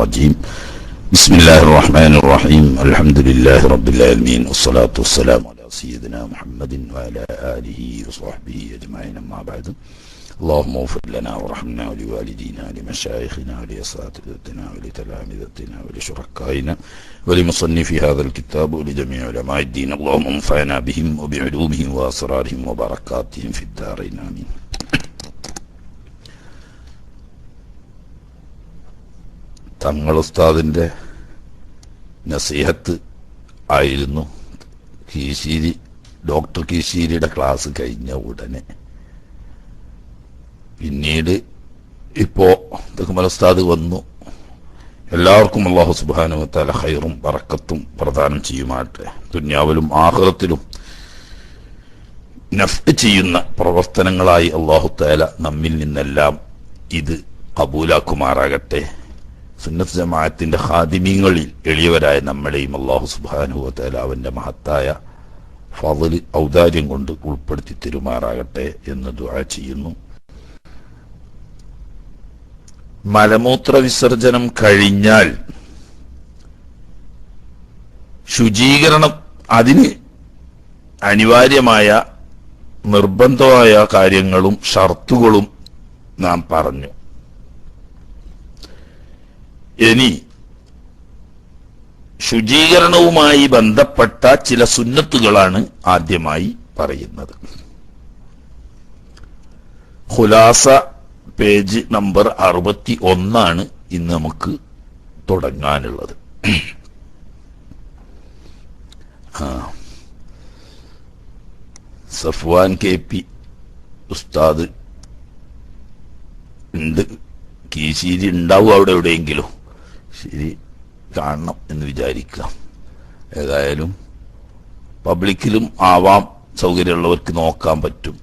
الرجيم بسم الله الرحمن الرحيم الحمد لله رب العالمين والصلاة والسلام على سيدنا محمد وعلى آله وصحبه أجمعين أما بعد اللهم اغفر لنا وارحمنا ولوالدينا ولمشايخنا ولأساتذتنا ولتلامذتنا ولشركائنا ولمصنفي هذا الكتاب ولجميع علماء الدين اللهم انفعنا بهم وبعلومهم وأسرارهم وبركاتهم في الدارين آمين. തങ്ങൾ ഉസ്താദിൻ്റെ നസീഹത്ത് ആയിരുന്നു Keeshery doctor കീശേരിയുടെ class കഴിഞ്ഞ ഉടനെ. പിന്നീട് ഇപ്പോൾ തക്കുമൽ ഉസ്താദ് വന്നു. എല്ലാവർക്കും അല്ലാഹു സുബ്ഹാനഹു വ തആല ഖൈറും ബറക്കത്തും പ്രദാനം ചെയ്യുമാട്ടെ. ദുനിയാവിലും ആഖിറത്തിലും നഫ്അ് ചെയ്യുന്ന പ്രവർത്തനങ്ങളായി അല്ലാഹു തആല നമ്മിൽ നിന്നെല്ലാം ഇത് ഖബൂലാക്കുമാറാകട്ടെ. സുന്നത്ത് ജമാഅത്തിന്റെ ഖാദിമീങ്ങളിൽ എളിയവരായ നമ്മളെയും അല്ലാഹു സുബ്ഹാനഹു വ തആല അവന്റെ മഹത്തായ ഫള് ഔദാര്യം കൊണ്ട് ഉൾപ്പെടുത്തി തരുമാറാകട്ടെ എന്ന് ദുആ ചെയ്യുന്നു. മലമൂത്ര വിസർജനം കഴിഞ്ഞാൽ ശുചീകരണം അതിന് അനിവാര്യമായ നിർബന്ധമായ കാര്യങ്ങളും ഷർത്തുകളും നാം പറഞ്ഞു. ഇനി ശുചീകരണവുമായി ബന്ധപ്പെട്ട ചില സുന്നത്തുകളാണ് ആദ്യമായി പറയുന്നത്. ഖുലാസ പേജ് നമ്പർ 61 ഇന്ന് നമുക്ക് തുടങ്ങാനുള്ളത്. സഫ്വാൻ KP ഉസ്താദ് ഉണ്ട്, കീശേരി ഉണ്ടാവും അവിടെ എവിടെയെങ്കിലും. ശരി, കാണണം എന്ന് വിചാരിക്കാം. ഏതായാലും പബ്ലിക്കിലും ആവാം, സൗകര്യമുള്ളവർക്ക് നോക്കാൻ പറ്റും.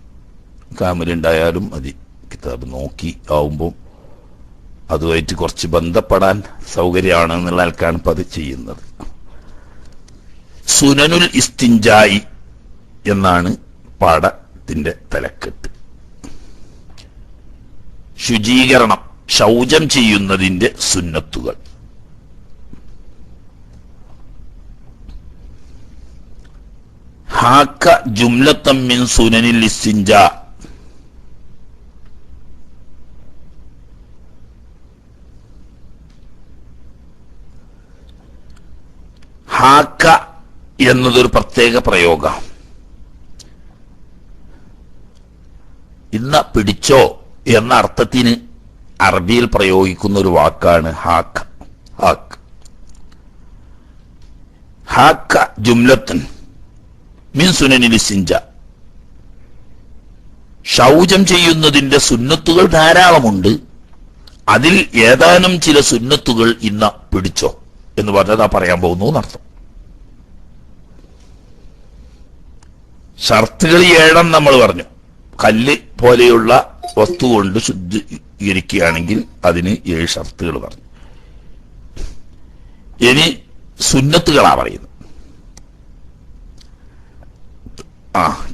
ക്യാമറ ഉണ്ടായാലും മതി. കിതാബ് നോക്കി ആവുമ്പോൾ അതുമായിട്ട് കുറച്ച് ബന്ധപ്പെടാൻ സൗകര്യമാണെന്നുള്ള ആൾക്കാണ് ഇപ്പം അത് ചെയ്യുന്നത്. സുനനുൽ ഇസ്തിൻജായി എന്നാണ് പാഠത്തിന്റെ തലക്കെട്ട്. ശുചീകരണം, ശൗചം ചെയ്യുന്നതിന്റെ സുന്നത്തുകൾ. ഹാക്ക ജുംലത്തം മിൻ സുനനിൽ ഇസ്തിൻജാ. ഹാക്ക എന്നതൊരു പ്രത്യേക പ്രയോഗം. ഇന്ന പിടിച്ചോ എന്ന അർത്ഥത്തിന് അറബിയിൽ പ്രയോഗിക്കുന്ന ഒരു വാക്കാണ് ഹാക്ക. ഹാക്ക് ഹാക്ക ജുംലത്തൻ മിൻ സുനനിൽ ഇസ്തിൻജാ. ശൗചം ചെയ്യുന്നതിന്റെ സുന്നത്തുകൾ ധാരാളമുണ്ട്. അതിൽ ഏതാനും ചില സുന്നത്തുകൾ ഇന്ന പിടിച്ചോ എന്ന് പറഞ്ഞതാ പറയാൻ പോകുന്നു എന്നർത്ഥം. ഷർത്തുകൾ 7 നമ്മൾ പറഞ്ഞു. കല്ല് പോലെയുള്ള വസ്തു കൊണ്ട് ശുദ്ധീകരിക്കുകയാണെങ്കിൽ അതിന് 7 ഷർത്തുകൾ പറഞ്ഞു. ഇനി സുന്നത്തുകളാ പറയുന്നത്.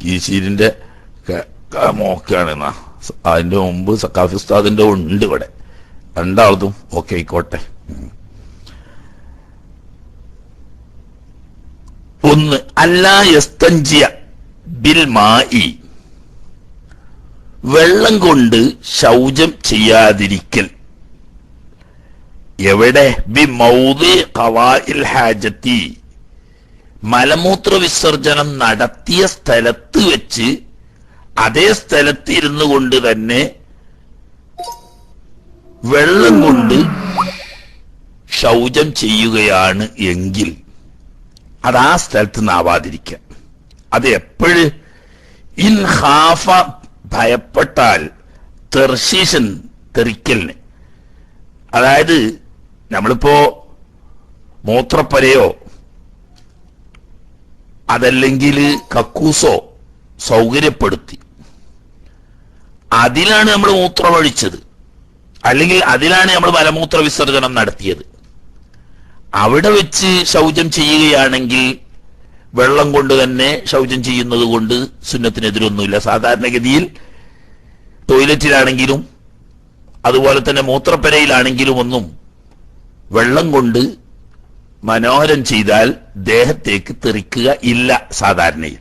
കീശീരിന്റെ മോക്കാണെന്നാ. അതിന്റെ മുമ്പ് സക്കാഫി ഉസ്താദിന്റെ ഉണ്ട് ഇവിടെ. രണ്ടാളതും ഓക്കെ ആയിക്കോട്ടെ. 1 അല്ലാ യസ്തൻജിയ ബിൽ മായി. വെള്ളം കൊണ്ട് ശൗചം ചെയ്യാതിരിക്കൽ. എവിടെ? ബി മൗദി ഖവാഇൽ ഹാജത്തി. മലമൂത്ര വിസർജനം നടത്തിയ സ്ഥലത്ത് വെച്ച് അതേ സ്ഥലത്ത് ഇരുന്നു കൊണ്ട് തന്നെ വെള്ളം കൊണ്ട് ശൗചം ചെയ്യുകയാണ് എങ്കിൽ അത് ആ സ്ഥലത്ത് നിന്നാവാതിരിക്കുക. അത് എപ്പോഴ്? ഇൻ ഖാഫ, ഭയപ്പെട്ടാൽ, തെർശീഷൻ, തെറിക്കലിന്. അതായത് നമ്മളിപ്പോ മൂത്രപ്പരയോ അതല്ലെങ്കിൽ കക്കൂസോ സൗകര്യപ്പെടുത്തി അതിലാണ് നമ്മൾ മൂത്രമൊഴിച്ചത്, അല്ലെങ്കിൽ അതിലാണ് നമ്മൾ മലമൂത്ര വിസർജനം നടത്തിയത്. അവിടെ വെച്ച് ശൗചം ചെയ്യുകയാണെങ്കിൽ വെള്ളം കൊണ്ട് തന്നെ ശൗചം ചെയ്യുന്നത് കൊണ്ട് സുന്നത്തിനെതിരൊന്നുമില്ല. സാധാരണഗതിയിൽ ടോയ്ലറ്റിലാണെങ്കിലും അതുപോലെ തന്നെ മൂത്രപ്പരയിലാണെങ്കിലും ഒന്നും വെള്ളം കൊണ്ട് മനോഹരം ചെയ്താൽ ദേഹത്തേക്ക് തെറിക്കുക ഇല്ല സാധാരണയിൽ.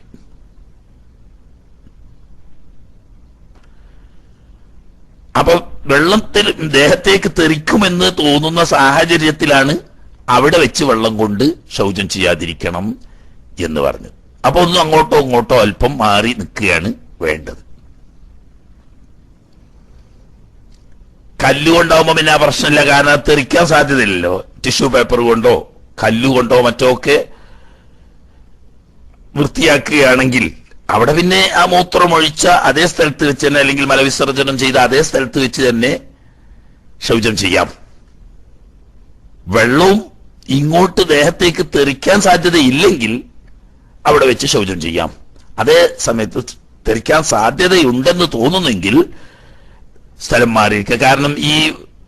അപ്പൊ വെള്ളത്തിൽ ദേഹത്തേക്ക് തെറിക്കുമെന്ന് തോന്നുന്ന സാഹചര്യത്തിലാണ് അവിടെ വെച്ച് വെള്ളം കൊണ്ട് ശൗചം ചെയ്യാതിരിക്കണം എന്ന് പറഞ്ഞു. അപ്പൊ ഒന്ന് അങ്ങോട്ടോ ഇങ്ങോട്ടോ അല്പം മാറി നിൽക്കുകയാണ് വേണ്ടത്. കല്ലുകൊണ്ടാവുമ്പോ പിന്നെ ആ പ്രശ്നമില്ല, കാരണം അത് തെറിക്കാൻ സാധ്യതയില്ലല്ലോ. ടിഷ്യൂ പേപ്പർ കൊണ്ടോ കല്ലുകൊണ്ടോ മറ്റോ ഒക്കെ വൃത്തിയാക്കുകയാണെങ്കിൽ അവിടെ പിന്നെ ആ മൂത്രം ഒഴിച്ച അതേ സ്ഥലത്ത് വെച്ച് തന്നെ, അല്ലെങ്കിൽ മലവിസർജനം ചെയ്ത അതേ സ്ഥലത്ത് വെച്ച് തന്നെ ശൗചം ചെയ്യാം. വെള്ളവും ഇങ്ങോട്ട് ദേഹത്തേക്ക് തെറിക്കാൻ സാധ്യതയില്ലെങ്കിൽ അവിടെ വെച്ച് ശൗചം ചെയ്യാം. അതേ സമയത്ത് തെറിക്കാൻ സാധ്യതയുണ്ടെന്ന് തോന്നുന്നെങ്കിൽ സ്ഥലം മാറിയിരിക്കുക. കാരണം ഈ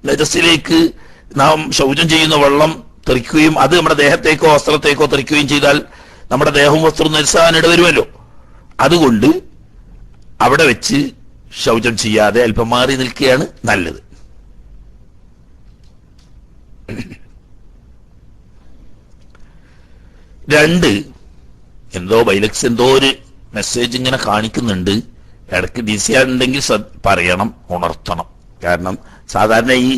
നജസിലേക്ക് നാം ശൗചം ചെയ്യുന്ന വെള്ളം തെറിക്കുകയും അത് നമ്മുടെ ദേഹത്തേക്കോ വസ്ത്രത്തേക്കോ തെറിക്കുകയും ചെയ്താൽ നമ്മുടെ ദേഹവും വസ്ത്രവും നജസാകാൻ ഇടവരുമല്ലോ. അതുകൊണ്ട് അവിടെ വെച്ച് ശൗചം ചെയ്യാതെ അല്പം മാറി നിൽക്കുകയാണ് നല്ലത്. രണ്ട്, എന്തോ ബൈലക്സ് എന്തോ ഒരു മെസ്സേജ് ഇങ്ങനെ കാണിക്കുന്നുണ്ട്. ഇടയ്ക്ക് ഡിസി ഉണ്ടെങ്കിൽ പറയണം, ഉണർത്തണം. കാരണം സാധാരണ ഈ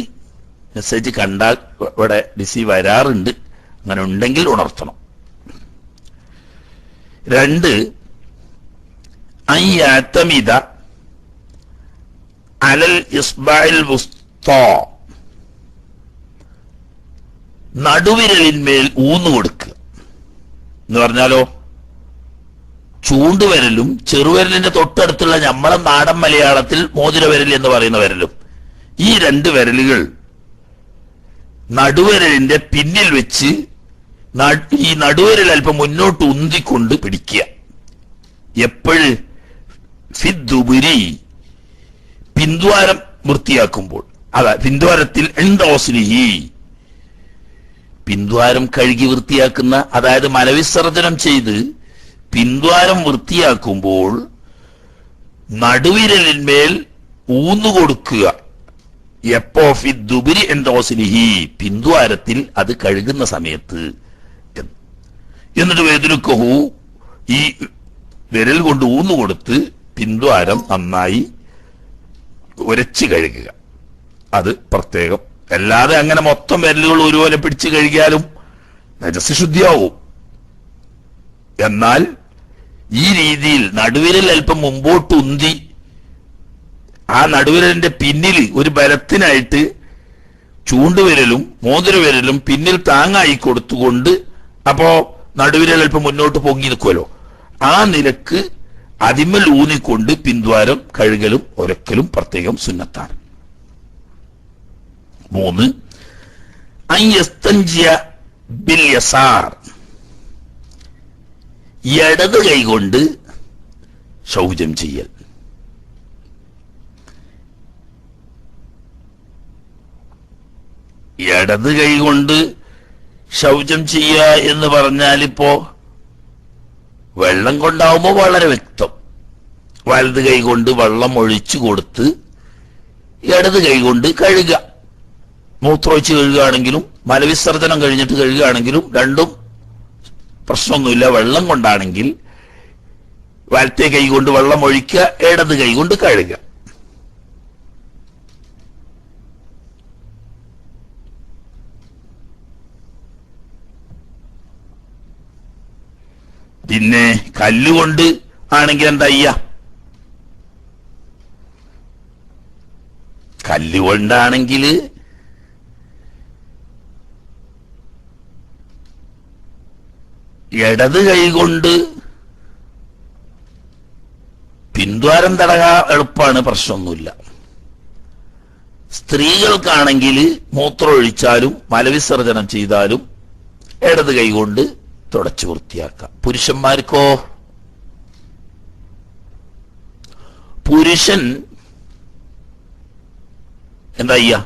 മെസ്സേജ് കണ്ടാൽ ഇവിടെ ഡിസി വരാറുണ്ട്. അങ്ങനെ ഉണ്ടെങ്കിൽ ഉണർത്തണം. രണ്ട്, അയ്യാത്തമിത അലൽ ഇസ്ബാഇൽ വുസ്താ, നടുവിരലിന്മേൽ ഊന്നു കൊടുക്കുക എന്ന് പറഞ്ഞാലോ, ചൂണ്ടുവിരലും ചെറുവിരലിന്റെ തൊട്ടടുത്തുള്ള നമ്മളെ നാടൻ മലയാളത്തിൽ മോതിരവിരൽ എന്ന് പറയുന്ന വിരലും, ഈ രണ്ട് വിരലുകൾ നടുവിരലിന്റെ പിന്നിൽ വെച്ച് ഈ നടുവിരൽ അല്പം മുന്നോട്ട് ഉന്തിക്കൊണ്ട് പിടിക്കുക. എപ്പോഴ്? ഫിദ്ദുബുരി, പിന്ദ്വാരം വൃത്തിയാക്കുമ്പോൾ. അതാ പിന്ദ്വാരത്തിൽ എന്തോസ്ലിഹി, പിന്ദ്വാരം കഴുകി വൃത്തിയാക്കുന്ന, അതായത് മലവിസർജനം ചെയ്ത് പിന്ദ്വാരം വൃത്തിയാക്കുമ്പോൾ നടുവിരലിന്മേൽ ഊന്നുകൊടുക്കുക. എപ്പോ? ഫിദ്ദുബുരി എന്തോസ്ലിഹി, പിന്ദ്വാരത്തിൽ അത് കഴുകുന്ന സമയത്ത്. എന്നിട്ട് വേദുരുക്കഹു, ഈ വിരൽ കൊണ്ട് ഊന്നുകൊടുത്ത് പിന്ദ്വാരം നന്നായി ഉരച്ച് കഴുകുക. അത് പ്രത്യേകം. അല്ലാതെ അങ്ങനെ മൊത്തം വിരലുകൾ ഒരുപോലെ പിടിച്ച് കഴുകിയാലും നജസ് ശുദ്ധിയാവും. എന്നാൽ ഈ രീതിയിൽ നടുവിരൽ അല്പം മുമ്പോട്ട് ഉന്തി ആ നടുവിരലിന്റെ പിന്നിൽ ഒരു ബലത്തിനായിട്ട് ചൂണ്ടുവിരലും മോതിരവിരലും പിന്നിൽ താങ്ങായി കൊടുത്തുകൊണ്ട്, അപ്പോ നടുവിരൽ അല്പം മുന്നോട്ട് പൊങ്ങി നിൽക്കുമല്ലോ, ആ നിലക്ക് അതിമൽ ഊന്നിക്കൊണ്ട് പിന്ദ്വാരം കഴുകലും ഒരക്കലും പ്രത്യേകം സുന്നത്താണ്. മൂന്ന്, അയ്യസ്തൻജിയ ബിൽ യസാർ, ഇടത് കൈകൊണ്ട് ശൗചം ചെയ്യൽ. ഇടത് കൈകൊണ്ട് ശൗചം ചെയ്യുക എന്ന് പറഞ്ഞാൽ ഇപ്പോ വെള്ളം കൊണ്ടാവുമ്പോ വളരെ വ്യക്തം. വലത് കൈ കൊണ്ട് വെള്ളം ഒഴിച്ചു കൊടുത്ത് ഇടത് കൈ കൊണ്ട് കഴുകുക. മൂത്രമൊഴിച്ച് കഴുകുകയാണെങ്കിലും മലവിസർജനം കഴിഞ്ഞിട്ട് കഴുകുകയാണെങ്കിലും രണ്ടും പ്രശ്നമൊന്നുമില്ല. വെള്ളം കൊണ്ടാണെങ്കിൽ വലത്തെ കൈ കൊണ്ട് വെള്ളം ഒഴിക്കുക, ഇടത് കൈ കൊണ്ട് കഴുകുക. പിന്നെ കല്ലുകൊണ്ട് ആണെങ്കിൽ എന്താ ചെയ്യാ? കല്ലുകൊണ്ടാണെങ്കിൽ ഇടത് കൈ കൊണ്ട് പിന്ദ്വാരം തടകാൻ എളുപ്പമാണ്, പ്രശ്നമൊന്നുമില്ല. സ്ത്രീകൾക്കാണെങ്കിൽ മൂത്രം ഒഴിച്ചാലും മലവിസർജനം ചെയ്താലും ഇടത് കൈ കൊണ്ട് തുടച്ചു വൃത്തിയാക്കാം. പുരുഷന്മാർക്കോ? പുരുഷൻ എന്താ ചെയ്യാ?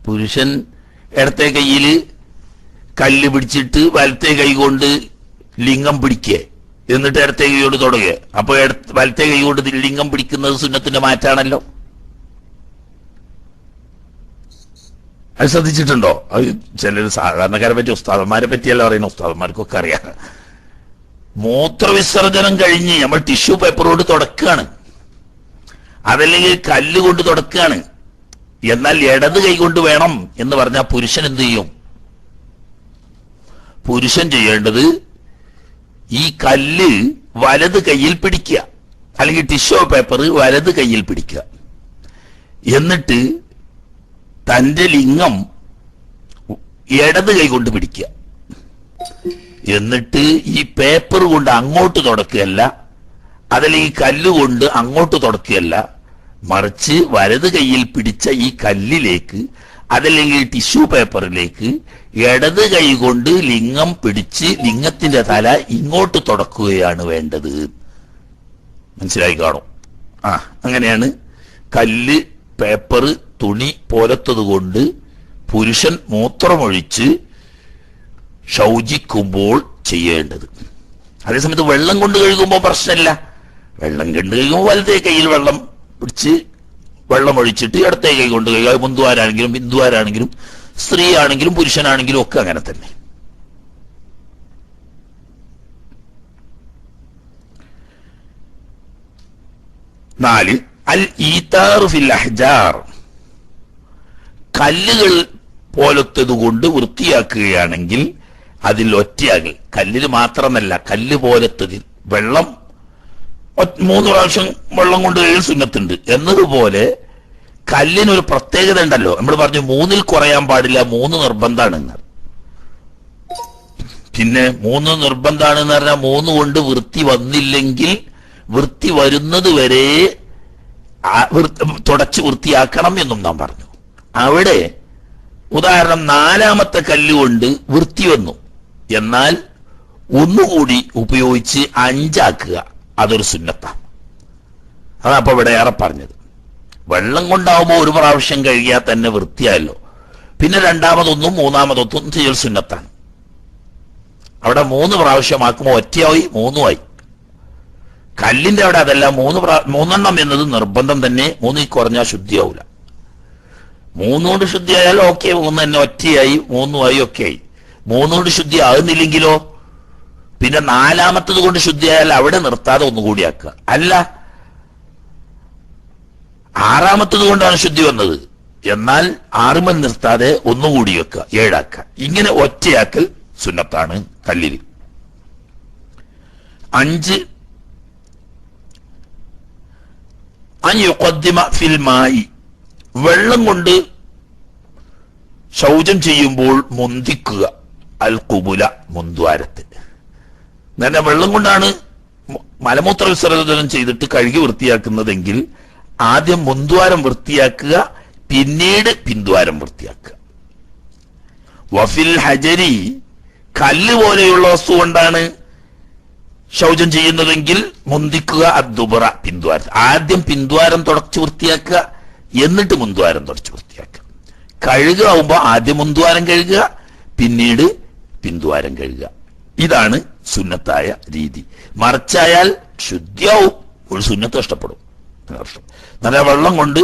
പുരുഷൻ ഇടത്തെ കൈയിൽ കല്ല് പിടിച്ചിട്ട് വലത്തെ കൈ കൊണ്ട് ലിംഗം പിടിക്കുക, എന്നിട്ട് ഇടത്തെ കൈ കൊണ്ട് തുടങ്ങുക. അപ്പൊ വലത്തെ കൈ കൊണ്ട് ലിംഗം പിടിക്കുന്നത് സുന്നത്തിന്റെ മാറ്റാണല്ലോ. അത് ശ്രദ്ധിച്ചിട്ടുണ്ടോ? അത് ചിലർ സാധാരണക്കാരെ പറ്റി, ഉസ്താദന്മാരെ പറ്റിയല്ല പറയുന്ന, ഉസ്താദന്മാർക്കൊക്കെ അറിയാം. മൂത്രവിസർജനം കഴിഞ്ഞ് നമ്മൾ ടിഷ്യൂ പേപ്പർ കൊണ്ട് തുടക്കുകയാണ്, അതല്ലെങ്കിൽ കല്ല് കൊണ്ട് തുടക്കുകയാണ്. എന്നാൽ ഇടത് കൈ കൊണ്ട് വേണം എന്ന് പറഞ്ഞാൽ പുരുഷൻ എന്ത് ചെയ്യും? പുരുഷൻ ചെയ്യേണ്ടത് ഈ കല്ല് വലത് കൈയിൽ പിടിക്കുക, അല്ലെങ്കിൽ ടിഷ്യൂ പേപ്പർ വലത് കൈയിൽ പിടിക്കുക. എന്നിട്ട് തന്റെ ലിംഗം ഇടത് കൈ കൊണ്ട് പിടിക്കുക. എന്നിട്ട് ഈ പേപ്പർ കൊണ്ട് അങ്ങോട്ട് തുടക്കുകയല്ല, അതല്ലെങ്കിൽ കല്ലുകൊണ്ട് അങ്ങോട്ട് തുടക്കുകയല്ല, മറിച്ച് വലത് കൈയിൽ പിടിച്ച ഈ കല്ലിലേക്ക്, അതല്ലെങ്കിൽ ടിഷ്യൂ പേപ്പറിലേക്ക് ഇടത് കൈ കൊണ്ട് ലിംഗം പിടിച്ച് ലിംഗത്തിന്റെ തല ഇങ്ങോട്ട് തുടക്കുകയാണ് വേണ്ടത്. മനസ്സിലായി കാണും? അങ്ങനെയാണ് കല്ല്, പേപ്പർ, തുണി പോലത്തത് കൊണ്ട് പുരുഷൻ മൂത്രമൊഴിച്ച് ശൗചിക്കുമ്പോൾ ചെയ്യേണ്ടത്. അതേസമയത്ത് വെള്ളം കൊണ്ട് കഴുകുമ്പോൾ പ്രശ്നമില്ല. വെള്ളം കൊണ്ട് കഴുകുമ്പോൾ വലതേ കയ്യിൽ വെള്ളം പിടിച്ച് വെള്ളം ഒഴിച്ചിട്ട് ഇടത്തേ കൈ കൊണ്ട് കഴുകുക. മുന്തുവാരാണെങ്കിലും ബിന്ദുവാരാണെങ്കിലും സ്ത്രീ ആണെങ്കിലും പുരുഷനാണെങ്കിലും ഒക്കെ അങ്ങനെ തന്നെ. നാല്, അൽ ഈതാറു ഫിൽ അഹ്ജാർ, കല്ലുകൾ പോലത്തത് കൊണ്ട് വൃത്തിയാക്കുകയാണെങ്കിൽ അതിൽ ഒറ്റയാകൽ. കല്ലിൽ മാത്രമല്ല, കല്ല് പോലത്തതിൽ വെള്ളം 3 പ്രാവശ്യം വെള്ളം കൊണ്ട് കഴുകൽ സുന്നത്തുണ്ട് എന്നതുപോലെ കല്ലിനൊരു പ്രത്യേകത ഉണ്ടല്ലോ. നമ്മൾ പറഞ്ഞു 3ൽ കുറയാൻ പാടില്ല, 3 നിർബന്ധമാണെന്ന്. പിന്നെ 3 നിർബന്ധമാണെന്ന് പറഞ്ഞാൽ 3 കൊണ്ട് വൃത്തി വന്നില്ലെങ്കിൽ വൃത്തി വരുന്നത് വരെ തുടച്ച് വൃത്തിയാക്കണം എന്നും നാം പറഞ്ഞു. അവിടെ ഉദാഹരണം 4ാമത്തെ കല്ലുകൊണ്ട് വൃത്തി വന്നു, എന്നാൽ ഒന്നുകൂടി ഉപയോഗിച്ച് 5 ആക്കുക, അതൊരു സുന്നത്താണ്. അതാണ് അപ്പൊ ഇവിടെ ഏറെ പറഞ്ഞത്. വെള്ളം കൊണ്ടാവുമ്പോൾ 1 പ്രാവശ്യം കഴുകിയാൽ തന്നെ വൃത്തിയായല്ലോ. പിന്നെ 2ാമതൊന്നും 3ാമതൊന്നും ചെയ്യൽ സുന്നത്താണ്. അവിടെ 3 പ്രാവശ്യമാക്കുമ്പോൾ ഒറ്റയായി 3 ആയി. കല്ലിന്റെ അവിടെ അതല്ല, 3 എന്നത് നിർബന്ധം തന്നെ. 3 കുറഞ്ഞാൽ ശുദ്ധിയാവൂല. 3 കൊണ്ട് ശുദ്ധിയായാൽ ഓക്കെ, 3 തന്നെ ഒറ്റയായി, 3 ആയി, ഒക്കെ ആയി. 3 കൊണ്ട് ശുദ്ധി ആകുന്നില്ലെങ്കിലോ പിന്നെ 4ാമത്തത് കൊണ്ട് ശുദ്ധിയായാൽ അവിടെ നിർത്താതെ ഒന്നുകൂടി ആക്കുക. അല്ല, 6ാമത്തത് കൊണ്ടാണ് ശുദ്ധി വന്നത്, എന്നാൽ 6 നിർത്താതെ ഒന്നുകൂടി വെക്കുക, 7 ആക്കുക. ഇങ്ങനെ ഒറ്റയാക്കൽ സുന്നത്താണ് കല്ലിൽ. 5, അൻ യുഖദ്ദിമ ഫിൽ മായി, വെള്ളം കൊണ്ട് ശൗചം ചെയ്യുമ്പോൾ മുന്തിക്കുക, അൽ ഖുബുല, മുന്തുവാരത്ത്. അങ്ങനെ വെള്ളം കൊണ്ടാണ് മലമൂത്ര വിസർജനം ചെയ്തിട്ട് കഴുകി വൃത്തിയാക്കുന്നതെങ്കിൽ ആദ്യം മുന്തുവാരം വൃത്തിയാക്കുക, പിന്നീട് പിന്തുവാരം വൃത്തിയാക്കുക. വഫിൽ ഹജരി, കല്ല് പോലെയുള്ള വസ്തു കൊണ്ടാണ് ശൗചം ചെയ്യുന്നതെങ്കിൽ മുന്തിക്കുക, അദ്ദുബറ, പിന്തുവാരം. ആദ്യം പിന്തുവാരം തുടച്ച് വൃത്തിയാക്കുക, എന്നിട്ട് മുന്തുവാരം തുടച്ച് വൃത്തിയാക്കുക. കഴുകുമ്പോൾ ആദ്യം മുന്തുവാരം കഴുകുക, പിന്നീട് പിന്തുവാരം കഴുകുക. ഇതാണ് സുന്നത്തായ രീതി. മറിച്ചായാൽ ശുദ്ധിയാവും, ഒരു സുന്നത്ത് നഷ്ടപ്പെടും. നല്ല വെള്ളം കൊണ്ട്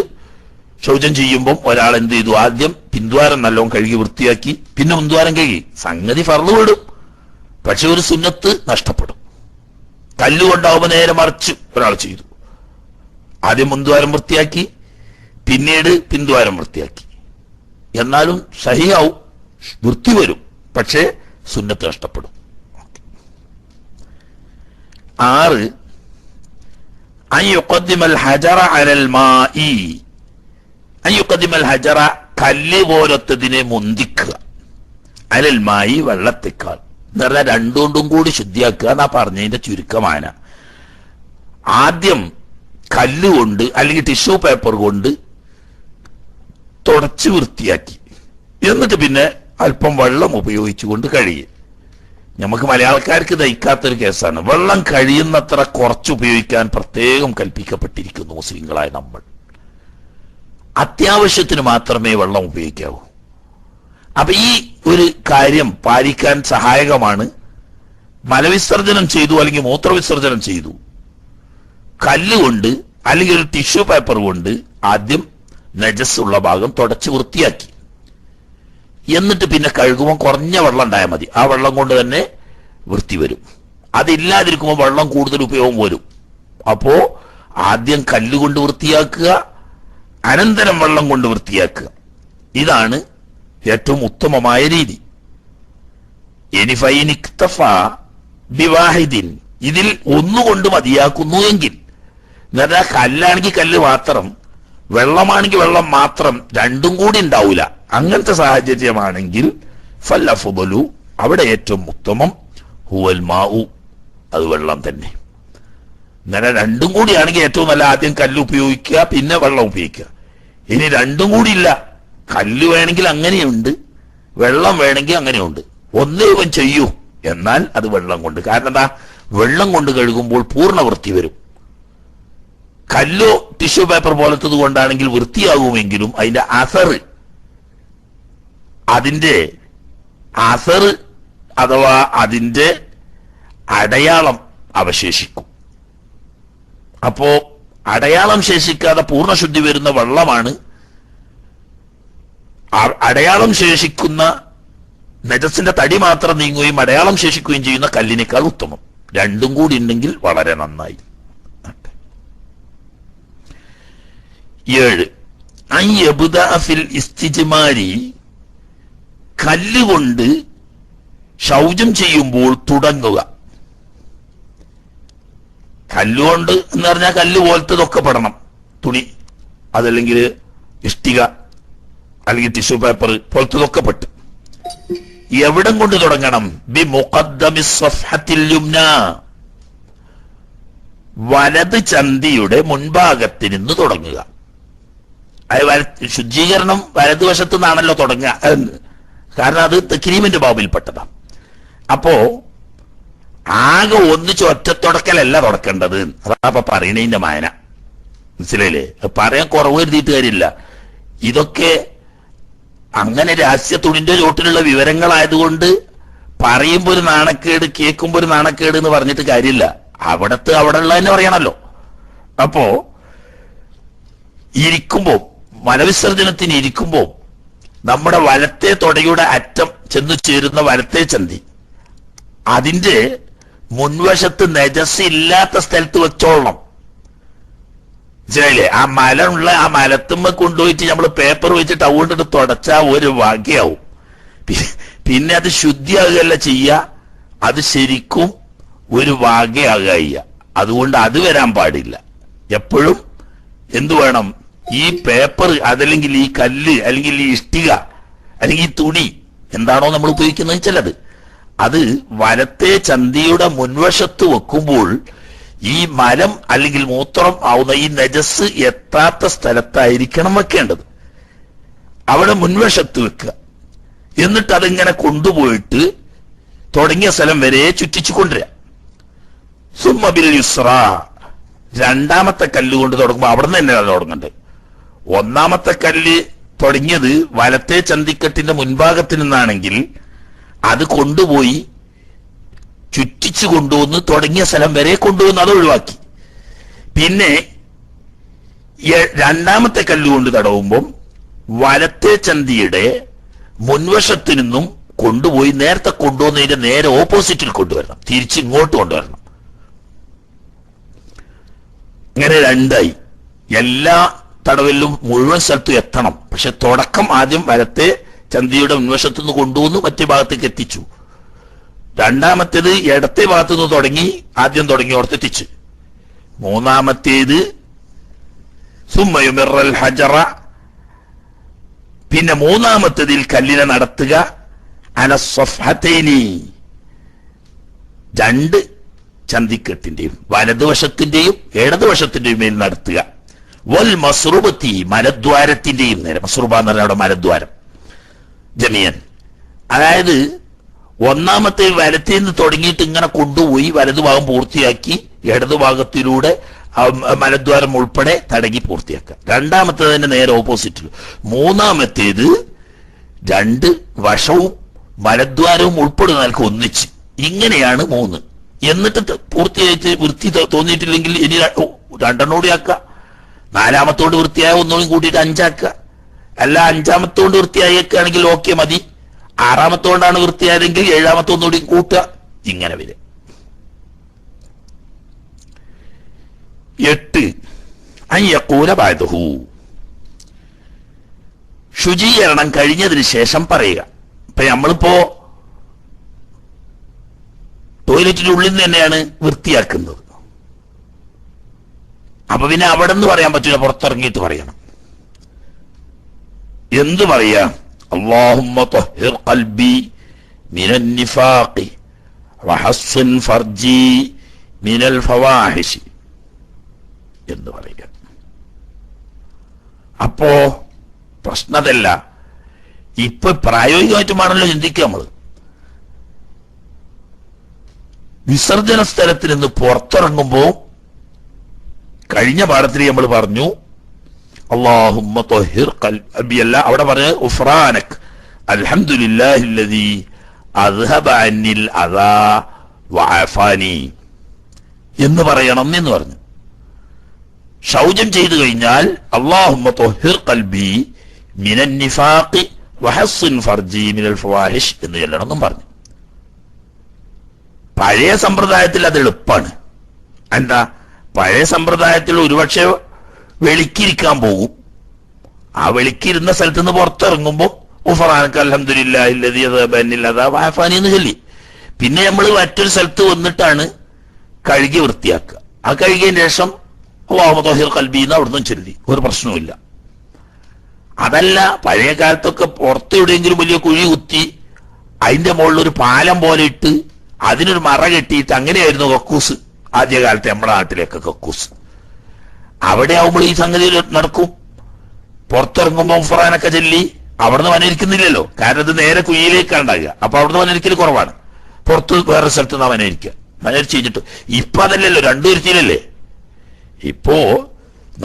ശൗചം ചെയ്യുമ്പം ഒരാൾ എന്ത് ചെയ്തു? ആദ്യം പിന്തുവാരം നല്ലോണം കഴുകി വൃത്തിയാക്കി, പിന്നെ മുന്തുവാരം കഴുകി. സംഗതി ഫർള് വിടും, പക്ഷെ ഒരു സുന്നത്ത് നഷ്ടപ്പെടും. കല്ലുകൊണ്ടാവുമ്പോൾ നേരെ മറിച്ച് ഒരാൾ ചെയ്തു. ആദ്യം മുന്തുവാരം വൃത്തിയാക്കി, പിന്നീട് പിന്തുവാരം വൃത്തിയാക്കി. എന്നാലും സഹിയാവും, വൃത്തി വരും, പക്ഷേ സുന്നത്ത് നഷ്ടപ്പെടും. 6, അൻ യുഖദ്ദിമൽ ഹജറ അലൽ മാഇ, അൻ യുഖദ്ദിമൽ ഹജറ, കല്ല് പോലത്തതിനെ മുന്തിക്കുക, അലൽ മായി, വെള്ളത്തേക്കാൾ. എന്ന് പറഞ്ഞാൽ 2 കൊണ്ടും കൂടി ശുദ്ധിയാക്കുക എന്നാ പറഞ്ഞതിന്റെ ചുരുക്കമാണ്. ആദ്യം കല്ലുകൊണ്ട് അല്ലെങ്കിൽ ടിഷ്യൂ പേപ്പർ കൊണ്ട് തുടച്ച് വൃത്തിയാക്കി, എന്നിട്ട് പിന്നെ അല്പം വെള്ളം ഉപയോഗിച്ചുകൊണ്ട് കഴുകി. നമുക്ക് മലയാളക്കാർക്ക് ദഹിക്കാത്തൊരു കേസാണ്. വെള്ളം കഴിയുന്നത്ര കുറച്ച് ഉപയോഗിക്കാൻ പ്രത്യേകം കൽപ്പിക്കപ്പെട്ടിരിക്കുന്നു മുസ്ലിങ്ങളായ നമ്മൾ. അത്യാവശ്യത്തിന് മാത്രമേ വെള്ളം ഉപയോഗിക്കാവൂ. അപ്പൊ ഈ ഒരു കാര്യം പാലിക്കാൻ സഹായകമാണ്. മലവിസർജനം ചെയ്തു അല്ലെങ്കിൽ മൂത്രവിസർജനം ചെയ്തു, കല്ലുകൊണ്ട് അല്ലെങ്കിൽ ഒരു ടിഷ്യൂ പേപ്പർ കൊണ്ട് ആദ്യം നജസ് ഉള്ള ഭാഗം തുടച്ച് വൃത്തിയാക്കി, എന്നിട്ട് പിന്നെ കഴുകുമ്പോൾ കുറഞ്ഞ വെള്ളം ഉണ്ടായാൽ മതി. ആ വെള്ളം കൊണ്ട് തന്നെ വൃത്തി വരും. അതില്ലാതിരിക്കുമ്പോൾ വെള്ളം കൂടുതൽ ഉപയോഗം വരും. അപ്പോ ആദ്യം കല്ലുകൊണ്ട് വൃത്തിയാക്കുക, അനന്തരം വെള്ളം കൊണ്ട് വൃത്തിയാക്കുക. ഇതാണ് ഏറ്റവും ഉത്തമമായ രീതി. ഇനി ഫൈനിക്തഫ ബിവാഹിദിൻ, ഇതിൽ ഒന്നുകൊണ്ട് മതിയാക്കുന്നു എങ്കിൽ, എന്നാൽ കല്ലാണെങ്കിൽ കല്ല് മാത്രം, വെള്ളമാണെങ്കിൽ വെള്ളം മാത്രം, രണ്ടും കൂടി ഉണ്ടാവൂല. അങ്ങനത്തെ സാഹചര്യമാണെങ്കിൽ ഫല്ലഫ്ദലു, അവിടെ ഏറ്റവും ഉത്തമം ഹുവൽ മാഉ, അത് വെള്ളം തന്നെ. അങ്ങനെ രണ്ടും കൂടിയാണെങ്കിൽ ഏറ്റവും നല്ല ആദ്യം കല്ല് ഉപയോഗിക്കുക, പിന്നെ വെള്ളം ഉപയോഗിക്കുക. ഇനി രണ്ടും കൂടി ഇല്ല, കല്ല് വേണമെങ്കിൽ അങ്ങനെയുണ്ട്, വെള്ളം വേണമെങ്കിൽ അങ്ങനെയുണ്ട്. ഒന്നേ ഇവൻ ചെയ്യൂ, എന്നാൽ അത് വെള്ളം കൊണ്ട്. കാരണം എന്താ, വെള്ളം കൊണ്ട് കഴുകുമ്പോൾ പൂർണ്ണ വൃത്തി വരും. കല്ലോ ടിഷ്യൂ പേപ്പർ പോലത്തത് കൊണ്ടാണെങ്കിൽ വൃത്തിയാകുമെങ്കിലും അതിന്റെ അസർ അഥവാ അതിന്റെ അടയാളം അവശേഷിക്കും. അപ്പോ അടയാളം ശേഷിക്കാതെ പൂർണ്ണശുദ്ധി വരുന്ന വെള്ളമാണ് അടയാളം ശേഷിക്കുന്ന നജസിന്റെ തടി മാത്രം നീങ്ങുകയും അടയാളം ശേഷിക്കുകയും ചെയ്യുന്ന കല്ലിനേക്കാൾ ഉത്തമം. രണ്ടും കൂടി ഉണ്ടെങ്കിൽ വളരെ നന്നായി. 7 ഫിൽ ഇസ്തിജ്മാരി, കല്ലുകൊണ്ട് ശൗചം ചെയ്യുമ്പോൾ തുടങ്ങുക. കല്ലുകൊണ്ട് എന്ന് പറഞ്ഞാൽ കല്ല് പോലത്തതൊക്കെ പെടണം. തുണി, അതല്ലെങ്കിൽ ഇഷ്ടിക, അല്ലെങ്കിൽ ടിഷ്യൂ പേപ്പർ പോലത്തതൊക്കെ പെട്ട്. എവിടം കൊണ്ട് തുടങ്ങണം? ബി മുഖദ്ദമി സഫ്ഹത്തിൽ യുംന, വലത് ചന്തിയുടെ മുൻഭാഗത്ത് നിന്ന് തുടങ്ങുക. ശുചീകരണം വലതുവശത്തു നിന്നാണല്ലോ തുടങ്ങുക, കാരണം അത് തക്രീമിന്റെ ബാബിൽപ്പെട്ടതാണ്. അപ്പോ ആകെ ഒന്നിച്ച് ഒറ്റത്തുടക്കലല്ല തുടക്കേണ്ടത്. അതാ പറയണതിന്റെ മായന, മനസ്സിലായില്ലേ? പറയാൻ കുറവ് കരുതിയിട്ട് കാര്യമില്ല. ഇതൊക്കെ അങ്ങനെ രഹസ്യത്തുണിന്റെ ചോട്ടിലുള്ള വിവരങ്ങളായതുകൊണ്ട് പറയുമ്പോ ഒരു നാണക്കേട്, കേൾക്കുമ്പോ ഒരു നാണക്കേട് എന്ന് പറഞ്ഞിട്ട് കാര്യമില്ല. അവിടെ ഉള്ളതന്നെ പറയണല്ലോ. അപ്പോ ഇരിക്കുമ്പോ, മലവിസർജനത്തിന് ഇരിക്കുമ്പോ നമ്മുടെ വലത്തെ തൊടയുടെ അറ്റം ചെന്ന് ചേരുന്ന വലത്തെ ചന്തി, അതിന്റെ മുൻവശത്ത് നജസ് ഇല്ലാത്ത സ്ഥലത്ത് വെച്ചോളണം. മനസ്സിലായില്ലേ? ആ മലമുള്ള ആ മലത്തുമ്മ കൊണ്ടുപോയിട്ട് നമ്മൾ പേപ്പർ വെച്ചിട്ട് അതുകൊണ്ടിട്ട് തുടച്ചാ ഒരു വകയാവും. പിന്നെ അത് ശുദ്ധിയാകുകയല്ല ചെയ്യുക, അത് ശരിക്കും ഒരു വകയാകുക. അതുകൊണ്ട് അത് വരാൻ പാടില്ല. എപ്പോഴും എന്തു വേണം? ഈ പേപ്പർ, അതല്ലെങ്കിൽ ഈ കല്ല്, അല്ലെങ്കിൽ ഈ ഇഷ്ടിക, അല്ലെങ്കിൽ ഈ തുണി, എന്താണോ നമ്മൾ ഉപയോഗിക്കുന്നത് ചിലത്, അത് വലത്തെ ചന്തിയുടെ മുൻവശത്ത് വെക്കുമ്പോൾ ഈ മലം അല്ലെങ്കിൽ മൂത്രം ആവുന്ന ഈ നജസ് എത്താത്ത സ്ഥലത്തായിരിക്കണം വെക്കേണ്ടത്. അവിടെ മുൻവശത്ത് വെക്കുക. എന്നിട്ട് അതിങ്ങനെ കൊണ്ടുപോയിട്ട് തുടങ്ങിയ സ്ഥലം വരെ ചുറ്റിച്ചു കൊണ്ടുവരിക. സുമ്മ ബിൽ യുസ്ര, രണ്ടാമത്തെ കല്ല് കൊണ്ട് തുടങ്ങുമ്പോൾ അവിടെ നിന്ന് തന്നെയാണ് തുടങ്ങേണ്ടത്. ഒന്നാമത്തെ കല്ല് തുടങ്ങിയത് വലത്തെ ചന്തിക്കെട്ടിന്റെ മുൻഭാഗത്ത് നിന്നാണെങ്കിൽ അത് കൊണ്ടുപോയി ചുറ്റിച്ചു കൊണ്ടുവന്ന് തുടങ്ങിയ സ്ഥലം വരെ കൊണ്ടുവന്ന് അത് ഒഴിവാക്കി. പിന്നെ രണ്ടാമത്തെ കല്ലുകൊണ്ട് തടവുമ്പം വലത്തെ ചന്തിയുടെ മുൻവശത്തു നിന്നും കൊണ്ടുപോയി നേരത്തെ കൊണ്ടുവന്നതിന്റെ നേരെ ഓപ്പോസിറ്റിൽ കൊണ്ടുവരണം, തിരിച്ച് ഇങ്ങോട്ട് കൊണ്ടുവരണം. ഇങ്ങനെ രണ്ടായി. എല്ലാ തടവിലും മുഴുവൻ സ്ഥലത്തും എത്തണം. പക്ഷെ തുടക്കം ആദ്യം വലത്തെ ചന്തിയുടെ മുൻവശത്തു നിന്ന് കൊണ്ടുവന്ന് മറ്റേ ഭാഗത്തേക്ക് എത്തിച്ചു. രണ്ടാമത്തേത് ഇടത്തെ ഭാഗത്തു നിന്ന് തുടങ്ങി ആദ്യം തുടങ്ങി ഓർത്തെത്തിച്ച്. മൂന്നാമത്തേത് സുമ്മയുമിറൽ ഹജറ, പിന്നെ മൂന്നാമത്തേതിൽ കല്ലിനെ നടത്തുക അലസ്വഫ്ഹതൈനി, രണ്ട് ചന്തിക്കെട്ടിന്റെയും വലതുവശത്തിന്റെയും ഇടതുവശത്തിന്റെയും മേൽ നടത്തുക. വൽ മസ്റുബത്തി, മലദ്വാരത്തിന്റെയും നേരെ. മസ്റുബ എന്ന് പറഞ്ഞാൽ അവിടെ മലദ്വാരം ജമിയൻ. അതായത് ഒന്നാമത്തെ വലത്തിൽ നിന്ന് തുടങ്ങിയിട്ട് ഇങ്ങനെ കൊണ്ടുപോയി വലതുഭാഗം പൂർത്തിയാക്കി ഇടതുഭാഗത്തിലൂടെ മലദ്വാരം ഉൾപ്പെടെ തടകി പൂർത്തിയാക്കുക. രണ്ടാമത്തേതിന്റെ നേരെ ഓപ്പോസിറ്റിൽ. മൂന്നാമത്തേത് രണ്ട് വശവും മലദ്വാരവും ഉൾപ്പെടുന്ന നിലക്ക് ഒന്നിച്ച്. ഇങ്ങനെയാണ് മൂന്ന്. എന്നിട്ട് പൂർത്തിയായിട്ട് വൃത്തി തോന്നിയിട്ടില്ലെങ്കിൽ ഇനി രണ്ടെണ്ണോടി ആക്കുക. നാലാമത്തോണ്ട് വൃത്തിയായ ഒന്നോടും കൂട്ടിയിട്ട് അഞ്ചാക്കുക. അല്ല അഞ്ചാമത്തോണ്ട് വൃത്തിയാക്കുകയാണെങ്കിൽ ഓക്കെ മതി. 6-ാമത്തോണ്ടാണ് വൃത്തിയായതെങ്കിൽ 7-ാമത്തെ ഒന്നുകൂടി കൂട്ടുക, ഇങ്ങനെ വരിക. 8 അൻ യഖൂല ബഅദഹു, ശുചീകരണം കഴിഞ്ഞതിന് ശേഷം പറയുക. ഇപ്പൊ നമ്മളിപ്പോ ടോയ്ലറ്റിന്റെ ഉള്ളിൽ നിന്ന് തന്നെയാണ് വൃത്തിയാക്കുന്നത്. അപ്പൊ പിന്നെ അവിടെ നിന്ന് പറയാൻ പറ്റില്ല, പുറത്തിറങ്ങിയിട്ട് പറയണം. എന്ത് പറയാ? അല്ലാഹുമ്മ ത്വഹിർ ഖൽബി മിനൻ നിഫാഖി വഹസ്സിൻ ഫർജി മിനൽ ഫവാഹിഷി എന്ന് പറയുക. അപ്പോ പ്രശ്നതല്ല, ഇപ്പൊ പ്രായോഗികമായിട്ടുമാണല്ലോ ചിന്തിക്കുക. നമ്മൾ വിസർജന സ്ഥലത്തിൽ നിന്ന് പുറത്തിറങ്ങുമ്പോ കഴിഞ്ഞ പാഠത്തിൽ നമ്മൾ പറഞ്ഞു അല്ലാഹുമ്മ ത്വഹിർ ഖൽബി അല്ല, അവിടെ പറഞ്ഞ ഉഫ്രാനക് അൽഹംദുലില്ലാഹില്ലദീ അദ്ഹബ അന്നിൽ അദാ വഅഫാനി എന്ന് പറയണം എന്ന് പറഞ്ഞു. ശൗചം ചെയ്തു കഴിഞ്ഞാൽ അല്ലാഹുമ്മ ത്വഹിർ ഖൽബി മിനൻ നിഫാഖി വഹസ്സിൻ ഫർജി മിനൽ ഫവാഹിഷ് എന്ന് ചൊല്ലണമെന്നും പറഞ്ഞു. പഴയ സമ്പ്രദായത്തിൽ അത് എളുപ്പമാണ്. എന്താ? പഴയ സമ്പ്രദായത്തിൽ ഒരുപക്ഷെ വെളിക്കിരിക്കാൻ പോകും. ആ വെളിക്കിരുന്ന സ്ഥലത്ത് നിന്ന് പുറത്തിറങ്ങുമ്പോൾ ഉഫ്രാനക അൽഹംദുലില്ലാഹില്ലദീ അദ്ഹബ അന്നിൽ അദാ വഅഫാനി എന്ന് ചൊല്ലി. പിന്നെ നമ്മൾ മറ്റൊരു സ്ഥലത്ത് വന്നിട്ടാണ് കഴുകി വൃത്തിയാക്കുക. ആ കഴുകിയതിന് ശേഷം അല്ലാഹുമ്മ ത്വഹിർ ഖൽബി എന്ന് അവിടുന്ന് ചൊല്ലി, ഒരു പ്രശ്നവുമില്ല. അതല്ല, പഴയ കാലത്തൊക്കെ പുറത്ത് എവിടെയെങ്കിലും വലിയ കുഴി കുത്തി അതിന്റെ മുകളിൽ ഒരു പാലം പോലെ ഇട്ട് അതിനൊരു മറ കെട്ടിയിട്ട് അങ്ങനെയായിരുന്നു കക്കൂസ്. ആദ്യകാലത്തെ നമ്മുടെ നാട്ടിലേക്ക് കക്കൂസ്. അവിടെ ആവുമ്പോൾ ഈ സംഗതി നടക്കും. പുറത്തിറങ്ങുമ്പോൾ ഉഫ്രാനൊക്കെ ചൊല്ലി അവിടുന്ന് വനയിരിക്കുന്നില്ലല്ലോ, കാരണം ഇത് നേരെ കുഴിയിലേക്കാണ് ഉണ്ടാകുക. അപ്പൊ അവിടുന്ന് വനയിരിക്കൽ കുറവാണ്. പുറത്ത് വേറെ സ്ഥലത്ത് നിന്നാ വനയിരിക്കുക. വനരിച്ച് കഴിഞ്ഞിട്ട് ഇപ്പൊ അതല്ലല്ലോ, രണ്ടു ഇരുത്തിയിലല്ലേ. ഇപ്പോ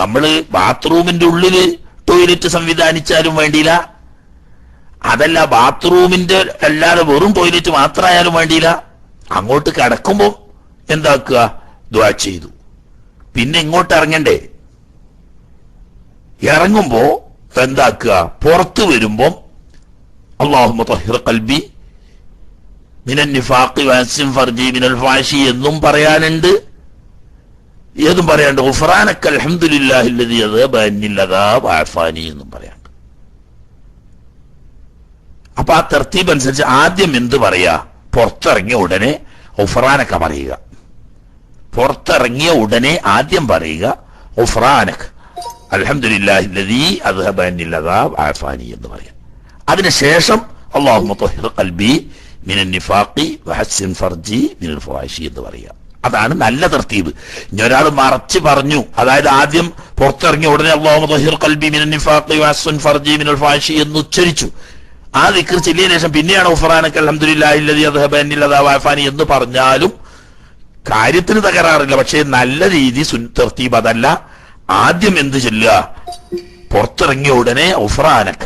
നമ്മള് ബാത്റൂമിന്റെ ഉള്ളില് ടോയ്ലറ്റ് സംവിധാനിച്ചാലും വേണ്ടിയില്ല, അതല്ല ബാത്റൂമിന്റെ അല്ലാതെ വെറും ടോയ്ലറ്റ് മാത്രമായാലും വേണ്ടിയില്ല. അങ്ങോട്ട് കിടക്കുമ്പോ എന്താക്കുക? ദുആ ചെയ്തു. പിന്നെ ഇങ്ങോട്ട് ഇറങ്ങണ്ടേ? ഇറങ്ങുമ്പോ എന്താക്കുക? പുറത്തു വരുമ്പോ അല്ലാഹുമ്മ ത്വഹിർ ഖൽബി മിനൻ നിഫാഖി വഹസ്സിൻ ഫർജി മിനൽ ഫവാഹിഷി എന്നും പറയാനുണ്ട്, ഏതും പറയാണ്ട് ഗുഫ്രാനക അൽഹംദുലില്ലാഹില്ലദീ അദ്ഹബ അന്നിൽ അദാ വഅഫാനി എന്നും പറയാണ്ട്. അപ്പൊ ആ തർത്തീബ് അനുസരിച്ച് ആദ്യം എന്ത് പറയാ? പുറത്തിറങ്ങിയ ഉടനെ ഗുഫ്രാനക പറയുക. പുറത്തിറങ്ങിയ ഉടനെ ആദ്യം പറയുക ഗുഫ്രാനക അൽഹംദുലില്ലാഹില്ലദീ അദ്ഹബ അന്നിൽ അദാ വഅഫാനി എന്ന് പറയാം. അതിനുശേഷം അല്ലാഹുമ്മ ത്വഹിർ ഖൽബി മിനൻ നിഫാഖി വഹസ്സിൻ ഫർജി മിനൽ ഫവാഹിഷി എന്ന് പറയുക. അതാണ് നല്ല തർത്തീബ്. ഇനി ഒരാൾ മറച്ച് പറഞ്ഞു, അതായത് ആദ്യം പുറത്തിറങ്ങിയ ഉടനെ അല്ലാഹുമ്മ ത്വഹിർ ഖൽബി മിനൻ നിഫാഖി വഹസ്സിൻ ഫർജി മിനൽ ഫവാഹിഷി എന്ന് ഉച്ചരിച്ചു. ആ ദിക്ർ ചൊല്ലിയതിനു ശേഷം പിന്നെയാണ് ഗുഫ്രാനക അൽഹംദുലില്ലാഹില്ലദീ അദ്ഹബ അന്നിൽ അദാ വഅഫാനി എന്ന് പറഞ്ഞാലും കാര്യത്തിന് തകരാറില്ല. പക്ഷേ നല്ല രീതി തർത്തീബ് അതല്ല. ആദ്യം എന്ത് ചൊല്ലുക? പുറത്തിറങ്ങിയ ഉടനെ ഗുഫ്രാനക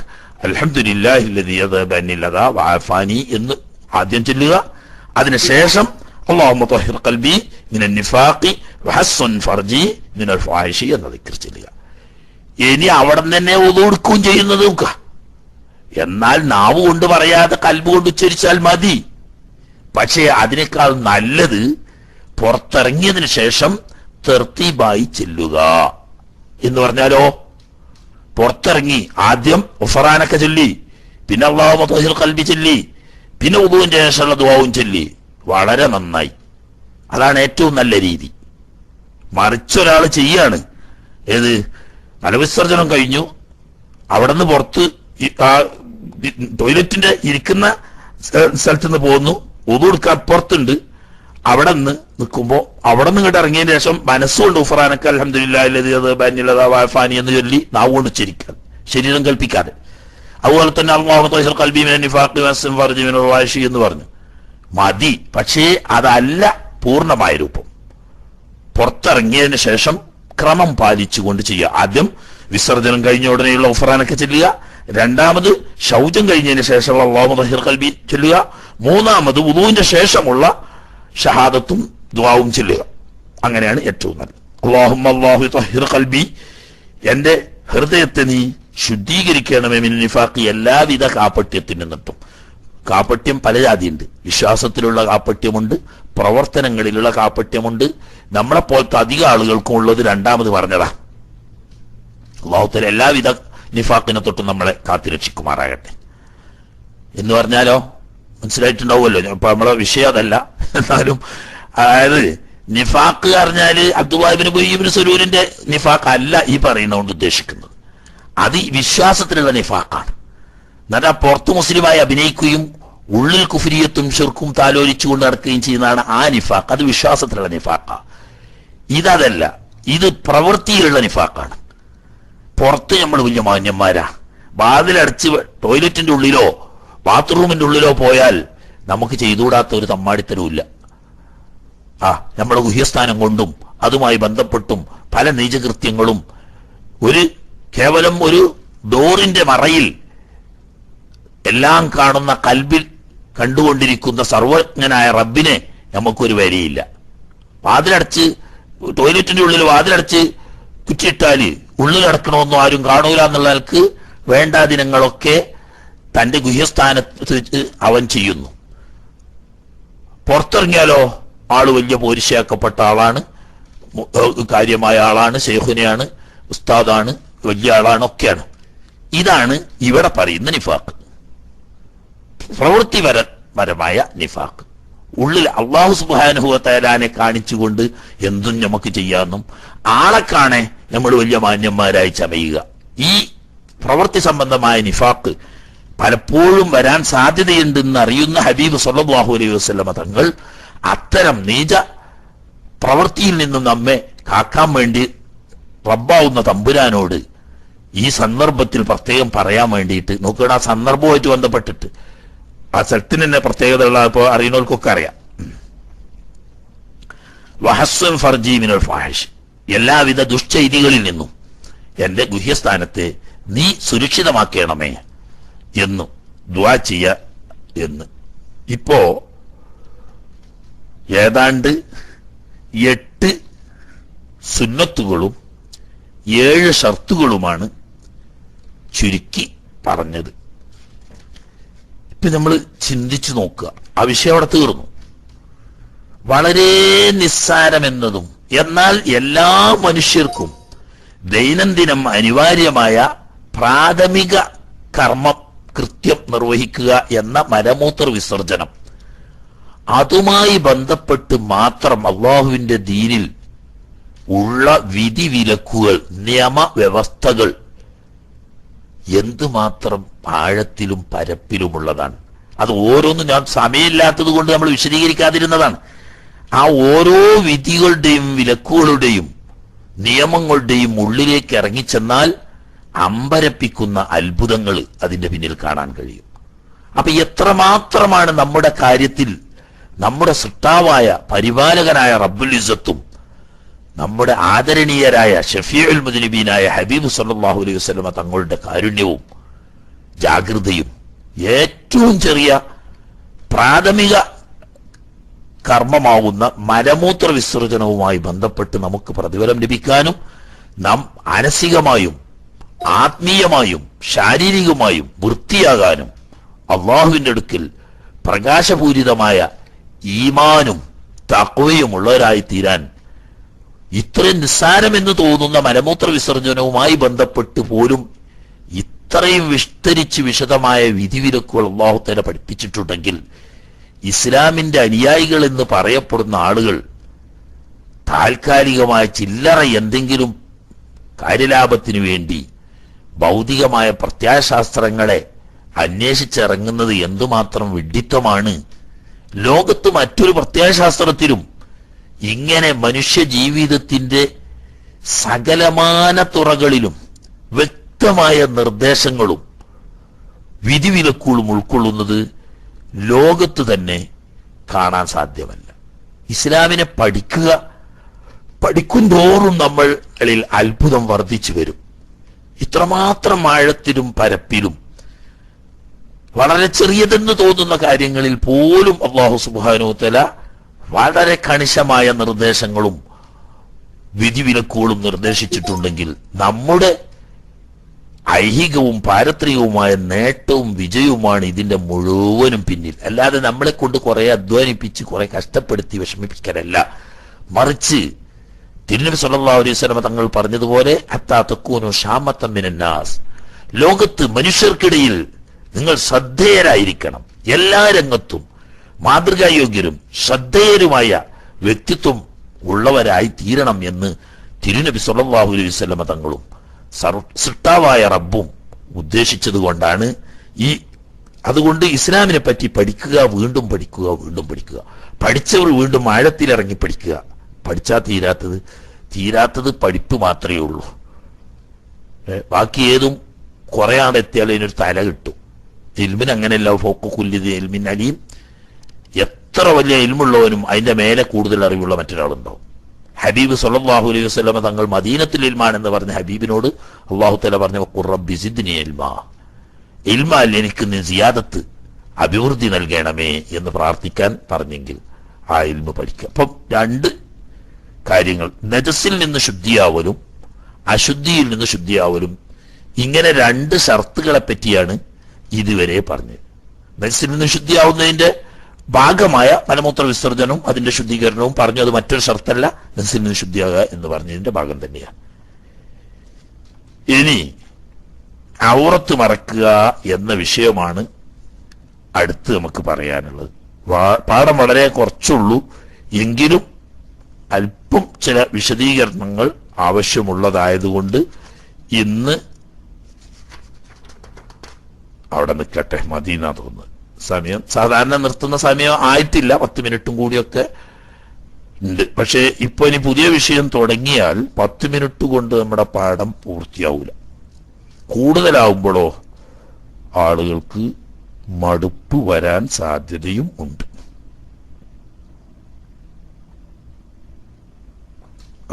അൽഹംദുലില്ലാഹില്ലദീ അദ്ഹബ അന്നിൽ അദാ വഅഫാനി എന്ന് ആദ്യം ചൊല്ലുക. അതിനുശേഷം അല്ലാഹുമ്മ ത്വഹിർ ഖൽബി മിനൻ നിഫാഖി വഹസ്സിൻ ഫർജി മിനൽ ഫവാഹിഷി എന്ന ദിക്ർ ചൊല്ലുക. ഇനി അവിടെ തന്നെ വുളു എടുക്കുകയും ചെയ്യുന്നത് നോക്കുക. എന്നാൽ നാവ് കൊണ്ട് പറയാതെ കൽബ് കൊണ്ട് ഉച്ചരിച്ചാൽ മതി. പക്ഷേ അതിനേക്കാൾ നല്ലത് പുറത്തിറങ്ങിയതിന് ശേഷം തർത്തീബായി ചെല്ലുക എന്ന് പറഞ്ഞാലോ, പുറത്തിറങ്ങി ആദ്യം ഗുഫ്രാനക ചൊല്ലി, പിന്നെ അല്ലാഹുമ്മ ത്വഹിർ ഖൽബി ചൊല്ലി, പിന്നെ വുളുവിന്റെ ശേഷമുള്ള ദുആവും ചൊല്ലി. വളരെ നന്നായി. അതാണ് ഏറ്റവും നല്ല രീതി. മറിച്ചൊരാൾ ചെയ്യാണ്, ഏത്? മലവിസർജനം കഴിഞ്ഞു, അവിടെ നിന്ന് പുറത്ത് ടോയ്ലറ്റിന്റെ ഇരിക്കുന്ന സ്ഥലത്ത് നിന്ന് പോകുന്നു, വുളു എടുക്കാൻ പുറത്തുണ്ട്, അവിടെ നിന്ന് നിൽക്കുമ്പോ അവിടെ നിന്ന് ഇങ്ങോട്ട് ഇറങ്ങിയതിന് ശേഷം മനസ്സുകൊണ്ട് ഗുഫ്രാനക അൽഹംദുലില്ലാഹില്ലദീ അദ്ഹബ അന്നിൽ അദാ വഅഫാനി എന്ന് ചൊല്ലി നാവ് കൊണ്ട് ഉച്ചരിക്കാൻ, ശരീരം കൽപ്പിക്കാതെ. അതുപോലെ തന്നെ അല്ലാഹുമ്മ ത്വഹിർ ഖൽബി മിനൻ നിഫാഖി വഹസ്സിൻ ഫർജി മിനൽ ഫവാഹിഷി എന്ന് പറഞ്ഞു മതി. പക്ഷേ അതല്ല പൂർണ്ണമായ രൂപം. പുറത്തിറങ്ങിയതിന് ശേഷം ക്രമം പാലിച്ചുകൊണ്ട് ചെയ്യുക. ആദ്യം വിസർജനം കഴിഞ്ഞ ഉടനെയുള്ള ഗുഫ്രാനക ചൊല്ലുക, രണ്ടാമത് ശൗചം കഴിഞ്ഞതിന് ശേഷമുള്ള അല്ലാഹുമ്മ ത്വഹിർ ഖൽബി ചൊല്ലുക, മൂന്നാമത് വുളുവിന്റെ ശേഷമുള്ള ഷഹാദത്തും ദുആവും ചൊല്ലുക. അങ്ങനെയാണ് ഏറ്റവും നല്ലത്. അല്ലാഹുമ്മ ത്വഹിർ ഖൽബി, എന്റെ ഹൃദയത്തെ നീ ശുദ്ധീകരിക്കണമേ മിനൻ നിഫാഖി, എല്ലാവിധ കാപട്യത്തിൽ നിന്നിട്ടും. കാപട്യം പല ജാതിയുണ്ട്. വിശ്വാസത്തിലുള്ള കാപട്യമുണ്ട്, പ്രവർത്തനങ്ങളിലുള്ള കാപട്യമുണ്ട്. നമ്മളെപ്പോലത്തെ അധിക ആളുകൾക്കും ഉള്ളത് രണ്ടാമത് പറഞ്ഞതാ. അല്ലാഹു തആല എല്ലാവിധ നിഫാഖിനെ തൊട്ടും നമ്മളെ കാത്തിരക്ഷിക്കുമാറാകട്ടെ. എന്ന് പറഞ്ഞാലോ മനസ്സിലായിട്ടുണ്ടാവുമല്ലോ. ഇപ്പൊ നമ്മളെ വിഷയം അതല്ല, എന്നാലും അതായത് നിഫാഖ് പറഞ്ഞാല് അബ്ദുല്ലാഹി ഇബ്നു ഉബയ്യ് ഇബ്നു സലൂലിന്റെ നിഫാഖ് അല്ല ഈ പറയുന്നതുകൊണ്ട് ഉദ്ദേശിക്കുന്നത്. അത് വിശ്വാസത്തിലുള്ള നിഫാഖാണ്. എന്നാൽ പുറത്ത് മുസ്ലിമായി അഭിനയിക്കുകയും ഉള്ളിൽ കുഫ്രിയത്തും ഷിർക്കും താലോലിച്ചുകൊണ്ട് നടക്കുകയും ചെയ്യുന്നതാണ് ആ നിഫാഖ്. അത് വിശ്വാസത്തിലുള്ള നിഫാഖാണ്. ഇതല്ല, ഇത് പ്രവൃത്തിയിലുള്ള നിഫാഖാണ്. പുറത്ത് നമ്മൾ വലിയ മാന്യന്മാരാ, വാതിലടച്ച് ടോയ്ലറ്റിന്റെ ഉള്ളിലോ ബാത്റൂമിന്റെ ഉള്ളിലോ പോയാൽ നമുക്ക് ചെയ്തുകൂടാത്ത ഒരു തമ്മാടിത്തരവും ഇല്ല. നമ്മുടെ ഗുഹ്യസ്ഥാനം കൊണ്ടും അതുമായി ബന്ധപ്പെട്ടും പല നീചകൃത്യങ്ങളും കേവലം ഒരു ഡോറിന്റെ മറയിൽ എല്ലാം കാണുന്ന കൽബിൽ കണ്ടുകൊണ്ടിരിക്കുന്ന സർവജ്ഞനായ റബ്ബിനെ നമുക്കൊരു വരിയില്ല. വാതിലടച്ച് ടോയ്ലറ്റിന്റെ ഉള്ളിൽ വാതിലടച്ച് കുറ്റിയിട്ടാല് ഉള്ളിലടക്കണമെന്നും ആരും കാണൂല എന്നുള്ളവർക്ക് വേണ്ടാദിനങ്ങളൊക്കെ തന്റെ ഗുഹ്യസ്ഥാനത്ത് അവൻ ചെയ്യുന്നു. പുറത്തിറങ്ങിയാലോ ആള് വലിയ പോരിശയാക്കപ്പെട്ട ആളാണ്, കാര്യമായ ആളാണ്, ശൈഖുനെയാണ്, ഉസ്താദാണ്, വലിയ ആളാണ്, ഒക്കെയാണ്. ഇതാണ് ഇവിടെ പറയുന്ന നിഫാഖ്, പ്രവൃത്തിപരമായ നിഫാഖ്. ഉള്ളിൽ അല്ലാഹു സുബ്ഹാനഹു വ തആലാനെ കാണിച്ചുകൊണ്ട് എന്തും നമുക്ക് ചെയ്യാമെന്നും ആളെ കാണെ നമ്മൾ വലിയ മാന്യന്മാരായി ചമയുക. ഈ പ്രവൃത്തി സംബന്ധമായ നിഫാഖ് പലപ്പോഴും വരാൻ സാധ്യതയുണ്ടെന്ന് അറിയുന്ന ഹബീബ് സല്ലല്ലാഹു അലൈഹി വസല്ലമ തങ്ങൾ അത്തരം നീച പ്രവൃത്തിയിൽ നിന്നും നമ്മെ കാക്കാൻ വേണ്ടി റബ്ബാവുന്ന തമ്പുരാനോട് ഈ സന്ദർഭത്തിൽ പ്രത്യേകം പറയാൻ വേണ്ടിയിട്ട് നോക്കുക. ആ സന്ദർഭവുമായിട്ട് ബന്ധപ്പെട്ടിട്ട് ആ സ്ഥലത്തിന് തന്നെ പ്രത്യേകതയുള്ള ഇപ്പോൾ അറിയുന്നവർക്കൊക്കെ അറിയാം. വഹസ്സുൻ ഫർജി മിനൽ ഫാഹിഷ്, എല്ലാവിധ ദുഷ്ചെയ്തികളിൽ നിന്നും എന്റെ ഗുഹ്യസ്ഥാനത്തെ നീ സുരക്ഷിതമാക്കണമേ എന്നു ദുആ ചെയ്യ എന്ന്. ഇപ്പോ ഏതാണ്ട് 8 സുന്നത്തുകളും 7 ഷർത്തുകളുമാണ് ചുരുക്കി പറഞ്ഞത്. ഇപ്പൊ നമ്മൾ ചിന്തിച്ചു നോക്കുക, ആ വിഷയം അവിടെ തീർന്നു. വളരെ നിസ്സാരമെന്നതും എന്നാൽ എല്ലാ മനുഷ്യർക്കും ദൈനംദിനം അനിവാര്യമായ പ്രാഥമിക കർമ്മം കൃത്യം നിർവഹിക്കുക എന്ന മലമൂത്ര വിസർജനം, അതുമായി ബന്ധപ്പെട്ട് മാത്രം അള്ളാഹുവിന്റെ ദീനിൽ ഉള്ള വിധിവിലക്കുകൾ, നിയമവ്യവസ്ഥകൾ എന്തുമാത്രം ആഴത്തിലും പരപ്പിലുമുള്ളതാണ്. അത് ഓരോന്നും ഞാൻ സമയമില്ലാത്തത് കൊണ്ട് നമ്മൾ വിശദീകരിക്കാതിരുന്നതാണ്. ആ ഓരോ വിധികളുടെയും വിലക്കുകളുടെയും നിയമങ്ങളുടെയും ഉള്ളിലേക്ക് ഇറങ്ങിച്ചെന്നാൽ അമ്പരപ്പിക്കുന്ന അത്ഭുതങ്ങൾ അതിന്റെ പിന്നിൽ കാണാൻ കഴിയും. അപ്പൊ എത്രമാത്രമാണ് നമ്മുടെ കാര്യത്തിൽ നമ്മുടെ സൃഷ്ടാവായ പരിപാലകനായ റബ്ബുൽ ഇസ്സത്തും നമ്മുടെ ആദരണീയരായ ഷഫീഉൽ മുദ്നിബീനായ ഹബീബ് സല്ലല്ലാഹു അലൈഹി വസല്ലമ തങ്ങളുടെ കാരുണ്യവും ജാഗ്രതയും ഏറ്റവും ചെറിയ പ്രാഥമിക കർമ്മമാവുന്ന മലമൂത്ര വിസർജനവുമായി ബന്ധപ്പെട്ട് നമുക്ക് പ്രതിഫലം ലഭിക്കാനും നാം മാനസികമായും ആത്മീയമായും ശാരീരികമായും വൃത്തിയാകാനും അള്ളാഹുവിന്റെ അടുക്കൽ പ്രകാശപൂരിതമായ ഈമാനും തഖ്വയുമുള്ളവരായി തീരാൻ ഇത്രയും നിസ്സാരമെന്ന് തോന്നുന്ന മലമൂത്ര വിസർജനവുമായി ബന്ധപ്പെട്ട് പോലും ഇത്രയും വിസ്തരിച്ച് വിശദമായ വിധിവിലക്കുകൾ അല്ലാഹു തആല പഠിപ്പിച്ചിട്ടുണ്ടെങ്കിൽ ഇസ്ലാമിന്റെ അനുയായികൾ എന്ന് പറയപ്പെടുന്ന ആളുകൾ താൽക്കാലികമായ ചില്ലറ എന്തെങ്കിലും കാര്യലാഭത്തിനു വേണ്ടി ഭൗതികമായ പ്രത്യാശാസ്ത്രങ്ങളെ അന്വേഷിച്ചിറങ്ങുന്നത് എന്തുമാത്രം വിഡ്ഢിത്തമാണ്. ലോകത്ത് മറ്റൊരു പ്രത്യാശാസ്ത്രത്തിലും ഇങ്ങനെ മനുഷ്യ ജീവിതത്തിന്റെ സകലമാന തുറകളിലും വ്യക്തമായ നിർദ്ദേശങ്ങളും വിധിവിലക്കുകളും ഉൾക്കൊള്ളുന്നത് ലോകത്ത് തന്നെ കാണാൻ സാധ്യമല്ല. ഇസ്ലാമിനെ പഠിക്കുന്തോറും നമ്മളിൽ അത്ഭുതം വർദ്ധിച്ചു വരും. ഇത്രമാത്രം ആഴത്തിലും പരപ്പിലും വളരെ ചെറിയതെന്ന് തോന്നുന്ന കാര്യങ്ങളിൽ പോലും അല്ലാഹു സുബ്ഹാനഹു വ തആല വളരെ കണിശമായ നിർദ്ദേശങ്ങളും വിധിവിലക്കുകളും നിർദ്ദേശിച്ചിട്ടുണ്ടെങ്കിൽ നമ്മുടെ ഐഹികവും പാരത്രികവുമായ നേട്ടവും വിജയവുമാണ് ഇതിന്റെ മുഴുവനും പിന്നിൽ. അല്ലാതെ നമ്മളെ കൊണ്ട് കുറെ അധ്വാനിപ്പിച്ച് കുറെ കഷ്ടപ്പെടുത്തി വിഷമിപ്പിക്കലല്ല. മറിച്ച് തിരുനബി സല്ലല്ലാഹു അലൈഹി വസല്ലം തങ്ങൾ പറഞ്ഞതുപോലെ ഹത്താ തകൂനു ശാമത്തൻ മിനന്നാസ്, ലോകത്ത് മനുഷ്യർക്കിടയിൽ നിങ്ങൾ ശ്രദ്ധേയരായിരിക്കണം, എല്ലാ രംഗത്തും മാതൃകായോഗ്യരും ശ്രദ്ധേയരുമായ വ്യക്തിത്വം ഉള്ളവരായി തീരണം എന്ന് തിരുനബി സല്ലല്ലാഹു അലൈഹി വസല്ലം തങ്ങളും സൃഷ്ടാവായ റബ്ബും ഉദ്ദേശിച്ചത് കൊണ്ടാണ് അതുകൊണ്ട് ഇസ്ലാമിനെ പറ്റി പഠിക്കുക, വീണ്ടും പഠിക്കുക, വീണ്ടും പഠിക്കുക. പഠിച്ചവർ വീണ്ടും ആഴത്തിലിറങ്ങി പഠിക്കുക. പഠിച്ചാൽ തീരാത്തത് പഠിപ്പ് മാത്രമേ ഉള്ളൂ. ബാക്കി ഏതും കുറെ ആടെത്തിയാൽ അതിനൊരു തല കിട്ടും. ഇൽമിന് അങ്ങനെയല്ല. ഫോക്കു കുല്ലിദി ഇൽമിൻ അലീം, എത്ര വലിയ ഇൽമുള്ളവനും അതിന്റെ മേലെ കൂടുതൽ അറിവുള്ള മറ്റൊരാളുണ്ടാവും. ഹബീബ് സല്ലല്ലാഹു അലൈഹി വസല്ലം തങ്ങൾ മദീനത്തുൽ ഇൽമാൻ എന്ന് പറഞ്ഞ ഹബീബിനോട് അല്ലാഹു തആല പറഞ്ഞു, ഖുർ റബ്ബി സിദ്നി ഇൽമാ, ഇൽമാൽ എനിക്ക് നീ സിയാദത്ത് അഭിവൃദ്ധി നൽകണമേ എന്ന് പ്രാർത്ഥിക്കാൻ പറഞ്ഞെങ്കിൽ ആ ഇൽമ പഠിക്കുക. അപ്പം രണ്ട് കാര്യങ്ങൾ, നജസിൽ നിന്ന് ശുദ്ധിയാവലും അശുദ്ധിയിൽ നിന്ന് ശുദ്ധിയാവലും, ഇങ്ങനെ രണ്ട് ഷർത്തുകളെ പറ്റിയാണ് ഇതുവരെ പറഞ്ഞത്. നജസിൽ നിന്ന് ശുദ്ധിയാവുന്നതിന്റെ ഭാഗമായ മലമൂത്ര വിസർജനവും അതിന്റെ ശുദ്ധീകരണവും പറഞ്ഞു. അത് മറ്റൊരു ഷർത്തല്ല, നജസിൽ നിന്ന് ശുദ്ധിയാകുക എന്ന് പറഞ്ഞതിന്റെ ഭാഗം തന്നെയാണ്. ഇനി ഔറത്ത് മറക്കുക എന്ന വിഷയമാണ് അടുത്ത് നമുക്ക് പറയാനുള്ളത്. പാഠം വളരെ കുറച്ചുള്ളൂ, എങ്കിലും അല്പം ചില വിശദീകരണങ്ങൾ ആവശ്യമുള്ളതായതുകൊണ്ട് ഇന്ന് അവിടെ നിൽക്കട്ടെ. മദീന തോന്നുന്നു സമയം സാധാരണ നിർത്തുന്ന സമയം ആയിട്ടില്ല, 10 മിനിറ്റും കൂടിയൊക്കെ ഉണ്ട്. പക്ഷെ ഇപ്പൊ ഇനി പുതിയ വിഷയം തുടങ്ങിയാൽ 10 മിനിറ്റ് കൊണ്ട് നമ്മുടെ പാഠം പൂർത്തിയാവൂല. കൂടുതലാവുമ്പോഴോ ആളുകൾക്ക് മടുപ്പ് വരാൻ സാധ്യതയും ഉണ്ട്.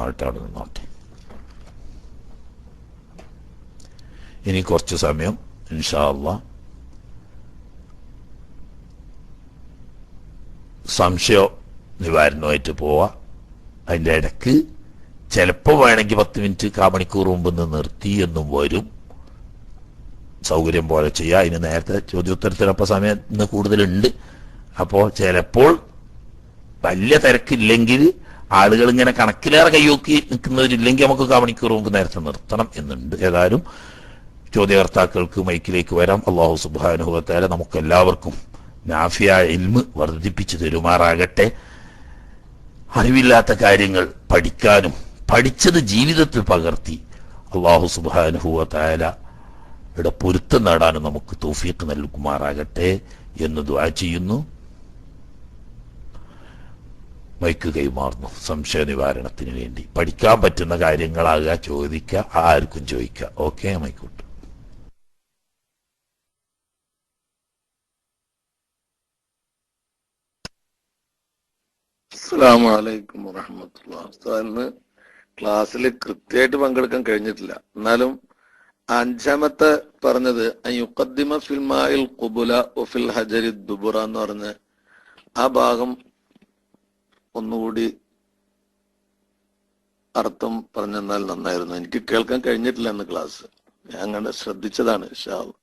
ആൾക്കാട് നിന്നോട്ടെ. ഇനി കുറച്ച് സമയം ഇൻഷാ അല്ലാഹ് സംശയ നിവാരണമായിട്ട് പോവാ. അതിൻ്റെ ഇടയ്ക്ക് ചിലപ്പോൾ വേണമെങ്കിൽ 10 മിനിറ്റ് കാമണിക്കൂർ മുമ്പ് നിർത്തി എന്നും വരും. സൗകര്യം പോലെ ചെയ്യുക. അതിന് നേരത്തെ ചോദ്യോത്തരത്തിനൊപ്പം സമയം ഇന്ന് കൂടുതലുണ്ട്. അപ്പോൾ ചിലപ്പോൾ വലിയ തിരക്കില്ലെങ്കിൽ, ആളുകൾ ഇങ്ങനെ കണക്കിലേറെ കൈയോക്കി നിൽക്കുന്നവരില്ലെങ്കിൽ നമുക്ക് കാമണിക്കൂർ മുമ്പ് നേരത്തെ നിർത്തണം എന്നുണ്ട്. ഏതായാലും ചോദ്യകർത്താക്കൾക്ക് മൈക്കിലേക്ക് വരാം. അല്ലാഹു സുബ്ഹാനഹു വ തആല നമുക്കെല്ലാവർക്കും നാഫിയായ ഇൽമ് വർദ്ധിപ്പിച്ചു തരുമാറാകട്ടെ. അറിവില്ലാത്ത കാര്യങ്ങൾ പഠിക്കാനും പഠിച്ചത് ജീവിതത്തിൽ പകർത്തി അല്ലാഹു സുബ്ഹാനഹു വ തആലയുടെ പൊരുത്തം നേടാനും നമുക്ക് തൗഫീഖ് നൽകുമാറാകട്ടെ എന്ന് ദുആ ചെയ്യുന്നു. മൈക്ക് കൈമാറുന്നു. സംശയ നിവാരണത്തിന് വേണ്ടി പഠിക്കാൻ പറ്റുന്ന കാര്യങ്ങളാകുക, ചോദിക്കുക, ആർക്കും ചോദിക്കുക. ഓക്കെ, മൈക്കോട്ടെ. അസ്സലാമു അലൈക്കും വറഹ്മത്തുള്ളാഹി. ഇന്ന് ക്ലാസ്സിൽ കൃത്യമായിട്ട് പങ്കെടുക്കാൻ കഴിഞ്ഞിട്ടില്ല. എന്നാലും 5-ാമത്തെ പറഞ്ഞത് യുഖദ്ദിമ ഫിൽ മാഇൽ ഖുബുല വഫിൽ ഹജരി ദുബുറ എന്ന് പറഞ്ഞ് ആ ഭാഗം ഒന്നുകൂടി അർത്ഥം പറഞ്ഞെന്നാൽ നന്നായിരുന്നു. എനിക്ക് കേൾക്കാൻ കഴിഞ്ഞിട്ടില്ല എന്ന് ക്ലാസ്. ഞാൻ അങ്ങനെ ശ്രദ്ധിച്ചതാണ്. ഇൻഷാ അല്ലാഹ്.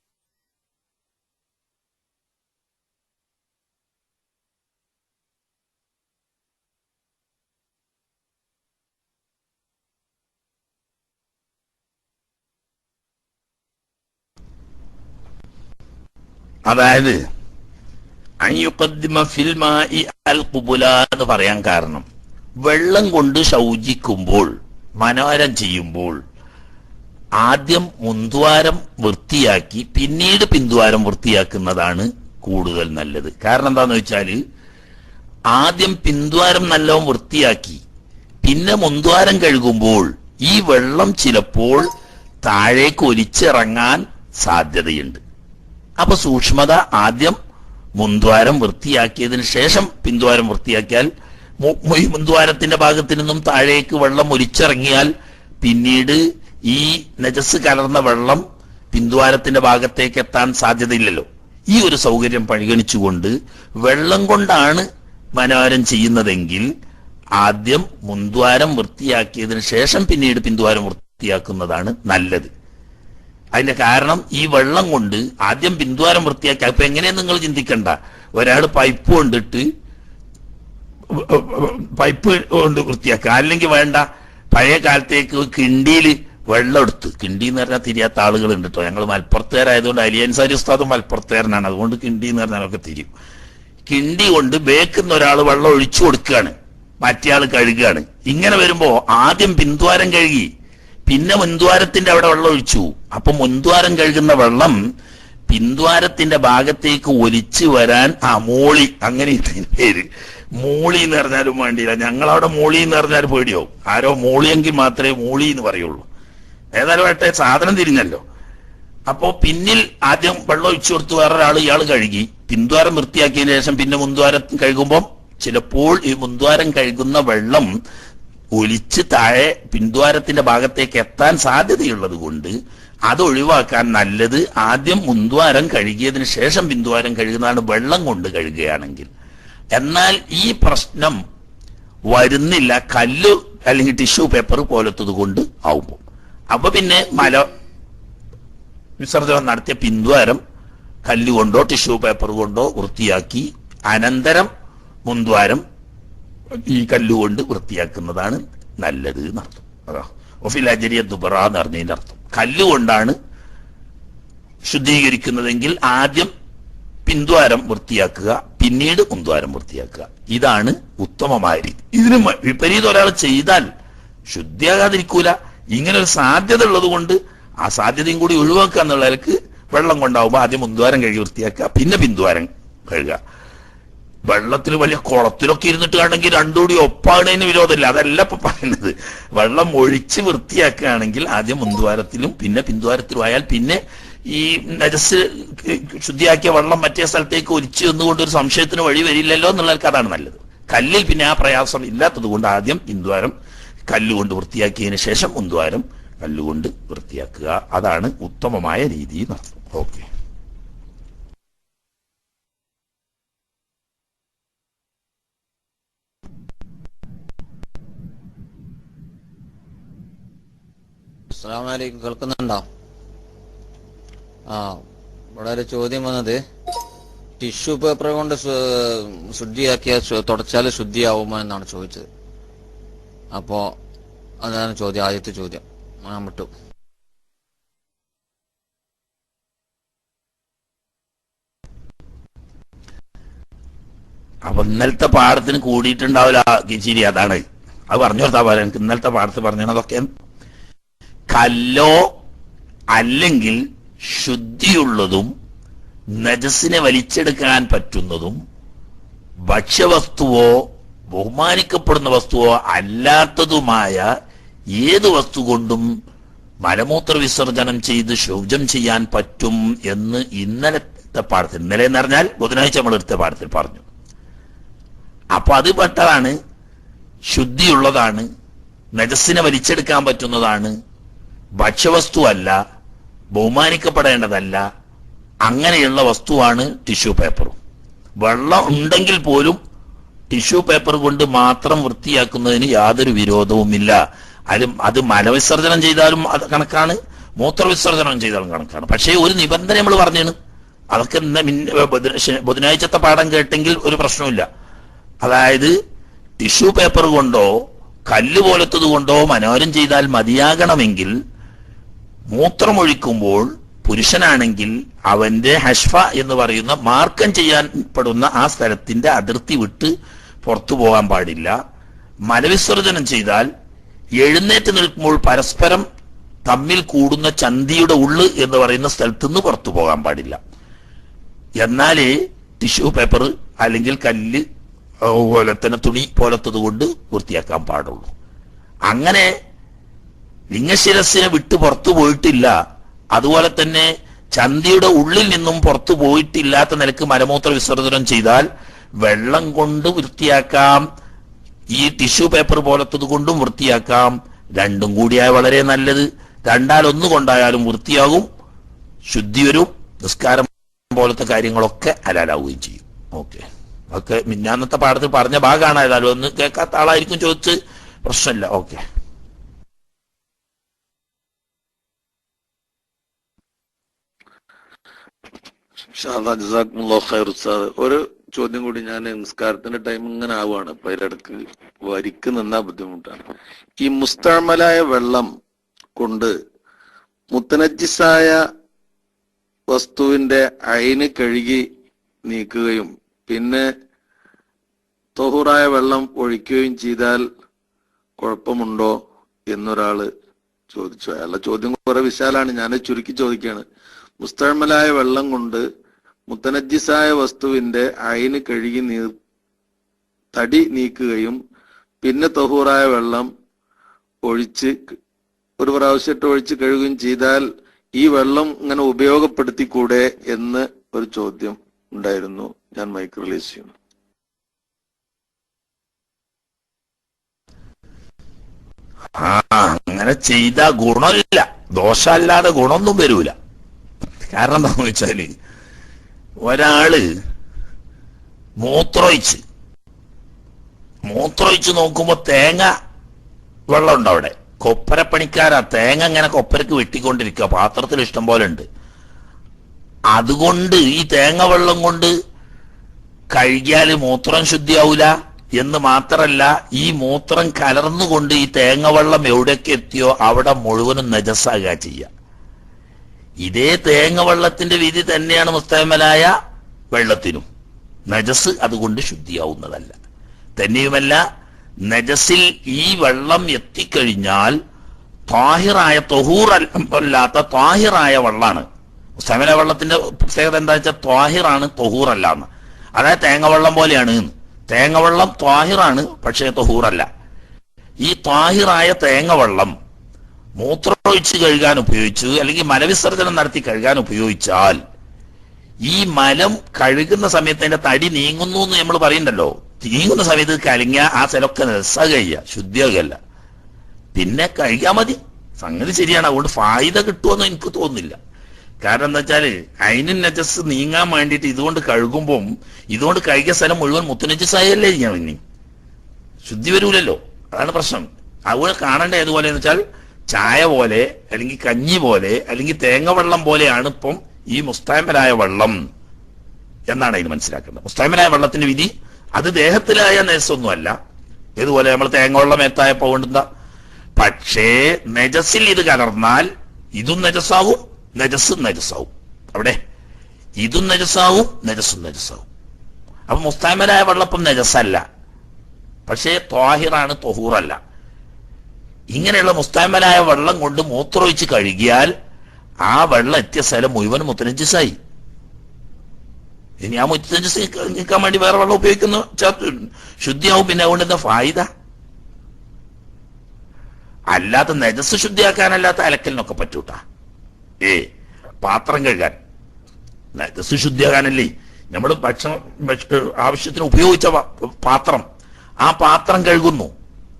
അതായത് എന്ന് പറയാൻ കാരണം, വെള്ളം കൊണ്ട് ശൗചിക്കുമ്പോൾ, മനോരം ചെയ്യുമ്പോൾ ആദ്യം മുൻദ്വാരം വൃത്തിയാക്കി പിന്നീട് പിന്ദ്വാരം വൃത്തിയാക്കുന്നതാണ് കൂടുതൽ നല്ലത്. കാരണം എന്താന്ന് വെച്ചാല്, ആദ്യം പിന്ദ്വാരം നല്ലോണം വൃത്തിയാക്കി പിന്നെ മുൻദ്വാരം കഴുകുമ്പോൾ ഈ വെള്ളം ചിലപ്പോൾ താഴേക്ക് ഒലിച്ചിറങ്ങാൻ സാധ്യതയുണ്ട്. അപ്പൊ സൂക്ഷ്മത, ആദ്യം മുൻദ്വാരം വൃത്തിയാക്കിയതിന് ശേഷം പിന്ദ്വാരം വൃത്തിയാക്കിയാൽ, മുൻദ്വാരത്തിന്റെ ഭാഗത്തു നിന്നും താഴേക്ക് വെള്ളം ഒലിച്ചിറങ്ങിയാൽ പിന്നീട് ഈ നജസ് കലർന്ന വെള്ളം പിന്ദ്വാരത്തിന്റെ ഭാഗത്തേക്ക് എത്താൻ സാധ്യതയില്ലല്ലോ. ഈ ഒരു സൗകര്യം പരിഗണിച്ചുകൊണ്ട് വെള്ളം കൊണ്ടാണ് മനോരം ചെയ്യുന്നതെങ്കിൽ ആദ്യം മുൻദ്വാരം വൃത്തിയാക്കിയതിന് ശേഷം പിന്നീട് പിന്ദ്വാരം വൃത്തിയാക്കുന്നതാണ് നല്ലത്. അതിന്റെ കാരണം ഈ വെള്ളം കൊണ്ട് ആദ്യം ബിന്ദുവാരം വൃത്തിയാക്കി. അപ്പൊ എങ്ങനെയാ നിങ്ങൾ ചിന്തിക്കണ്ട, ഒരാൾ പൈപ്പ് കൊണ്ടിട്ട് പൈപ്പ് കൊണ്ട് വൃത്തിയാക്കുക. അല്ലെങ്കിൽ വേണ്ട, പഴയ കാലത്തേക്ക് കിണ്ടിയിൽ വെള്ളം എടുത്ത്, കിണ്ടി എന്ന് പറഞ്ഞാൽ തിരിയാത്ത ആളുകളുണ്ട് കേട്ടോ. ഞങ്ങൾ മലപ്പുറത്തുകാരായതുകൊണ്ട് അലിയൻസാരി ഉസ്താദും മലപ്പുറത്തുകാരനാണ്, അതുകൊണ്ട് കിണ്ടി എന്ന് പറഞ്ഞാലൊക്കെ തിരിയും. കിണ്ടി കൊണ്ട് ബേക്കുന്ന ഒരാൾ വെള്ളം ഒഴിച്ചു കൊടുക്കുകയാണ്, മറ്റേ ആൾ കഴുകുകയാണ്. ഇങ്ങനെ വരുമ്പോ ആദ്യം പിന്ദ്വാരം കഴുകി, പിന്നെ മുൻദ്വാരത്തിന്റെ അവിടെ വെള്ളം ഒഴിച്ചു. അപ്പൊ മുൻദ്വാരം കഴുകുന്ന വെള്ളം പിന്ദ്വാരത്തിന്റെ ഭാഗത്തേക്ക് ഒലിച്ചു വരാൻ മോളി, അങ്ങനെ പേര് മൂളി എന്ന് പറഞ്ഞാലും വേണ്ടിയില്ല. ഞങ്ങളവിടെ മൂളി എന്ന് പറഞ്ഞാൽ പേടിയോ, ആരോ മൂളിയെങ്കിൽ മാത്രമേ മൂളി എന്ന് പറയുള്ളൂ. ഏതായാലും ആട്ടെ, സാധനം തിരിഞ്ഞല്ലോ. അപ്പോ പിന്നിൽ ആദ്യം വെള്ളം ഒഴിച്ചു കൊടുത്ത് വേറൊരാൾ ഇയാൾ കഴുകി, പിന്ദ്വാരം വൃത്തിയാക്കിയതിനു ശേഷം പിന്നെ മുൻദ്വാരം കഴുകുമ്പോൾ ചിലപ്പോൾ ഈ മുൻദ്വാരം കഴുകുന്ന വെള്ളം ഒലിച്ച് താഴെ പിന്ദ്വാരത്തിന്റെ ഭാഗത്തേക്ക് എത്താൻ സാധ്യതയുള്ളത് കൊണ്ട് അത് ഒഴിവാക്കാൻ നല്ലത് ആദ്യം മുൻദ്വാരം കഴുകിയതിനു ശേഷം പിന്ദ്വാരം കഴുകുന്നതാണ്, വെള്ളം കൊണ്ട് കഴുകുകയാണെങ്കിൽ. എന്നാൽ ഈ പ്രശ്നം വരുന്നില്ല കല്ല് അല്ലെങ്കിൽ ടിഷ്യൂ പേപ്പർ പോലത്തത് കൊണ്ട് ആവുമ്പോൾ. അപ്പൊ പിന്നെ മല വിസർജനം നടത്തിയ പിന്ദ്വാരം കല്ലുകൊണ്ടോ ടിഷ്യൂ പേപ്പർ കൊണ്ടോ വൃത്തിയാക്കി അനന്തരം മുൻദ്വാരം ഈ കല്ലുകൊണ്ട് വൃത്തിയാക്കുന്നതാണ് നല്ലത് എന്നർത്ഥം. അതാ ഒഫിൽ അജരിയ ദുബറ എന്ന് പറഞ്ഞതിന്റെ അർത്ഥം. കല്ലുകൊണ്ടാണ് ശുദ്ധീകരിക്കുന്നതെങ്കിൽ ആദ്യം പിന്ദ്വാരം വൃത്തിയാക്കുക, പിന്നീട് മുൻദ്വാരം വൃത്തിയാക്കുക. ഇതാണ് ഉത്തമമായ രീതി. ഇതിന് വിപരീതം ഒരാൾ ചെയ്താൽ ശുദ്ധിയാകാതിരിക്കൂല. ഇങ്ങനെ ഒരു സാധ്യത ഉള്ളത് കൊണ്ട് ആ സാധ്യതയും കൂടി ഒഴിവാക്കുക എന്നുള്ളവർക്ക് വെള്ളം കൊണ്ടാവുമ്പോൾ ആദ്യം മുൻദ്വാരം കഴുകി വൃത്തിയാക്കുക, പിന്നെ പിന്ദ്വാരം കഴുകുക. വെള്ളത്തിൽ വലിയ കുളത്തിലൊക്കെ ഇരുന്നിട്ട് ആണെങ്കിൽ രണ്ടുകൂടി ഒപ്പാകുന്നതിന് വിരോധമില്ല, അതല്ല ഇപ്പൊ പറയുന്നത്. വെള്ളം ഒഴിച്ച് വൃത്തിയാക്കുകയാണെങ്കിൽ ആദ്യം മുൻദ്വാരത്തിലും പിന്നെ പിന്ദ്വാരത്തിലും ആയാൽ പിന്നെ ഈ നജസ് ശുദ്ധിയാക്കിയ വെള്ളം മറ്റേ സ്ഥലത്തേക്ക് ഒലിച്ചു എന്നുകൊണ്ട് ഒരു സംശയത്തിന് വഴി വരില്ലല്ലോ എന്നുള്ളവർക്ക് അതാണ് നല്ലത്. കല്ലിൽ പിന്നെ ആ പ്രയാസം ഇല്ലാത്തത് കൊണ്ട് ആദ്യം പിന്ദ്വാരം കല്ലുകൊണ്ട് വൃത്തിയാക്കിയതിനു ശേഷം മുൻദ്വാരം കല്ലുകൊണ്ട് വൃത്തിയാക്കുക. അതാണ് ഉത്തമമായ രീതി എന്നർത്ഥം. ഓക്കെ. അസ്സലാമു അലൈക്കും, കേൾക്കുന്നുണ്ടോ? ഇവിടെ ഒരു ചോദ്യം വന്നത്, ടിഷ്യൂ പേപ്പർ കൊണ്ട് ശുദ്ധിയാക്കിയ തുടച്ചാൽ ശുദ്ധിയാവുമോ എന്നാണ് ചോദിച്ചത്. അപ്പോ അതാണ് ചോദ്യം, ആദ്യത്തെ ചോദ്യം. ഞാൻ വിട്ടു. അപ്പൊ ഇന്നലത്തെ പാഠത്തിന് കൂടിയിട്ടുണ്ടാവില്ല കിച്ചിരി, അതാണ് അത് പറഞ്ഞു കൊടുത്താ പോലെ. എനിക്ക് ഇന്നലത്തെ പാഠത്ത് പറഞ്ഞതൊക്കെ കല്ലോ അല്ലെങ്കിൽ ശുദ്ധിയുള്ളതും നജസിനെ വലിച്ചെടുക്കാൻ പറ്റുന്നതും ഭക്ഷ്യവസ്തുവോ ബഹുമാനിക്കപ്പെടുന്ന വസ്തുവോ അല്ലാത്തതുമായ ഏത് വസ്തു കൊണ്ടും മലമൂത്ര വിസർജനം ചെയ്ത് ശൗചം ചെയ്യാൻ പറ്റും എന്ന് ഇന്നലത്തെ പാഠത്തിൽ, ഇന്നലെ എന്ന് പറഞ്ഞാൽ ബുധനാഴ്ച നമ്മൾ എടുത്ത പാഠത്തിൽ പറഞ്ഞു. അപ്പൊ അത് പെട്ടതാണ്, ശുദ്ധിയുള്ളതാണ്, നജസിനെ വലിച്ചെടുക്കാൻ പറ്റുന്നതാണ്, ഭക്ഷ്യവസ്തു അല്ല, ബഹുമാനിക്കപ്പെടേണ്ടതല്ല, അങ്ങനെയുള്ള വസ്തുവാണ് ടിഷ്യൂ പേപ്പറും. വെള്ളം ഉണ്ടെങ്കിൽ പോലും ടിഷ്യൂ പേപ്പർ കൊണ്ട് മാത്രം വൃത്തിയാക്കുന്നതിന് യാതൊരു വിരോധവുമില്ല. അത് മലവിസർജനം ചെയ്താലും അത് കണക്കാണ്, മൂത്രവിസർജനം ചെയ്താലും കണക്കാണ്. പക്ഷേ ഒരു നിബന്ധന നമ്മൾ പറഞ്ഞാണ്, അതൊക്കെ ബുധനാഴ്ചത്തെ പാഠം കേട്ടെങ്കിൽ ഒരു പ്രശ്നമില്ല. അതായത് ടിഷ്യൂ പേപ്പർ കൊണ്ടോ കല്ല് പോലത്തത് കൊണ്ടോ മനോരം ചെയ്താൽ മതിയാകണമെങ്കിൽ മൂത്രമൊഴിക്കുമ്പോൾ പുരുഷനാണെങ്കിൽ അവന്റെ ഹഷ്ഫ എന്ന് പറയുന്ന മാർക്കം ചെയ്യാൻപ്പെടുന്ന ആ സ്ഥലത്തിന്റെ അതിർത്തി വിട്ട് പുറത്തു പോകാൻ പാടില്ല. മലവിസർജനം ചെയ്താൽ എഴുന്നേറ്റ് നിൽക്കുമ്പോൾ പരസ്പരം തമ്മിൽ കൂടുന്ന ചന്തിയുടെ ഉള്ള് എന്ന് പറയുന്ന സ്ഥലത്ത് നിന്ന് പുറത്തു പോകാൻ പാടില്ല. എന്നാലേ ടിഷ്യൂ പേപ്പർ അല്ലെങ്കിൽ കല്ല് പോലെ തന്നെ തുണി പോലത്തത് കൊണ്ട് വൃത്തിയാക്കാൻ പാടുള്ളൂ. അങ്ങനെ ലിംഗശിരസിനെ വിട്ട് പുറത്തു പോയിട്ടില്ല, അതുപോലെ തന്നെ ചന്തിയുടെ ഉള്ളിൽ നിന്നും പുറത്തു പോയിട്ടില്ലാത്ത നിലക്ക് മലമൂത്ര വിസർജനം ചെയ്താൽ വെള്ളം കൊണ്ട് വൃത്തിയാക്കാം, ഈ ടിഷ്യൂ പേപ്പർ പോലത്തത് കൊണ്ടും വൃത്തിയാക്കാം. രണ്ടും കൂടിയായ വളരെ നല്ലത്. രണ്ടാലൊന്നു കൊണ്ടായാലും വൃത്തിയാകും, ശുദ്ധി വരും, നിസ്കാരം പോലത്തെ കാര്യങ്ങളൊക്കെ ഹലാലാവുകയും ചെയ്യും. ഓക്കെ, ഒക്കെ മിന്നാന്നത്തെ പാഠത്തിൽ പറഞ്ഞ ഭാഗമാണ്. ഏതായാലും ഒന്ന് കേൾക്കാത്ത ആളായിരിക്കും ചോദിച്ച്, പ്രശ്നമില്ല. ഓക്കെ. ജസാക്കുമുല്ലാഹു ഖൈർ ഉസ്താദ്. ഒരു ചോദ്യം കൂടി. ഞാൻ നിസ്കാരത്തിന്റെ ടൈം ഇങ്ങനെ ആവുകയാണ്, അപ്പൊ അതിലിടക്ക് വരിക്ക് നിന്നാ ബുദ്ധിമുട്ടാണ്. ഈ മുസ്തഅമലായ വെള്ളം കൊണ്ട് മുത്തനജ്ജിസായ വസ്തുവിന്റെ അയിന് കഴുകി നീക്കുകയും പിന്നെ തൊഹൂറായ വെള്ളം ഒഴിക്കുകയും ചെയ്താൽ കുഴപ്പമുണ്ടോ എന്നൊരാള് ചോദിച്ചു. അയാളുടെ ചോദ്യം കുറെ വിശാലാണ്, ഞാൻ ചുരുക്കി ചോദിക്കുകയാണ്. മുസ്തഅമലായ വെള്ളം കൊണ്ട് മുത്തനജ്ജിസായ വസ്തുവിന്റെ അയിന് കഴുകി തടി നീക്കുകയും പിന്നെ തൊഹൂറായ വെള്ളം ഒഴിച്ച് ഒരു പ്രാവശ്യമായിട്ട് ഒഴിച്ച് കഴുകുകയും ചെയ്താൽ ഈ വെള്ളം ഇങ്ങനെ ഉപയോഗപ്പെടുത്തിക്കൂടെ എന്ന് ഒരു ചോദ്യം ഉണ്ടായിരുന്നു. ഞാൻ മൈക്ക് റിലീസ് ചെയ്യുന്നു. അങ്ങനെ ചെയ്താ ഗുണമില്ല, ദോഷമല്ലാതെ ഗുണമൊന്നും വരൂല. കാരണം എന്താണെന്ന് വെച്ചാല് ഒരാള് മൂത്രമൊഴിച്ച് നോക്കുമ്പോ തേങ്ങ വെള്ളം ഉണ്ട് അവിടെ. കൊപ്പരപ്പണിക്കാരാ തേങ്ങ ഇങ്ങനെ കൊപ്പരക്ക് വെട്ടിക്കൊണ്ടിരിക്കുക, പാത്രത്തിൽ ഇഷ്ടം പോലെ ഉണ്ട്. അതുകൊണ്ട് ഈ തേങ്ങ വെള്ളം കൊണ്ട് കഴുകിയാല് മൂത്രം ശുദ്ധിയാവൂല എന്ന് മാത്രല്ല, ഈ മൂത്രം കലർന്നുകൊണ്ട് ഈ തേങ്ങ വെള്ളം എവിടെയൊക്കെ എത്തിയോ അവിടെ മുഴുവനും നജസാകുക ചെയ്യുക. ഇതേ തേങ്ങ വെള്ളത്തിന്റെ വിധി തന്നെയാണ് മുസ്തഅമലായ വെള്ളത്തിനും. നജസ് അതുകൊണ്ട് ശുദ്ധിയാവുന്നതല്ല. തന്നെയുമല്ല, നജസിൽ ഈ വെള്ളം എത്തിക്കഴിഞ്ഞാൽ ത്വാഹിറായ തൊഹൂറല്ലാത്ത ത്വാഹിറായ വെള്ളമാണ്. മുസ്തഅമലായ വെള്ളത്തിന്റെ പ്രത്യേകത എന്താ വെച്ചാൽ ത്വാഹിറാണ്, തൊഹൂറല്ല എന്ന്. അതായത് തേങ്ങ വെള്ളം പോലെയാണ്. തേങ്ങ വെള്ളം ത്വാഹിറാണ്, പക്ഷേ തൊഹൂറല്ല. ഈ ത്വാഹിറായ തേങ്ങ വെള്ളം മൂത്രമൊഴിച്ച് കഴുകാൻ ഉപയോഗിച്ചു, അല്ലെങ്കിൽ മലവിസർജനം നടത്തി കഴുകാൻ ഉപയോഗിച്ചാൽ ഈ മലം കഴുകുന്ന സമയത്ത് അതിന്റെ തടി നീങ്ങുന്നു എന്ന് നമ്മൾ പറയുന്നുണ്ടല്ലോ. നീങ്ങുന്ന സമയത്ത് കലങ്ങിയ ആ സ്ഥലമൊക്കെ കഴിയുക, ശുദ്ധിയാകല്ല. പിന്നെ കഴുകിയാൽ മതി, സംഗതി ശരിയാണ്. അതുകൊണ്ട് ഫായിദ കിട്ടുമെന്ന് എനിക്ക് തോന്നുന്നില്ല. കാരണം എന്താ വെച്ചാല് അതിന് നജസ് നീങ്ങാൻ വേണ്ടിയിട്ട് ഇതുകൊണ്ട് കഴുകുമ്പം ഇതുകൊണ്ട് കഴുകിയ സ്ഥലം മുഴുവൻ മുത്തുനജസായല്ലേ ഞാൻ ഇനി ശുദ്ധി വരൂലല്ലോ. അതാണ് പ്രശ്നം. അതുപോലെ കാണേണ്ട ഏതുപോലെ എന്ന് വെച്ചാൽ ചായ പോലെ അല്ലെങ്കിൽ കഞ്ഞി പോലെ അല്ലെങ്കിൽ തേങ്ങ വെള്ളം പോലെയാണ് ഇപ്പം ഈ മുസ്തഅമലായ വെള്ളം എന്നാണ് അതിന് മനസ്സിലാക്കേണ്ടത്. മുസ്തഅമലായ വെള്ളത്തിന്റെ വിധി അത് ദേഹത്തിലായ നജസൊന്നുമല്ല. ഇതുപോലെ നമ്മൾ തേങ്ങ വെള്ളം മേത്തായപ്പോ കൊണ്ടെന്താ. പക്ഷേ നജസിൽ ഇത് കലർന്നാൽ ഇതും നജസാവും, നജസും നജസാവും. അവിടെ ഇതും നജസാവും, നജസും നജസാവും. അപ്പൊ മുസ്തഅമലായ വെള്ളപ്പം നജസല്ല, പക്ഷേ ത്വാഹിറാണ്, തൊഹൂറല്ല. ഇങ്ങനെയുള്ള മുസ്തഅമലായ വെള്ളം കൊണ്ട് മൂത്രമൊഴിച്ച് കഴുകിയാൽ ആ വെള്ളം എത്തിയ സ്ഥലം മുഴുവൻ മുത്തനജ്ജിസായി. ഇനി ആ മുത്തനജ്ജിസ് നീക്കാൻ വേണ്ടി വേറെ വെള്ളം ഉപയോഗിക്കുന്ന ശുദ്ധിയാവും. പിന്നെ അതുകൊണ്ട് എന്താ ഫായിദ? അല്ലാത്ത നജസ് ശുദ്ധിയാക്കാനല്ലാത്ത അലക്കലിനൊക്കെ പറ്റൂട്ടാ. പാത്രം കഴുകാൻ നജസ് ശുദ്ധിയാകാനല്ലേ നമ്മൾ ഭക്ഷണം ആവശ്യത്തിന് ഉപയോഗിച്ച പാത്രം, ആ പാത്രം കഴുകുന്നു,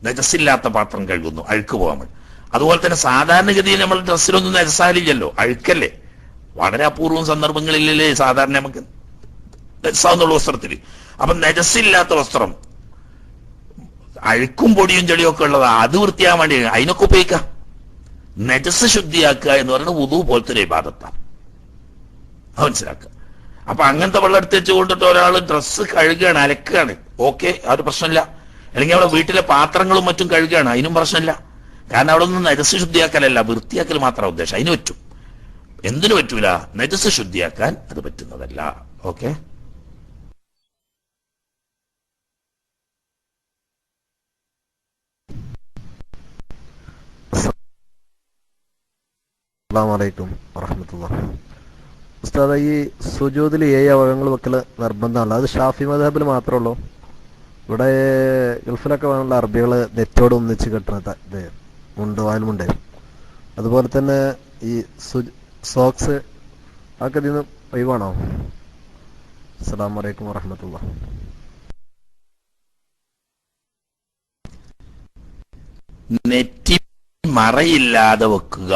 നജസില്ലാത്ത പാത്രം കഴുകുന്നു അഴുക്ക് പോകാൻ വേണ്ടി. അതുപോലെ തന്നെ സാധാരണഗതിയിൽ നമ്മൾ ഡ്രസ്സിലൊന്നും നജസാലില്ലല്ലോ, അഴുക്കല്ലേ. വളരെ അപൂർവം സന്ദർഭങ്ങളിലല്ലേ സാധാരണ നമുക്ക് നജസാവുന്നുള്ള വസ്ത്രത്തിൽ. അപ്പൊ നജസില്ലാത്ത വസ്ത്രം അഴുക്കും പൊടിയും ചെടിയും ഒക്കെ ഉള്ളത് അത് വൃത്തിയാകാൻ വേണ്ടി അതിനൊക്കെ ഉപയോഗിക്കാം. നജസ് ശുദ്ധിയാക്കുക എന്ന് പറയുന്നത് വുദു പോലത്തെ ഒരു ഇബാദത്താണ്, അത് മനസ്സിലാക്കുക. അപ്പൊ അങ്ങനത്തെ വെള്ളം എടുത്ത് വെച്ച് കൊണ്ടിട്ട് ഒരാൾ ഡ്രസ്സ് കഴുകുകയാണ്, അലക്കുകയാണ്, ഓക്കെ, ആ ഒരു പ്രശ്നമില്ല. അല്ലെങ്കിൽ അവിടെ വീട്ടിലെ പാത്രങ്ങളും മറ്റും കഴുകുകയാണ്, അതിനും പ്രശ്നമില്ല. കാരണം അവിടെ ഒന്നും നജസ് ശുദ്ധിയാക്കലല്ല, വൃത്തിയാക്കൽ മാത്രമാണ് ഉദ്ദേശം. അതിന് പറ്റും. എന്തിനു പറ്റൂല? നജസ് ശുദ്ധിയാക്കാൻ അത് പറ്റുന്നതല്ല. ഓക്കെ. അസ്സലാമലൈക്കും വറഹ്മത്തുള്ളാഹി. ഉസ്താദ്, ഈ സുജൂദിൽ 7 അവയവങ്ങൾ വെക്കൽ നിർബന്ധമല്ല, അത് ഷാഫി മദ്ഹബിൽ മാത്രമേ ഉള്ളൂ? ഇവിടെ ഗൾഫിലൊക്കെ വേണമെങ്കിൽ അറബികൾ നെറ്റോട് ഒന്നിച്ച് കെട്ടുന്ന ഇത് മുണ്ട്, വാൽമുണ്ട്. അതുപോലെ തന്നെ ഈ സോക്സ് അതൊക്കെ ഇതിൽ നിന്ന് ഒഴിവാണോ? അസ്സലാമലൈക്കും വറഹ്മത്തുള്ളാഹി. നെറ്റി മറയില്ലാതെ വെക്കുക,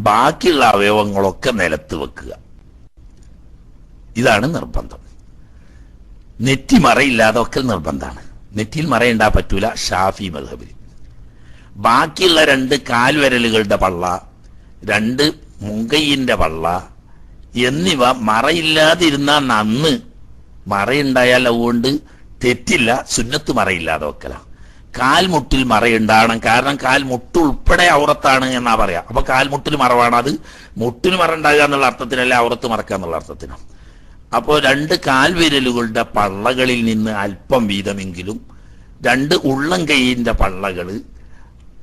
ബാക്കിയുള്ള അവയവങ്ങളൊക്കെ നിലത്ത് വെക്കുക, ഇതാണ് നിർബന്ധം. നെറ്റി മറയില്ലാതെ വെക്കൽ നിർബന്ധമാണ്. നെറ്റിയിൽ മറയുണ്ടാ പറ്റൂല ഷാഫി മദ്ഹബിൽ. ബാക്കിയുള്ള 2 കാൽവിരലുകളുടെ പള്ള, 2 മുങ്കയ്യിന്റെ പള്ള, എന്നിവ മറയില്ലാതിരുന്നാൽ നന്ന്. മറയുണ്ടായാൽ അതുകൊണ്ട് തെറ്റില്ല, സുന്നത്ത് മറയില്ലാതെ വെക്കല. കാൽമുട്ടിൽ മറയുണ്ടാകണം, കാരണം കാൽമുട്ട് ഉൾപ്പെടെ ഔറത്താണ് എന്നാ പറയാ. അപ്പൊ കാൽമുട്ടിൽ മറവാണ്, അത് മുട്ടിന് മറ ഉണ്ടാകുക എന്നുള്ള അർത്ഥത്തിനല്ല, ഔറത്ത് മറക്കുക എന്നുള്ള അർത്ഥത്തിനാണ്. അപ്പോൾ 2 കാൽവിരലുകളുടെ പള്ളകളിൽ നിന്ന് അല്പം വീതമെങ്കിലും 2 ഉള്ളം കൈയിന്റെ പള്ളകള്,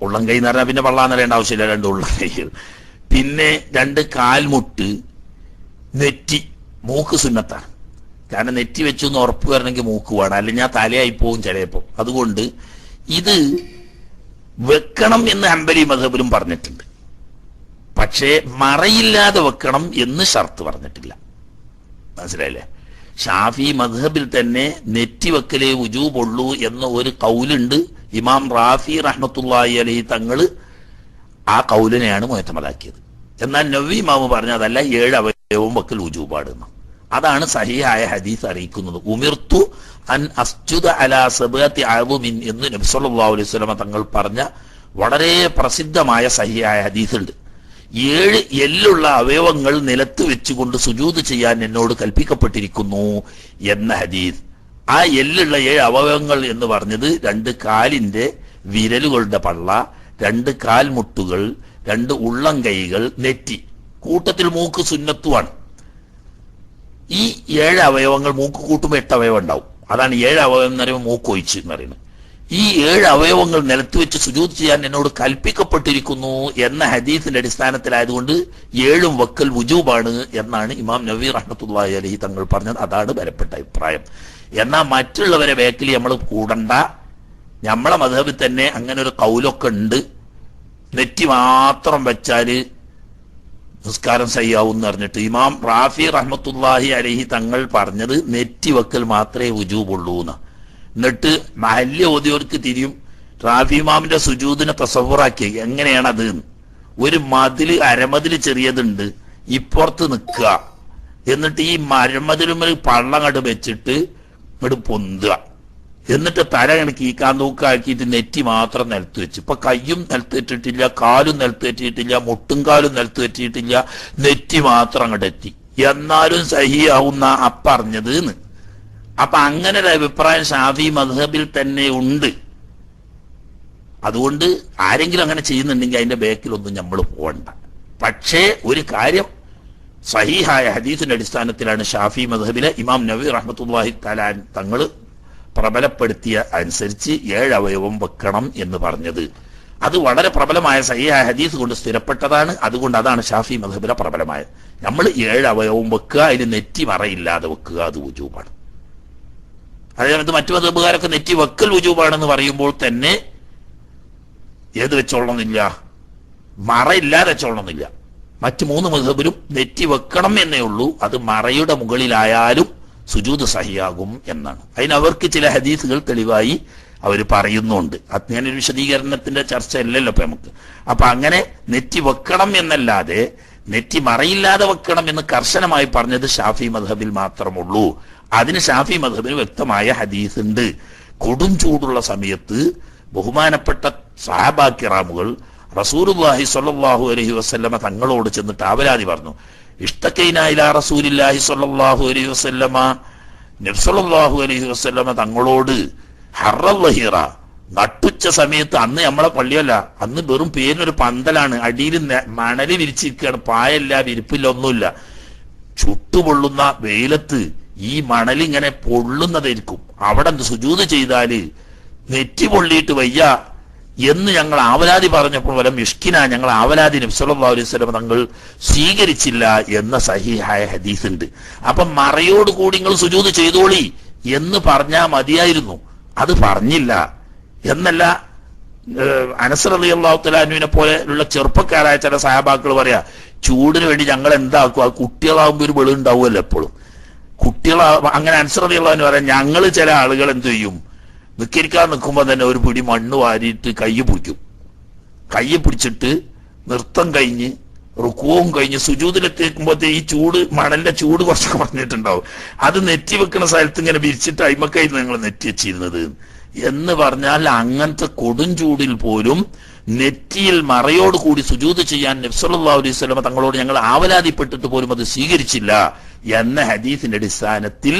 ഉള്ളം കൈ എന്ന് പറഞ്ഞാൽ പിന്നെ പള്ള എന്ന് പറയേണ്ട ആവശ്യമില്ല, 2 ഉള്ളം കൈകൾ, പിന്നെ 2 കാൽമുട്ട്, നെറ്റി. മൂക്ക് സുന്നത്താണ്, കാരണം നെറ്റി വെച്ചു എന്ന് ഉറപ്പ് വരണമെങ്കിൽ മൂക്ക് വേണം, അല്ലെങ്കിൽ ഞാൻ തലയായി പോവും ചിലപ്പോൾ. അതുകൊണ്ട് ഇത് വെക്കണം എന്ന് ഹംബലി മദ്ഹബിലും പറഞ്ഞിട്ടുണ്ട്, പക്ഷേ മറയില്ലാതെ വെക്കണം എന്ന് ഷർത്ത് പറഞ്ഞിട്ടില്ല. മനസ്സിലായില്ലേ? ഷാഫി മദ്ഹബിൽ തന്നെ നെറ്റി വെക്കലേ വുജൂബുള്ളൂ എന്ന ഒരു കൗലുണ്ട്. ഇമാം റാഫി റഹ്മത്തുള്ളാഹി അലൈഹി തങ്ങള് ആ കൗലിനെയാണ് മുഅ്തമദാക്കിയത്. എന്നാൽ നവവി ഇമാമ് പറഞ്ഞതല്ല, 7 അവയവവും വെക്കൽ വുജൂബാണെന്ന്. അതാണ് സഹീഹായ ഹദീസ് അറിയിക്കുന്നത്. ഉമിർത്തു അൻ അസ്ജുദ അലാ സബഅത്തി അഅ്ളുമിൻ എന്ന് നബി സല്ലല്ലാഹു അലൈഹി വസല്ലം തങ്ങൾ പറഞ്ഞ വളരെ പ്രസിദ്ധമായ സഹീഹായ ഹദീസ് ഉണ്ട്. 7 എല്ലുള്ള അവയവങ്ങൾ നിലത്ത് വെച്ചുകൊണ്ട് സുജൂദ് ചെയ്യാൻ എന്നോട് കൽപ്പിക്കപ്പെട്ടിരിക്കുന്നു എന്ന ഹദീസ്. ആ എല്ലുള്ള 7 അവയവങ്ങൾ എന്ന് പറഞ്ഞത് 2 കാലിന്റെ വിരലുകളുടെ പള്ള, 2 കാൽമുട്ടുകൾ, 2 ഉള്ളം കൈകൾ, നെറ്റി, കൂട്ടത്തിൽ മൂക്ക് സുന്നത്തുമാണ്. ഈ 7 അവയവങ്ങൾ മൂക്ക് കൂട്ടുമ്പോൾ 8 അവയവം ഉണ്ടാവും. അതാണ് 7 അവയവം എന്ന് പറയുമ്പോൾ മൂക്ക് ഒഴിച്ച് എന്ന് പറയുന്നത്. ഈ 7 അവയവങ്ങൾ നിലത്ത് വെച്ച് സുജൂദ് ചെയ്യാൻ എന്നോട് കൽപ്പിക്കപ്പെട്ടിരിക്കുന്നു എന്ന ഹദീസിന്റെ അടിസ്ഥാനത്തിലായതുകൊണ്ട് 7 വക്കൽ വുജൂബാണ് എന്നാണ് ഇമാം നവവി റഹ്മത്തുള്ളാഹി അലൈഹി തങ്ങൾ പറഞ്ഞത്. അതാണ് ബലപ്പെട്ട അഭിപ്രായം. എന്നാൽ മറ്റുള്ളവരെ ബേക്കിൽ നമ്മൾ കൂടണ്ട. നമ്മളെ മദ്ഹബിൽ തന്നെ അങ്ങനെ ഒരു കൗലൊക്കെ ഉണ്ട്. നെറ്റി മാത്രം വെച്ചാല് നിസ്കാരം സയ്യാവും എന്ന് പറഞ്ഞിട്ട് ഇമാം റാഫി റഹ്മത്തുള്ളാഹി അലൈഹി തങ്ങൾ പറഞ്ഞത് നെറ്റി വെക്കൽ മാത്രമേ വുജൂബുള്ളൂ എന്ന്. എന്നിട്ട് മഹല്യ ഓതിയവർക്ക് തിരിയും. റാഫി ഇമാമിന്റെ സുജൂദിനെ തസവ്വുറാക്കി എങ്ങനെയാണത്? ഒരു മതില്, അരമതില് ചെറിയതുണ്ട്, ഇപ്പുറത്ത് നിൽക്കുക, എന്നിട്ട് ഈ മരമതിലുമേൽ പള്ളങ്ങട് വെച്ചിട്ട് ഇങ്ങോട്ട് പൊന്തുക, എന്നിട്ട് തല കണക്ക് കീക്കാൻ തൂക്കാക്കിയിട്ട് നെറ്റി മാത്രം നിലത്ത് വെച്ച്. ഇപ്പൊ കയ്യും നിലത്ത് വെച്ചിട്ടില്ല, കാലും നിലത്ത് വെച്ചിട്ടില്ല, മുട്ടും കാലും നിലത്ത് വെച്ചിട്ടില്ല, നെറ്റി മാത്രം അങ്ങോട്ട് എത്തി. എന്നാലും സഹിയാവുന്ന അപ്പറഞ്ഞത് എന്ന്. അപ്പൊ അങ്ങനെ ഒരു അഭിപ്രായം ഷാഫി മദ്ഹബിൽ തന്നെ ഉണ്ട്. അതുകൊണ്ട് ആരെങ്കിലും അങ്ങനെ ചെയ്യുന്നുണ്ടെങ്കിൽ അതിന്റെ ബേക്കിലൊന്നും നമ്മൾ പോകണ്ട. പക്ഷേ ഒരു കാര്യം, സഹീഹായ ഹദീസിന്റെ അടിസ്ഥാനത്തിലാണ് ഷാഫി മദ്ഹബിലെ ഇമാം നവവി റഹ്മത്തുള്ളാഹി തആല തങ്ങൾ പ്രബലപ്പെടുത്തിയ അനുസരിച്ച് 7 അവയവം വെക്കണം എന്ന് പറഞ്ഞത്. അത് വളരെ പ്രബലമായ സഹീഹായ ഹദീസ് കൊണ്ട് സ്ഥിരപ്പെട്ടതാണ്. അതുകൊണ്ട് അതാണ് ഷാഫി മദ്ഹബിലെ പ്രബലമായത്. നമ്മൾ 7 അവയവം വെക്കുക, അതിന് നെറ്റി മറയില്ലാതെ വെക്കുക, അത് വുജൂബാണ്. അതേസമയത്ത് മറ്റു മദ്ഹബുകാരൊക്കെ നെറ്റി വെക്കൽ വുജൂബാണെന്ന് പറയുമ്പോൾ തന്നെ ഏത് വെച്ചോളണമെന്നില്ല, മറയില്ലാതെ വെച്ചോളണമെന്നില്ല. മറ്റു 3 മദ്ഹബിലും നെറ്റി വെക്കണം എന്നേ ഉള്ളൂ. അത് മറയുടെ മുകളിലായാലും സുജൂദ് സഹിയാകും എന്നാണ്. അതിനവർക്ക് ചില ഹദീസുകൾ തെളിവായി അവർ പറയുന്നുണ്ട്. ഞാനൊരു വിശദീകരണത്തിന്റെ ചർച്ച അല്ലല്ലോ ഇപ്പൊ നമുക്ക്. അപ്പൊ അങ്ങനെ നെറ്റി വെക്കണം എന്നല്ലാതെ നെറ്റി മറയില്ലാതെ വെക്കണം എന്ന് കർശനമായി പറഞ്ഞത് ഷാഫി മദ്ഹബിൽ മാത്രമുള്ളൂ. അതിന് ഷാഫി മദ്ഹബിന് വ്യക്തമായ ഹദീസ് ഉണ്ട്. കൊടും ചൂടുള്ള സമയത്ത് ബഹുമാനപ്പെട്ട സഹാബാ കിറാമുകൾ റസൂലുള്ളാഹി സ്വല്ലല്ലാഹു അലൈഹി വസല്ലമ തങ്ങളോട് ചെന്നിട്ട് അവരാതി പറഞ്ഞു, ഇഷ്തഖൈനാ ഇലാ റസൂലില്ലാഹി സ്വല്ലല്ലാഹു അലൈഹി വസല്ലമ, നബി സ്വല്ലല്ലാഹു അലൈഹി വസല്ലമ തങ്ങളോട് ഹറൽ ലഹീറ, നട്ടുച്ച സമയത്ത്, അന്ന് നമ്മളെ പള്ളിയല്ല, അന്ന് വെറും പേരിനൊരു പന്തലാണ്, അടിയിൽ മണല് വിരിച്ചിരിക്കുകയാണ്, പായല്ല, വിരിപ്പില്ല, ഒന്നുമില്ല. ചുട്ടുപൊള്ളുന്ന വെയിലത്ത് ഈ മണലിങ്ങനെ പൊള്ളുന്നതായിരിക്കും. അവിടെ സുജൂദ് ചെയ്താല് നെറ്റി പൊള്ളിയിട്ട് വയ്യ എന്ന് ഞങ്ങൾ ആവലാതി പറഞ്ഞപ്പോൾ വല്ല മിഷ്കിന, ഞങ്ങൾ ആവലാതി നബി സല്ലല്ലാഹു അലൈഹി വസല്ലം തങ്ങൾ സ്വീകരിച്ചില്ല എന്ന സഹീഹായ ഹദീസ് ഉണ്ട്. അപ്പൊ മറയോട് കൂടി നിങ്ങൾ സുജൂദ് ചെയ്തോളി എന്ന് പറഞ്ഞാൽ മതിയായിരുന്നു. അത് പറഞ്ഞില്ല എന്നല്ല. അനസ് റളിയല്ലാഹു തആല അൻഹുവിനെ പോലെയുള്ള ചെറുപ്പക്കാരായ ചില സഹാബാക്കൾ പറയാ, ചൂടിന് വേണ്ടി ഞങ്ങൾ എന്താക്കും, ആ കുട്ടികളാകുമ്പോൾ ഒരു വെളിവുണ്ടാവുമല്ലോ എപ്പോഴും. അങ്ങനെ അനസ് റളിയല്ലാഹു അൻഹു പറയാം, ഞങ്ങൾ ചില ആളുകൾ എന്ത് ചെയ്യും, നിസ്കരിക്കാൻ നിൽക്കുമ്പോൾ തന്നെ ഒരു പിടി മണ്ണ് വാരിയിട്ട് കയ്യ് പിടിക്കും. കയ്യ് പിടിച്ചിട്ട് നൃത്തം കഴിഞ്ഞ് റുക്കുവും കഴിഞ്ഞ് സുജൂദിലെത്തിക്കുമ്പോഴത്തേ ഈ ചൂട്, മണലിന്റെ ചൂട് കുറച്ച് കുറഞ്ഞിട്ടുണ്ടാവും. അത് നെറ്റി വെക്കുന്ന സ്ഥലത്ത് ഇങ്ങനെ വിരിച്ചിട്ട് അയിമക്കായിരുന്നു ഞങ്ങൾ നെറ്റി വെച്ചിരുന്നത് എന്ന് പറഞ്ഞാൽ, അങ്ങനത്തെ കൊടും ചൂടിൽ പോലും നെറ്റിയിൽ മറയോട് കൂടി സുജൂദ് ചെയ്യാൻ നബി സല്ലല്ലാഹു അലൈഹി വസല്ലം തങ്ങളോട് ഞങ്ങൾ ആവലാതിപ്പെട്ടിട്ട് പോലും അത് സ്വീകരിച്ചില്ല എന്ന ഹദീസിന്റെ അടിസ്ഥാനത്തിൽ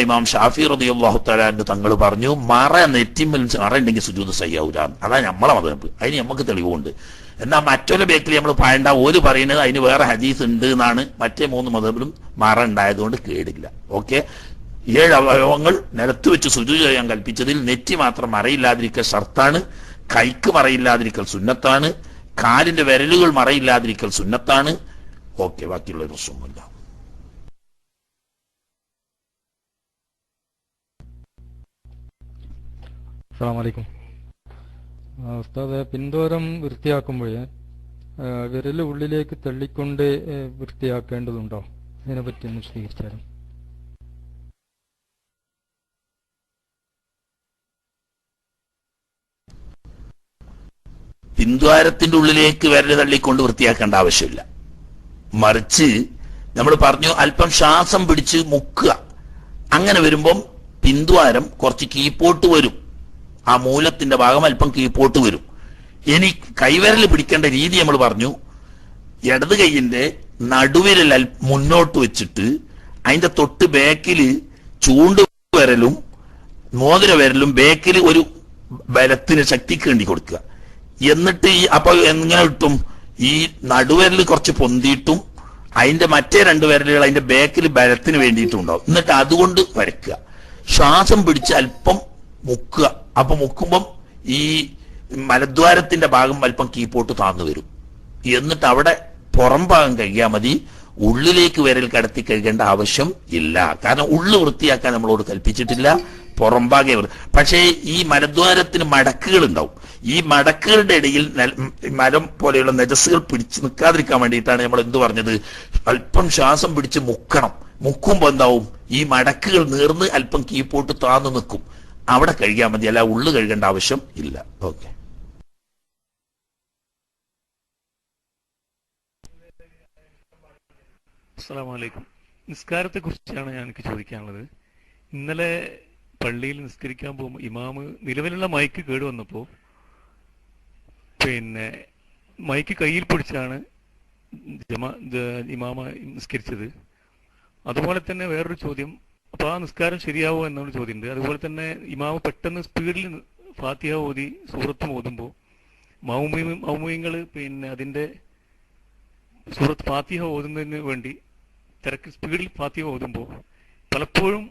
ഇമാം ഷാഫി റളിയല്ലാഹു തആല തങ്ങൾ പറഞ്ഞു മറ നെറ്റിമ്മൽ മറ ഉണ്ടെങ്കിൽ സുജൂദ് സയ്യാവൂല. അതാണ് നമ്മളെ മതം. അതിന് നമുക്ക് തെളിവുണ്ട്. എന്നാൽ മറ്റൊരു ബേക്കിൽ നമ്മൾ പായണ്ട ഓര് പറയുന്നത് അതിന് വേറെ ഹദീസ് ഉണ്ട് എന്നാണ്. മറ്റേ 3 മതബിലും മറ ഉണ്ടായതുകൊണ്ട് കേടില്ല. ഓക്കെ, 7 അവയവങ്ങൾ നിലത്ത് വെച്ച് സുജൂദ് ചെയ്യാൻ കൽപ്പിച്ചതിൽ നെറ്റി മാത്രം മറയില്ലാതിരിക്കൽ ഷർത്താണ്, കൈക്ക് മറയില്ലാതിരിക്കൽ സുന്നത്താണ്, കാലിന്റെ വിരലുകൾ മറയില്ലാതിരിക്കൽ സുന്നത്താണ്. ഓക്കെ, ബാക്കിയുള്ള പ്രശ്നമൊന്നുമില്ല. അസ്സലാമു അലൈക്കും. ഉസ്താദ്, പിന്തോരം വൃത്തിയാക്കുമ്പോൾ വിരല് ഉള്ളിലേക്ക് തള്ളിക്കൊണ്ട് വൃത്തിയാക്കേണ്ടതുണ്ടോ? ഇതിനെപ്പറ്റി ഒന്ന് വിശദീകരിച്ചാലും. പിന്ദ്വാരത്തിന്റെ ഉള്ളിലേക്ക് വിരല് തള്ളിക്കൊണ്ട് വൃത്തിയാക്കേണ്ട ആവശ്യമില്ല. മറിച്ച് നമ്മൾ പറഞ്ഞു അല്പം ശ്വാസം പിടിച്ച് മുക്കുക. അങ്ങനെ വരുമ്പം പിന്ദ്വാരം കുറച്ച് കീപ്പോട്ട് വരും. ആ മൂലത്തിന്റെ ഭാഗം അല്പം കീപ്പോട്ട് വരും. ഇനി കൈവിരൽ പിടിക്കേണ്ട രീതി നമ്മൾ പറഞ്ഞു. ഇടത് കൈയിന്റെ നടുവിരൽ മുന്നോട്ട് വെച്ചിട്ട് അതിന്റെ തൊട്ട് ബാക്കില് ചൂണ്ടുവിരലും മോതിര വിരലും ബാക്കിൽ ഒരു ബലത്തിന് ശക്തിക്ക് വേണ്ടി കൊടുക്കുക. എന്നിട്ട് അപ്പൊ എങ്ങനെ കിട്ടും? ഈ നടുവിരൽ കുറച്ച് പൊന്തിയിട്ടും അതിന്റെ മറ്റേ 2 വിരലുകൾ അതിന്റെ ബാക്കിൽ ബലത്തിന് വേണ്ടിയിട്ടും ഉണ്ടാവും. എന്നിട്ട് അതുകൊണ്ട് വരയ്ക്കുക. ശ്വാസം പിടിച്ച് അല്പം മുക്കുക. അപ്പൊ മുക്കുമ്പം ഈ മലദ്വാരത്തിന്റെ ഭാഗം അല്പം കീപ്പോട്ട് താന്നു വരും. എന്നിട്ട് അവിടെ പുറം ഭാഗം കഴിയാൽ മതി. ഉള്ളിലേക്ക് വിരൽ കടത്തി കഴുകേണ്ട ആവശ്യം ഇല്ല. കാരണം ഉള്ളു വൃത്തിയാക്കാൻ നമ്മളോട് കൽപ്പിച്ചിട്ടില്ല, പുറംഭാഗേ. പക്ഷേ ഈ മലദ്വാരത്തിന് മടക്കുകൾ ഉണ്ടാവും. ഈ മടക്കുകളുടെ ഇടയിൽ മരം പോലെയുള്ള നജസ്സുകൾ പിടിച്ചു നിൽക്കാതിരിക്കാൻ വേണ്ടിയിട്ടാണ് നമ്മൾ എന്ത് പറഞ്ഞത്? അല്പം ശ്വാസം പിടിച്ച് മുക്കണം. മുക്കുമ്പോ എന്താവും? ഈ മടക്കുകൾ നീർന്ന് അല്പം കീപ്പോട്ട് താന്നു നിൽക്കും. അവിടെ കഴുകിയാൽ മതി, അല്ല ഉള്ളു കഴുകേണ്ട ആവശ്യം ഇല്ല. ഓക്കെ. അസ്സലാമു അലൈക്കും. നിസ്കാരത്തെ കുറിച്ചാണ് എനിക്ക് ചോദിക്കാനുള്ളത്. ഇന്നലെ പള്ളിയിൽ നിസ്കരിക്കാൻ പോകുമ്പോൾ ഇമാമ് നിലവിലുള്ള മൈക്ക് കേടുവന്നപ്പോൾ മൈക്ക് കയ്യിൽ പിടിച്ചാണ് ഇമാമ നിസ്കരിച്ചത്. അതുപോലെ തന്നെ വേറൊരു ചോദ്യം, അപ്പോൾ ആ നിസ്കാരം ശരിയാവോ എന്നൊരു ചോദ്യമുണ്ട്. അതുപോലെ തന്നെ ഇമാമ പെട്ടെന്ന് സ്പീഡിൽ ഫാത്തിഹ ഓതി സൂറത്തും ഓതുമ്പോൾ മൗമൂമിങ്ങൾ അതിൻ്റെ സൂറത്ത് ഫാത്തിഹ ഓതുന്നതിന് വേണ്ടി തിരക്ക് സ്പീഡിൽ ഫാത്തിഹ ഓതുമ്പോൾ പലപ്പോഴും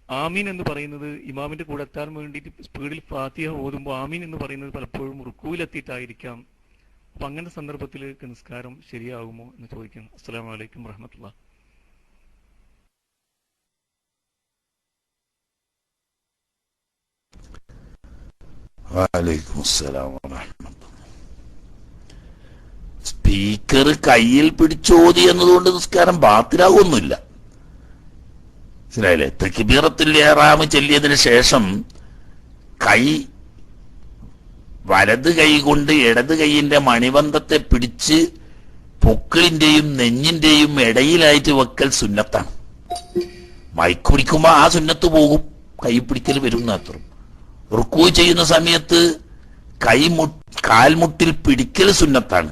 ആമീൻ എന്ന് പറയുന്നത് ഇമാമിന്റെ കൂടെ എത്താൻ വേണ്ടിയിട്ട് സ്പീഡിൽ ഫാത്തിഹ ഓതുമ്പോൾ ആമീൻ എന്ന് പറയുന്നത് പലപ്പോഴും റുക്കൂവിലെത്തിയിട്ടായിരിക്കാം. അപ്പൊ അങ്ങനെ സന്ദർഭത്തിൽ നിസ്കാരം ശരിയാകുമോ എന്ന് ചോദിക്കുന്നു. അസ്സലാമു അലൈക്കും വറഹ്മത്തുള്ളാഹി. വഅലൈക്കും അസ്സലാം വറഹ്മത്തുള്ളാഹി. സ്പീക്കർ കയ്യിൽ പിടിച്ചോതി എന്നതുകൊണ്ട് നിസ്കാരം ബാത്തിലാകൊന്നുമില്ല. മനസ്സിലായില്ലേ? തക്ബീറത്തുൽ ഇഹ്റാം ചൊല്ലിയതിന് ശേഷം വലത് കൈ കൊണ്ട് ഇടത് കൈയിന്റെ മണിബന്ധത്തെ പിടിച്ച് പൊക്കിളിന്റെയും നെഞ്ഞിന്റെയും ഇടയിലായിട്ട് വെക്കൽ സുന്നത്താണ്. മൈക്ക് പിടിക്കുമ്പോ ആ സുന്നത്ത് പോകും, കൈ പിടിക്കൽ വരും മാത്രം. റുക്കൂ ചെയ്യുന്ന സമയത്ത് കാൽമുട്ടിൽ പിടിക്കൽ സുന്നത്താണ്.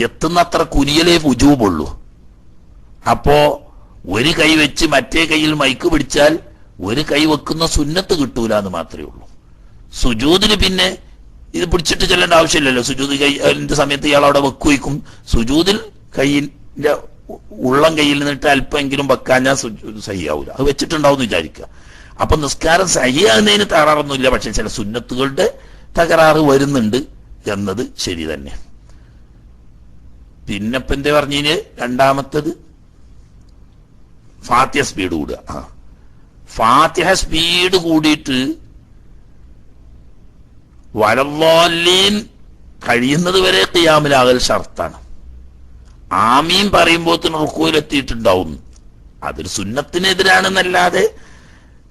എത്തുന്നത്ര കുനിയലേ വുജൂബുള്ളൂ. അപ്പോ ഒരു കൈ വെച്ച് മറ്റേ കൈയിൽ മൈക്ക് പിടിച്ചാൽ ഒരു കൈ വെക്കുന്ന സുന്നത്ത് കിട്ടൂല എന്ന് മാത്രമേ ഉള്ളൂ. സുജൂദിന് പിന്നെ ഇത് പിടിച്ചിട്ട് ചെല്ലേണ്ട ആവശ്യമില്ലല്ലോ. സുജൂദ് കൈന്റെ സമയത്ത് ഇയാൾ അവിടെ വെക്കുവയ്ക്കും. സുജൂദിൽ കൈയിന്റെ ഉള്ളം കയ്യിൽ നിന്നിട്ട് അല്പമെങ്കിലും വെക്കാഞ്ഞാൽ സഹിയാവൂല. അത് വെച്ചിട്ടുണ്ടാവും എന്ന് വിചാരിക്കുക. അപ്പൊ നിസ്കാരം സഹിയാകുന്നതിന് തകരാറൊന്നുമില്ല. പക്ഷെ ചില സുന്നത്തുകളുടെ തകരാറ് വരുന്നുണ്ട് എന്നത് ശരി തന്നെ. പിന്നെ ഇപ്പൊ എന്താ പറഞ്ഞതിന് രണ്ടാമത്തത് ഫാത്തിഹ സ്പീഡ് കൂടുക. ഫാത്തിഹ സ്പീഡ് കൂടിയിട്ട് വലല്ലാലീൻ കഴിയുന്നത് വരെ ഖിയാമിലാകൽ ഷർത്താണ്. ആമീൻ പറയുമ്പോൾ തന്നെ റുക്കൂയിലെത്തിയിട്ടുണ്ടാവും. അതൊരു സുന്നത്തിനെതിരാണെന്നല്ലാതെ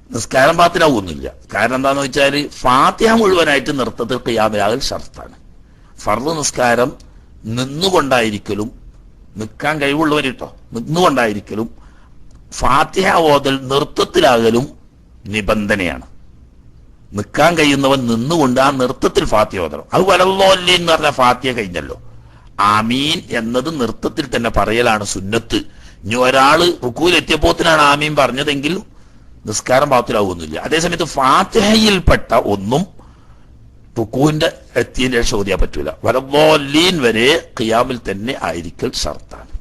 നിസ്കാരം ബാത്തിലാവുന്നില്ല. കാരണം എന്താന്ന് വെച്ചാൽ ഫാത്തിഹ മുഴുവനായിട്ട് നൃത്തത്തിൽ ഖിയാമിലാകൽ ഷർത്താണ്. ഫർദ് നിസ്കാരം നിന്നുകൊണ്ടായിരിക്കലും, നിൽക്കാൻ കഴിവുള്ളവരിട്ടോ നിന്നുകൊണ്ടായിരിക്കലും, ഫാത്തിഹ ഓതൽ നൃത്തത്തിലാകലും നിബന്ധനയാണ്. നിൽക്കാൻ കഴിയുന്നവൻ നിന്നുകൊണ്ട് ആ നൃത്തത്തിൽ ഫാത്തിഹ ഓതണം. അത് വലല്ലോല്ലി എന്ന് പറഞ്ഞ ഫാത്തിഹ കഴിഞ്ഞല്ലോ. ആമീൻ എന്നത് നൃത്തത്തിൽ തന്നെ പറയലാണ് സുന്നത്ത്. ഇനി ഒരാള് റുക്കൂലെത്തിയപ്പോത്തിനാണ് ആമീൻ പറഞ്ഞതെങ്കിൽ നിസ്കാരം പാത്തിലാവുന്നില്ല. അതേസമയത്ത് ഫാത്തിഹയിൽപ്പെട്ട ഒന്നും റുക്കൂവിന്റെ എത്തിയതിന്റെ ശേഷം ഓതിയാൻ പറ്റൂല. വലല്ലോല്ലീൻ വരെ ഖിയാമിൽ തന്നെ ആയിരിക്കൽ ഷർത്താണ്.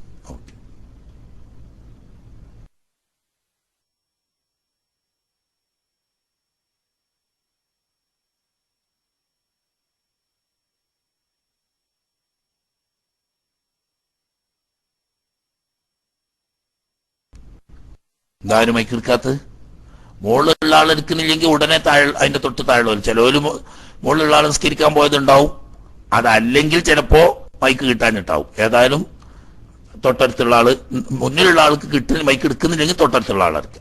എന്തായാലും മൈക്കെടുക്കാത്തത്? മുകളിലുള്ള ആൾ എടുക്കുന്നില്ലെങ്കിൽ ഉടനെ അതിന്റെ തൊട്ട് താഴെ ചിലവര് മുകളിലുള്ള ആൾ നിസ്കരിക്കാൻ പോയതുണ്ടാവും. അതല്ലെങ്കിൽ ചിലപ്പോ മൈക്ക് കിട്ടാനിട്ടാവും. ഏതായാലും തൊട്ടടുത്തുള്ള ആള്, മുന്നിലുള്ള ആൾക്ക് കിട്ടുന്ന മൈക്ക് എടുക്കുന്നില്ലെങ്കിൽ തൊട്ടടുത്തുള്ള ആളെടുക്കുക.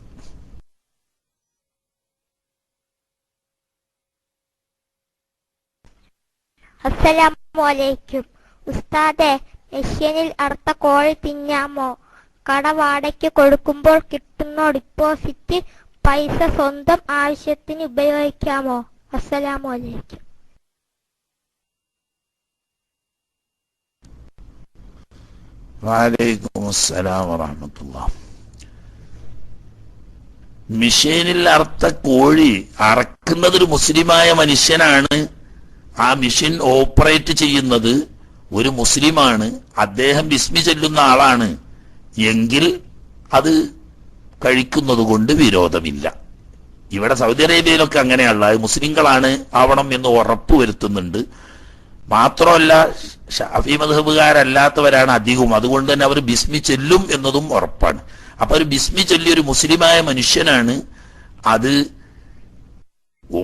അസ്സലാമലൈക്കും ഉസ്താദെ, മെഷീനിൽ അറുത്ത കോഴി തിന്നാമോ? കട വാടകയ്ക്ക് കൊടുക്കുമ്പോൾ കിട്ടുന്ന ഡിപ്പോസിറ്റ് പൈസ സ്വന്തം ആവശ്യത്തിന് ഉപയോഗിക്കാമോ? അസ്സലാമലൈക്കും. വഅലൈക്കും അസ്സലാം വറഹ്മത്തുള്ളാഹ്. മിഷീനിൽ അറുത്ത കോഴി അറക്കുന്നത് ഒരു മുസ്ലിമായ മനുഷ്യനാണ്. ആ മെഷീൻ ഓപ്പറേറ്റ് ചെയ്യുന്നത് ഒരു മുസ്ലിമാണ്. അദ്ദേഹം ബിസ്മി ചൊല്ലുന്ന ആളാണ് എങ്കിൽ അത് കഴിക്കുന്നത് കൊണ്ട് വിരോധമില്ല. ഇവിടെ സൗദി അറേബ്യയിലൊക്കെ അങ്ങനെയുള്ള മുസ്ലിങ്ങളാണ് ആവണം എന്ന് ഉറപ്പ് വരുത്തുന്നുണ്ട്. മാത്രമല്ല ഷാഫി മദ്ഹബുകാരല്ലാത്തവരാണ് അധികവും. അതുകൊണ്ട് തന്നെ അവർ ബിസ്മി ചൊല്ലും എന്നതും ഉറപ്പാണ്. അപ്പൊ ഒരു ബിസ്മി ചൊല്ലി ഒരു മുസ്ലിമായ മനുഷ്യനാണ് അത്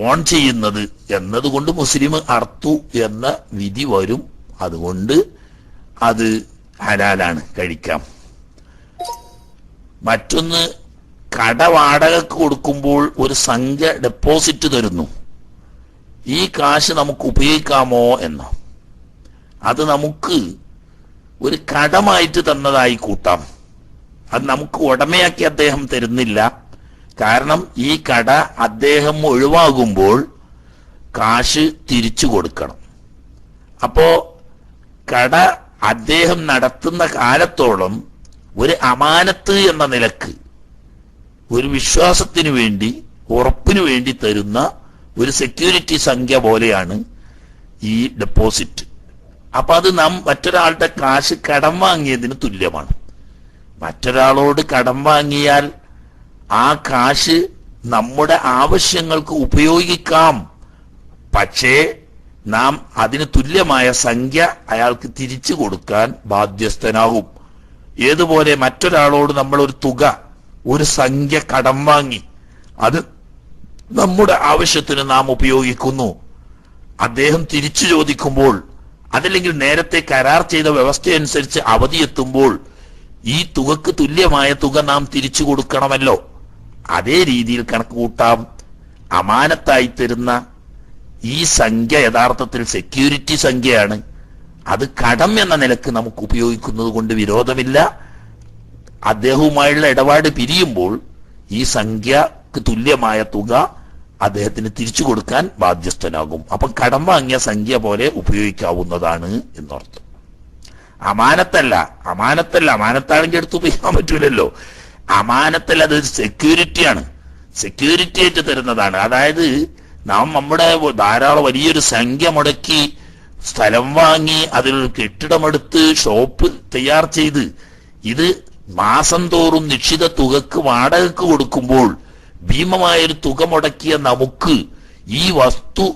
ഓൺ ചെയ്യുന്നത് എന്നതുകൊണ്ട് മുസ്ലിം അർത്തു എന്ന വിധി വരും. അതുകൊണ്ട് അത് ഹലാലാണ്, കഴിക്കാം. മറ്റൊന്ന്, കട വാടകക്ക് കൊടുക്കുമ്പോൾ ഒരു സംഖ്യ ഡെപ്പോസിറ്റ് തരുന്നു. ഈ കാശ് നമുക്ക് ഉപയോഗിക്കാമോ എന്ന, അത് നമുക്ക് ഒരു കടമായിട്ട് തന്നതായി കൂട്ടാം. അത് നമുക്ക് ഉടമയാക്കി അദ്ദേഹം തരുന്നില്ല. കാരണം ഈ കട അദ്ദേഹം ഒഴിവാകുമ്പോൾ കാശ് തിരിച്ചു കൊടുക്കണം. അപ്പോ കട അദ്ദേഹം നടത്തുന്ന കാലത്തോളം ഒരു അമാനത്ത് എന്ന നിലക്ക്, ഒരു വിശ്വാസത്തിന് വേണ്ടി, ഉറപ്പിനു വേണ്ടി തരുന്ന ഒരു സെക്യൂരിറ്റി സംഖ്യ പോലെയാണ് ഈ ഡെപ്പോസിറ്റ്. അപ്പൊ അത് നാം മറ്റൊരാളുടെ കാശ് കടം വാങ്ങിയതിന് തുല്യമാണ്. മറ്റൊരാളോട് കടം വാങ്ങിയാൽ ആ കാശ് നമ്മുടെ ആവശ്യങ്ങൾക്ക് ഉപയോഗിക്കാം. പക്ഷേ നാം അതിന് തുല്യമായ സംഖ്യ അയാൾക്ക് തിരിച്ചു കൊടുക്കാൻ ബാധ്യസ്ഥനാകും. ഏതുപോലെ മറ്റൊരാളോട് നമ്മൾ ഒരു തുക, ഒരു സംഖ്യ കടം വാങ്ങി അത് നമ്മുടെ ആവശ്യത്തിന് നാം ഉപയോഗിക്കുന്നു. അദ്ദേഹം തിരിച്ചു ചോദിക്കുമ്പോൾ, അതല്ലെങ്കിൽ നേരത്തെ കരാർ ചെയ്ത വ്യവസ്ഥയനുസരിച്ച് അവധിയെത്തുമ്പോൾ ഈ തുകക്ക് തുല്യമായ തുക നാം തിരിച്ചു കൊടുക്കണമല്ലോ. അതേ രീതിയിൽ കണക്ക് കൂട്ടാം. അമാനത്തായി തരുന്ന ഈ സംഖ്യ യഥാർത്ഥത്തിൽ സെക്യൂരിറ്റി സംഖ്യയാണ്. അത് കടം എന്ന നിലക്ക് നമുക്ക് ഉപയോഗിക്കുന്നത് കൊണ്ട് വിരോധമില്ല. അദ്ദേഹവുമായുള്ള ഇടപാട് പിരിയുമ്പോൾ ഈ സംഖ്യക്ക് തുല്യമായ തുക അദ്ദേഹത്തിന് തിരിച്ചു കൊടുക്കാൻ ബാധ്യസ്ഥനാകും. അപ്പം കടം വാങ്ങിയ സംഖ്യ പോലെ ഉപയോഗിക്കാവുന്നതാണ് എന്നർത്ഥം. അമാനത്തല്ല, അമാനത്താണെങ്കിൽ എടുത്ത് ഉപയോഗിക്കാൻ പറ്റൂലല്ലോ. അമാനത്തല്ല, അത് സെക്യൂരിറ്റിയാണ്, സെക്യൂരിറ്റി ആയിട്ട് തരുന്നതാണ്. അതായത് നാം നമ്മുടെ ധാരാളം വലിയൊരു സംഖ്യ മുടക്കി സ്ഥലം വാങ്ങി അതിൽ കെട്ടിടമെടുത്ത് ഷോപ്പ് തയ്യാർ ചെയ്ത് ഇത് മാസം തോറും നിശ്ചിത തുകക്ക് വാടകക്ക് കൊടുക്കുമ്പോൾ ഭീമമായൊരു തുക മുടക്കിയ നമുക്ക് ഈ വസ്തു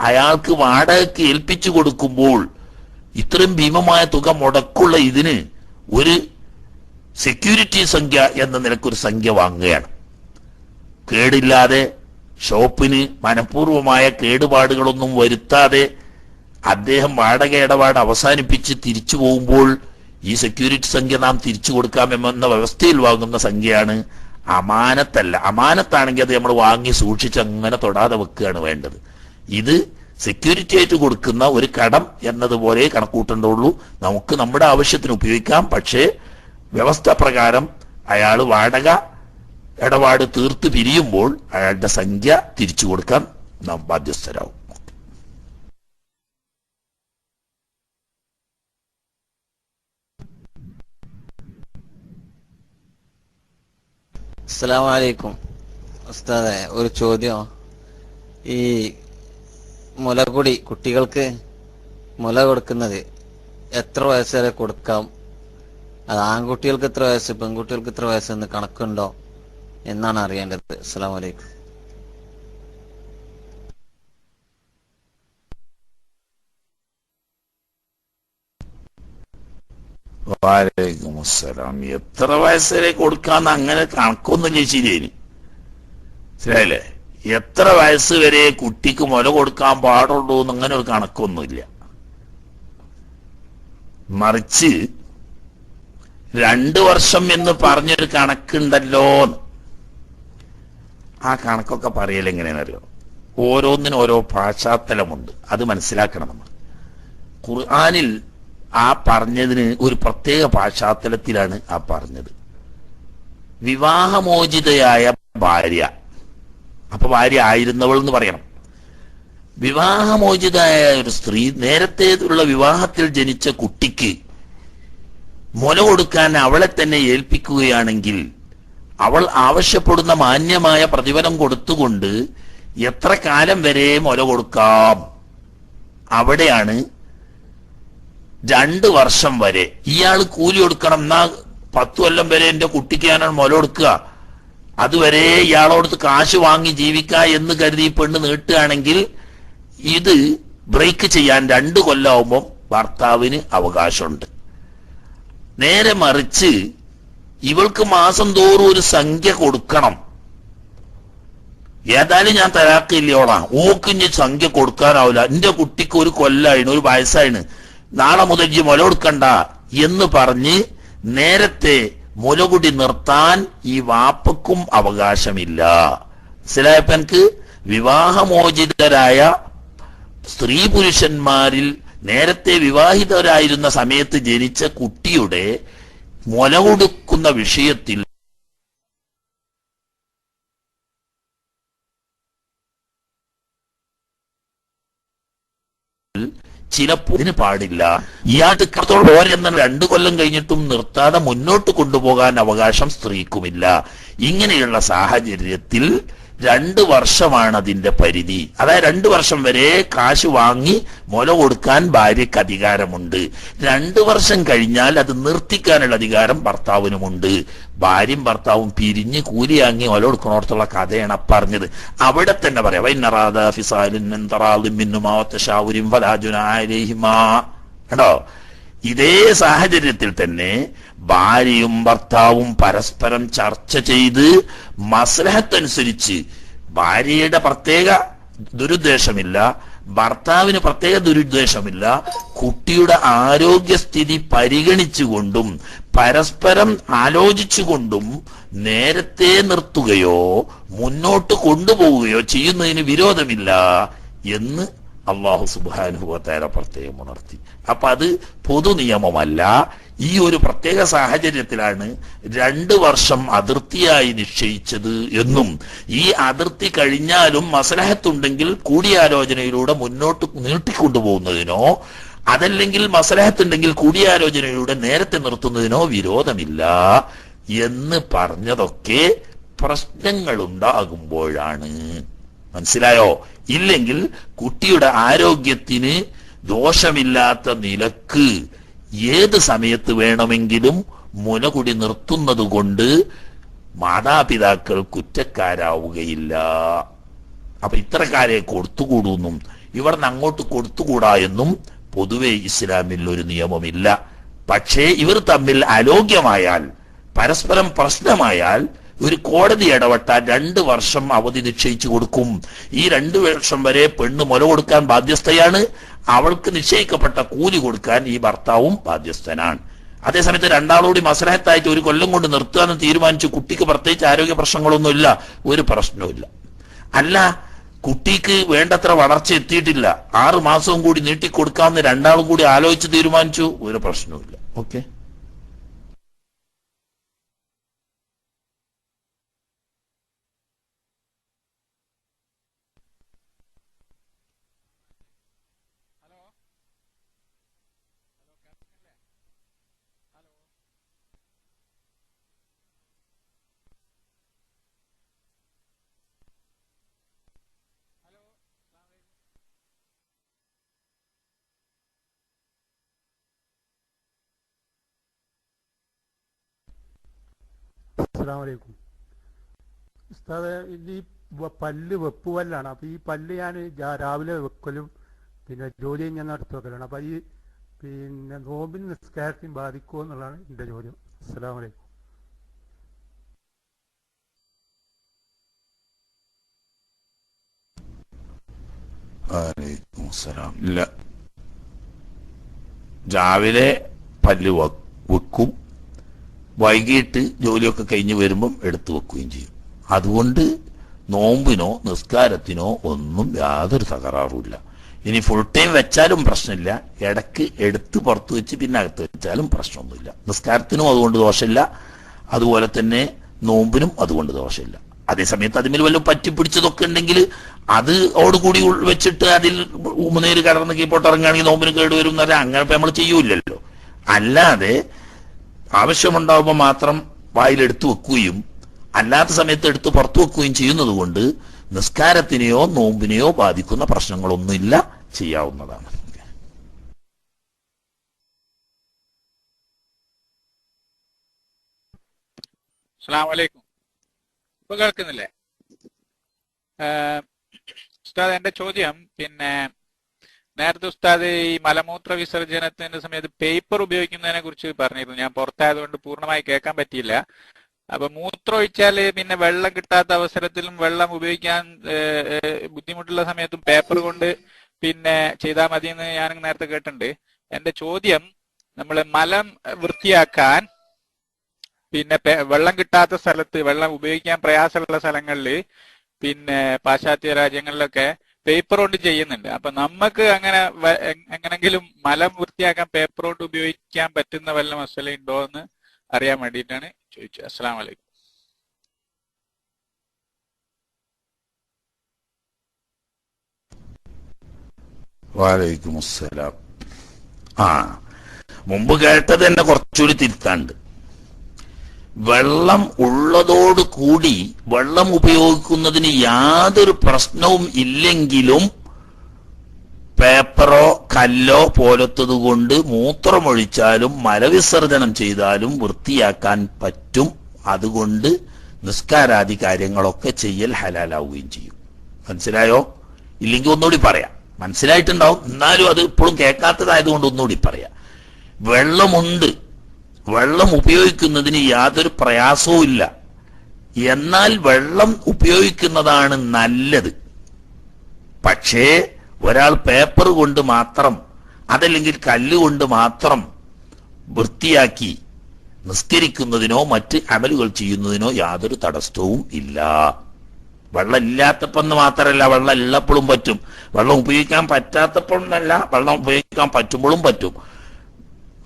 അയാൾക്ക് വാടകയ്ക്ക് ഏൽപ്പിച്ചു കൊടുക്കുമ്പോൾ ഇത്രയും ഭീമമായ തുക മുടക്കുള്ള ഇതിന് ഒരു സെക്യൂരിറ്റി സംഖ്യ എന്ന നിലക്കൊരു സംഖ്യ വാങ്ങുകയാണ്. കേടില്ലാതെ, ഷോപ്പിന് മനഃപൂർവമായ കേടുപാടുകളൊന്നും വരുത്താതെ അദ്ദേഹം വാടക ഇടപാട് അവസാനിപ്പിച്ച് തിരിച്ചു പോകുമ്പോൾ ഈ സെക്യൂരിറ്റി സംഖ്യ നാം തിരിച്ചു കൊടുക്കാമെന്ന വ്യവസ്ഥയിൽ വാങ്ങുന്ന സംഖ്യയാണ്. അമാനത്തല്ല. അമാനത്താണെങ്കിൽ അത് നമ്മൾ വാങ്ങി സൂക്ഷിച്ച് അങ്ങനെ തൊടാതെ വെക്കുകയാണ് വേണ്ടത്. ഇത് സെക്യൂരിറ്റി ആയിട്ട് കൊടുക്കുന്ന ഒരു കടം എന്നതുപോലെ കണക്കൂട്ടേണ്ടുള്ളൂ. നമുക്ക് നമ്മുടെ ആവശ്യത്തിന് ഉപയോഗിക്കാം. പക്ഷേ വ്യവസ്ഥ പ്രകാരം അയാൾ വാടക ഇടപാട് തീർത്ത് പിരിയുമ്പോൾ അയാളുടെ സംഖ്യ തിരിച്ചു കൊടുക്കാൻ നാം ബാധ്യസ്ഥരാകും. അസ്സലാമു അലൈക്കും ഉസ്താദെ, ഒരു ചോദ്യം. ഈ മുലകുടി കുട്ടികൾക്ക് മുല കൊടുക്കുന്നത് എത്ര വയസ്സ് വരെ കൊടുക്കാം? അത് ആൺകുട്ടികൾക്ക് എത്ര വയസ്സ്, പെൺകുട്ടികൾക്ക് എത്ര വയസ്സെന്ന് കണക്കുണ്ടോ എന്നാണ് അറിയേണ്ടത്. അസ്സലാമു അലൈക്കും. വലൈക്കും അസ്സലാം. എത്ര വയസ്സ് വരെ കൊടുക്കാന്ന് അങ്ങനെ കണക്കൊന്നും ചോദിച്ചില്ലേന്, മനസ്സിലായില്ലേ? എത്ര വയസ്സ് വരെ കുട്ടിക്ക് മുല കൊടുക്കാൻ പാടുള്ളൂ എന്ന് അങ്ങനെ ഒരു കണക്കൊന്നുമില്ല. മറിച്ച് 2 വർഷം എന്ന് പറഞ്ഞൊരു കണക്കുണ്ടല്ലോ. ആ കണക്കൊക്കെ പറയൽ എങ്ങനെയാണെന്നറിയോ? ഓരോന്നിനും ഓരോ പാശ്ചാത്തലമുണ്ട്, അത് മനസ്സിലാക്കണം നമ്മൾ. ഖുർആനിൽ ആ പറഞ്ഞതിന് ഒരു പ്രത്യേക പാശ്ചാത്തലത്തിലാണ് ആ പറഞ്ഞത്. വിവാഹമോചിതയായ ഭാര്യ, അപ്പൊ ഭാര്യ ആയിരുന്നവൾ എന്ന് പറയണം. വിവാഹമോചിതയായ ഒരു സ്ത്രീ നേരത്തെ ഉള്ള വിവാഹത്തിൽ ജനിച്ച കുട്ടിക്ക് മുല കൊടുക്കാൻ അവളെ തന്നെ ഏൽപ്പിക്കുകയാണെങ്കിൽ അവൾ ആവശ്യപ്പെടുന്ന മാന്യമായ പ്രതിഫലം കൊടുത്തുകൊണ്ട് എത്ര കാലം വരെ മുല കൊടുക്കാം? അവിടെയാണ് 2 വർഷം വരെ. ഇയാൾ കൂലി കൊടുക്കണം, എന്നാ 10 കൊല്ലം വരെ എന്റെ കുട്ടിക്ക് ഞാനാണ് മുല കൊടുക്കുക, അതുവരെ ഇയാളോടത്ത് കാശ് വാങ്ങി ജീവിക്ക എന്ന് കരുതി പെണ്ണ് നീട്ടുകയാണെങ്കിൽ ഇത് ബ്രേക്ക് ചെയ്യാൻ 2 കൊല്ലമാകുമ്പോൾ ഭർത്താവിന് അവകാശമുണ്ട്. നേരെ മറിച്ച് ഇവൾക്ക് മാസം തോറും ഒരു സംഖ്യ കൊടുക്കണം. ഏതായാലും ഞാൻ തരാക്കില്ലോളാ, ഓക്കിഞ്ഞ് സംഖ്യ കൊടുക്കാനാവില്ല, എന്റെ കുട്ടിക്ക് 1 കൊല്ലായിന്, 1 വയസ്സായിന്, നാളെ മുതൽ ഈ മുല കൊടുക്കണ്ട എന്ന് പറഞ്ഞ് നേരത്തെ മുലകുടി നിർത്താൻ ഈ വാപ്പക്കും അവകാശമില്ല. മനസ്സിലായപ്പോ എനിക്ക്? വിവാഹമോചിതരായ സ്ത്രീ പുരുഷന്മാരിൽ നേരത്തെ വിവാഹിതരായിരുന്ന സമയത്ത് ജനിച്ച കുട്ടിയുടെ മുല കൊടുക്കുന്ന വിഷയത്തിൽ ചിലപ്പോൾ ഇതിന് പാടില്ല. ഇയാൾക്ക് കത്തോളം പോരെന്ന 2 കൊല്ലം കഴിഞ്ഞിട്ടും നിർത്താതെ മുന്നോട്ട് കൊണ്ടുപോകാൻ അവകാശം സ്ത്രീക്കുമില്ല. ഇങ്ങനെയുള്ള സാഹചര്യത്തിൽ 2 വർഷമാണ് അതിന്റെ പരിധി. അതായത് 2 വർഷം വരെ കാശ് വാങ്ങി മുല കൊടുക്കാൻ ഭാര്യയ്ക്ക് അധികാരമുണ്ട്. 2 വർഷം കഴിഞ്ഞാൽ അത് നിർത്തിക്കാനുള്ള അധികാരം ഭർത്താവിനുമുണ്ട്. ഭാര്യയും ഭർത്താവും പിരിഞ്ഞ് കൂലിയാങ്ങി മുല കൊടുക്കണോടത്തുള്ള കഥയാണ് പറഞ്ഞത്. അവിടെ തന്നെ പറയാം, കേട്ടോ. ഇതേ സാഹചര്യത്തിൽ തന്നെ ഭാര്യയും ഭർത്താവും പരസ്പരം ചർച്ച ചെയ്ത് മസ്ലഹത്തനുസരിച്ച്, ഭാര്യയുടെ പ്രത്യേക ദുരുദ്ദേശമില്ല, ഭർത്താവിന് പ്രത്യേക ദുരുദ്ദേശമില്ല, കുട്ടിയുടെ ആരോഗ്യസ്ഥിതി പരിഗണിച്ചുകൊണ്ടും പരസ്പരം ആലോചിച്ചുകൊണ്ടും നേരത്തെ നിർത്തുകയോ മുന്നോട്ട് കൊണ്ടുപോവുകയോ ചെയ്യുന്നതിന് വിരോധമില്ല എന്ന് അല്ലാഹു സുബ്ഹാനഹു വ തആല പ്രത്യേകം ഉണർത്തി. അപ്പൊ അത് പൊതു നിയമമല്ല. ഈ ഒരു പ്രത്യേക സാഹചര്യത്തിലാണ് 2 വർഷം അതിർത്തിയായി നിശ്ചയിച്ചത് എന്നും ഈ അതിർത്തി കഴിഞ്ഞാലും മസ്ലഹത്തുണ്ടെങ്കിൽ കൂടിയാലോചനയിലൂടെ മുന്നോട്ട് നീട്ടിക്കൊണ്ടുപോകുന്നതിനോ അതല്ലെങ്കിൽ മസ്ലഹത്തുണ്ടെങ്കിൽ കൂടിയാലോചനയിലൂടെ നേരത്തെ നിർത്തുന്നതിനോ വിരോധമില്ല എന്ന് പറഞ്ഞതൊക്കെ പ്രശ്നങ്ങൾ ഉണ്ടാകുമ്പോഴാണ്. മനസ്സിലായോ? ഇല്ലെങ്കിൽ കുട്ടിയുടെ ആരോഗ്യത്തിന് ദോഷമില്ലാത്ത നിലക്ക് ഏത് സമയത്ത് വേണമെങ്കിലും മുലകുടി നിർത്തുന്നത് കൊണ്ട് മാതാപിതാക്കൾ കുറ്റക്കാരാവുകയില്ല. അപ്പൊ ഇത്തരക്കാരെ കൊടുത്തുകൂടുന്നും ഇവിടുന്ന് അങ്ങോട്ട് കൊടുത്തുകൂടാ എന്നും പൊതുവെ ഇസ്ലാമിൽ ഒരു നിയമമില്ല. പക്ഷേ ഇവർ തമ്മിൽ അലോഗ്യമായാൽ, പരസ്പരം പ്രശ്നമായാൽ ഒരു കോടതി ഇടപെട്ടാൽ 2 വർഷം അവധി നിശ്ചയിച്ചു കൊടുക്കും. ഈ 2 വർഷം വരെ പെണ്ണ് മുല കൊടുക്കാൻ ബാധ്യസ്ഥയാണ്. അവൾക്ക് നിശ്ചയിക്കപ്പെട്ട കൂലി കൊടുക്കാൻ ഈ ഭർത്താവും ബാധ്യസ്ഥനാണ്. അതേസമയത്ത് രണ്ടാളോടി മസ്ലഹത്തായിട്ട് 1 കൊല്ലം കൊണ്ട് നിർത്തുകയെന്ന് തീരുമാനിച്ചു. കുട്ടിക്ക് പ്രത്യേകിച്ച് ആരോഗ്യ പ്രശ്നങ്ങളൊന്നുമില്ല, ഒരു പ്രശ്നവുമില്ല. അല്ല, കുട്ടിക്ക് വേണ്ടത്ര വളർച്ച എത്തിയിട്ടില്ല, 6 മാസവും കൂടി നീട്ടിക്കൊടുക്കാമെന്ന് രണ്ടാളും കൂടി ആലോചിച്ച് തീരുമാനിച്ചു, ഒരു പ്രശ്നവുമില്ല. ഓക്കെ. അസ്സലാമു അലൈക്കും. ഉസ്താദെ, ഈ പല്ല് വെപ്പ് പല്ലാണ്. അപ്പോൾ ഈ പല്ല് ഞാൻ രാവിലെ വെക്കലും പിന്നെ ജോലി ഞാൻ നടത്തി വെക്കലാണ്. അപ്പോൾ ഈ പിന്നെ നോമ്പിന് നിസ്കാരത്തിന് ബാധിക്കുമോ എന്നുള്ളതാണ് എൻ്റെ ചോദ്യം. അസ്സലാമു അലൈക്കും. വലൈക്കും സലാം. ഇല്ല, രാവിലെ പല്ല് വെക്കും, വൈകിട്ട് ജോലിയൊക്കെ കഴിഞ്ഞ് വരുമ്പം എടുത്തു വെക്കുകയും ചെയ്യും. അതുകൊണ്ട് നോമ്പിനോ നിസ്കാരത്തിനോ ഒന്നും യാതൊരു തകരാറുമില്ല. ഇനി ഫുൾ ടൈം വെച്ചാലും പ്രശ്നമില്ല, ഇടയ്ക്ക് എടുത്ത് പുറത്ത് വെച്ച് പിന്നെ അകത്ത് വെച്ചാലും പ്രശ്നമൊന്നുമില്ല. നിസ്കാരത്തിനും അതുകൊണ്ട് ദോഷമില്ല, അതുപോലെ തന്നെ നോമ്പിനും അതുകൊണ്ട് ദോഷമില്ല. അതേസമയത്ത് അതിൽ വല്ലതും പറ്റിപ്പിടിച്ചതൊക്കെ ഉണ്ടെങ്കിൽ അത് ഓടുകൂടി വെച്ചിട്ട് അതിൽ ഉമനീര് കലർന്ന് കീപ്പോട്ടിറങ്ങുകയാണെങ്കിൽ നോമ്പിന് കേടുവരും എന്ന് പറഞ്ഞാൽ അങ്ങനെ നമ്മൾ ചെയ്യൂലല്ലോ. അല്ലാതെ ആവശ്യമുണ്ടാവുമ്പോൾ മാത്രം വായിലെടുത്തു വെക്കുകയും അല്ലാത്ത സമയത്ത് എടുത്ത് പുറത്തു വെക്കുകയും ചെയ്യുന്നത് കൊണ്ട് നിസ്കാരത്തിനെയോ നോമ്പിനെയോ ബാധിക്കുന്ന പ്രശ്നങ്ങളൊന്നുമില്ല, ചെയ്യാവുന്നതാണ്. അസ്സലാമു അലൈക്കും. ഇപ്പൊ കേൾക്കുന്നില്ലേ ഉസ്താദ്? എന്റെ ചോദ്യം, പിന്നെ നേരത്തെ ഉസ്താദ് ഈ മലമൂത്ര വിസർജനത്തിന്റെ സമയത്ത് പേപ്പർ ഉപയോഗിക്കുന്നതിനെ കുറിച്ച് പറഞ്ഞിരുന്നു. ഞാൻ പുറത്തായതുകൊണ്ട് പൂർണ്ണമായി കേൾക്കാൻ പറ്റിയില്ല. അപ്പൊ മൂത്രം ഒഴിച്ചാല് പിന്നെ വെള്ളം കിട്ടാത്ത അവസരത്തിലും വെള്ളം ഉപയോഗിക്കാൻ ബുദ്ധിമുട്ടുള്ള സമയത്തും പേപ്പർ കൊണ്ട് പിന്നെ ചെയ്താൽ മതി എന്ന് ഞാൻ നേരത്തെ കേട്ടിട്ടുണ്ട്. എന്റെ ചോദ്യം, നമ്മൾ മലം വൃത്തിയാക്കാൻ പിന്നെ വെള്ളം കിട്ടാത്ത സ്ഥലത്ത്, വെള്ളം ഉപയോഗിക്കാൻ പ്രയാസമുള്ള സ്ഥലങ്ങളിൽ പിന്നെ പാശ്ചാത്യ രാജ്യങ്ങളിലൊക്കെ പേപ്പർ കൊണ്ട് ചെയ്യുന്നുണ്ട്. അപ്പൊ നമുക്ക് അങ്ങനെ എങ്ങനെങ്കിലും മലം വൃത്തിയാക്കാൻ പേപ്പർ കൊണ്ട് ഉപയോഗിക്കാൻ പറ്റുന്ന വല്ല മസല ഉണ്ടോ എന്ന് അറിയാൻ വേണ്ടിയിട്ടാണ് ചോദിച്ചത്. അസ്സലാമു അലൈക്കും. വലൈക്കും അസ്സലാം. മുമ്പ് കേട്ടത് തന്നെ കുറച്ചുകൂടി തിരുത്താണ്ട്. വെള്ളം ഉള്ളതോട് കൂടി വെള്ളം ഉപയോഗിക്കുന്നതിന് യാതൊരു പ്രശ്നവും ഇല്ലെങ്കിലും പേപ്പറോ കല്ലോ പോലത്തത് കൊണ്ട് മൂത്രമൊഴിച്ചാലും മലവിസർജനം ചെയ്താലും വൃത്തിയാക്കാൻ പറ്റും. അതുകൊണ്ട് നിസ്കാരാദി കാര്യങ്ങളൊക്കെ ചെയ്യൽ ഹലാലാവുകയും ചെയ്യും. മനസ്സിലായോ? ഇല്ലെങ്കിൽ ഒന്നുകൂടി പറയാം. മനസ്സിലായിട്ടുണ്ടാവും, എന്നാലും അത് ഇപ്പോഴും കേൾക്കാത്തതായതുകൊണ്ട് ഒന്നുകൂടി പറയാം. വെള്ളമുണ്ട്, വെള്ളം ഉപയോഗിക്കുന്നതിന് യാതൊരു പ്രയാസവും ഇല്ല. എന്നാൽ വെള്ളം ഉപയോഗിക്കുന്നതാണ് നല്ലത്. പക്ഷേ ഒരാൾ പേപ്പർ കൊണ്ട് മാത്രം അതല്ലെങ്കിൽ കല്ലുകൊണ്ട് മാത്രം വൃത്തിയാക്കി നിസ്കരിക്കുന്നതിനോ മറ്റ് അമലുകൾ ചെയ്യുന്നതിനോ യാതൊരു തടസ്സവും ഇല്ല. വെള്ളം ഇല്ലാത്തപ്പോന്ന് മാത്രമല്ല, വെള്ളം ഉള്ളപ്പോഴും പറ്റും. വെള്ളം ഉപയോഗിക്കാൻ പറ്റാത്തപ്പോഴല്ല, വെള്ളം ഉപയോഗിക്കാൻ പറ്റുമ്പോഴും പറ്റും.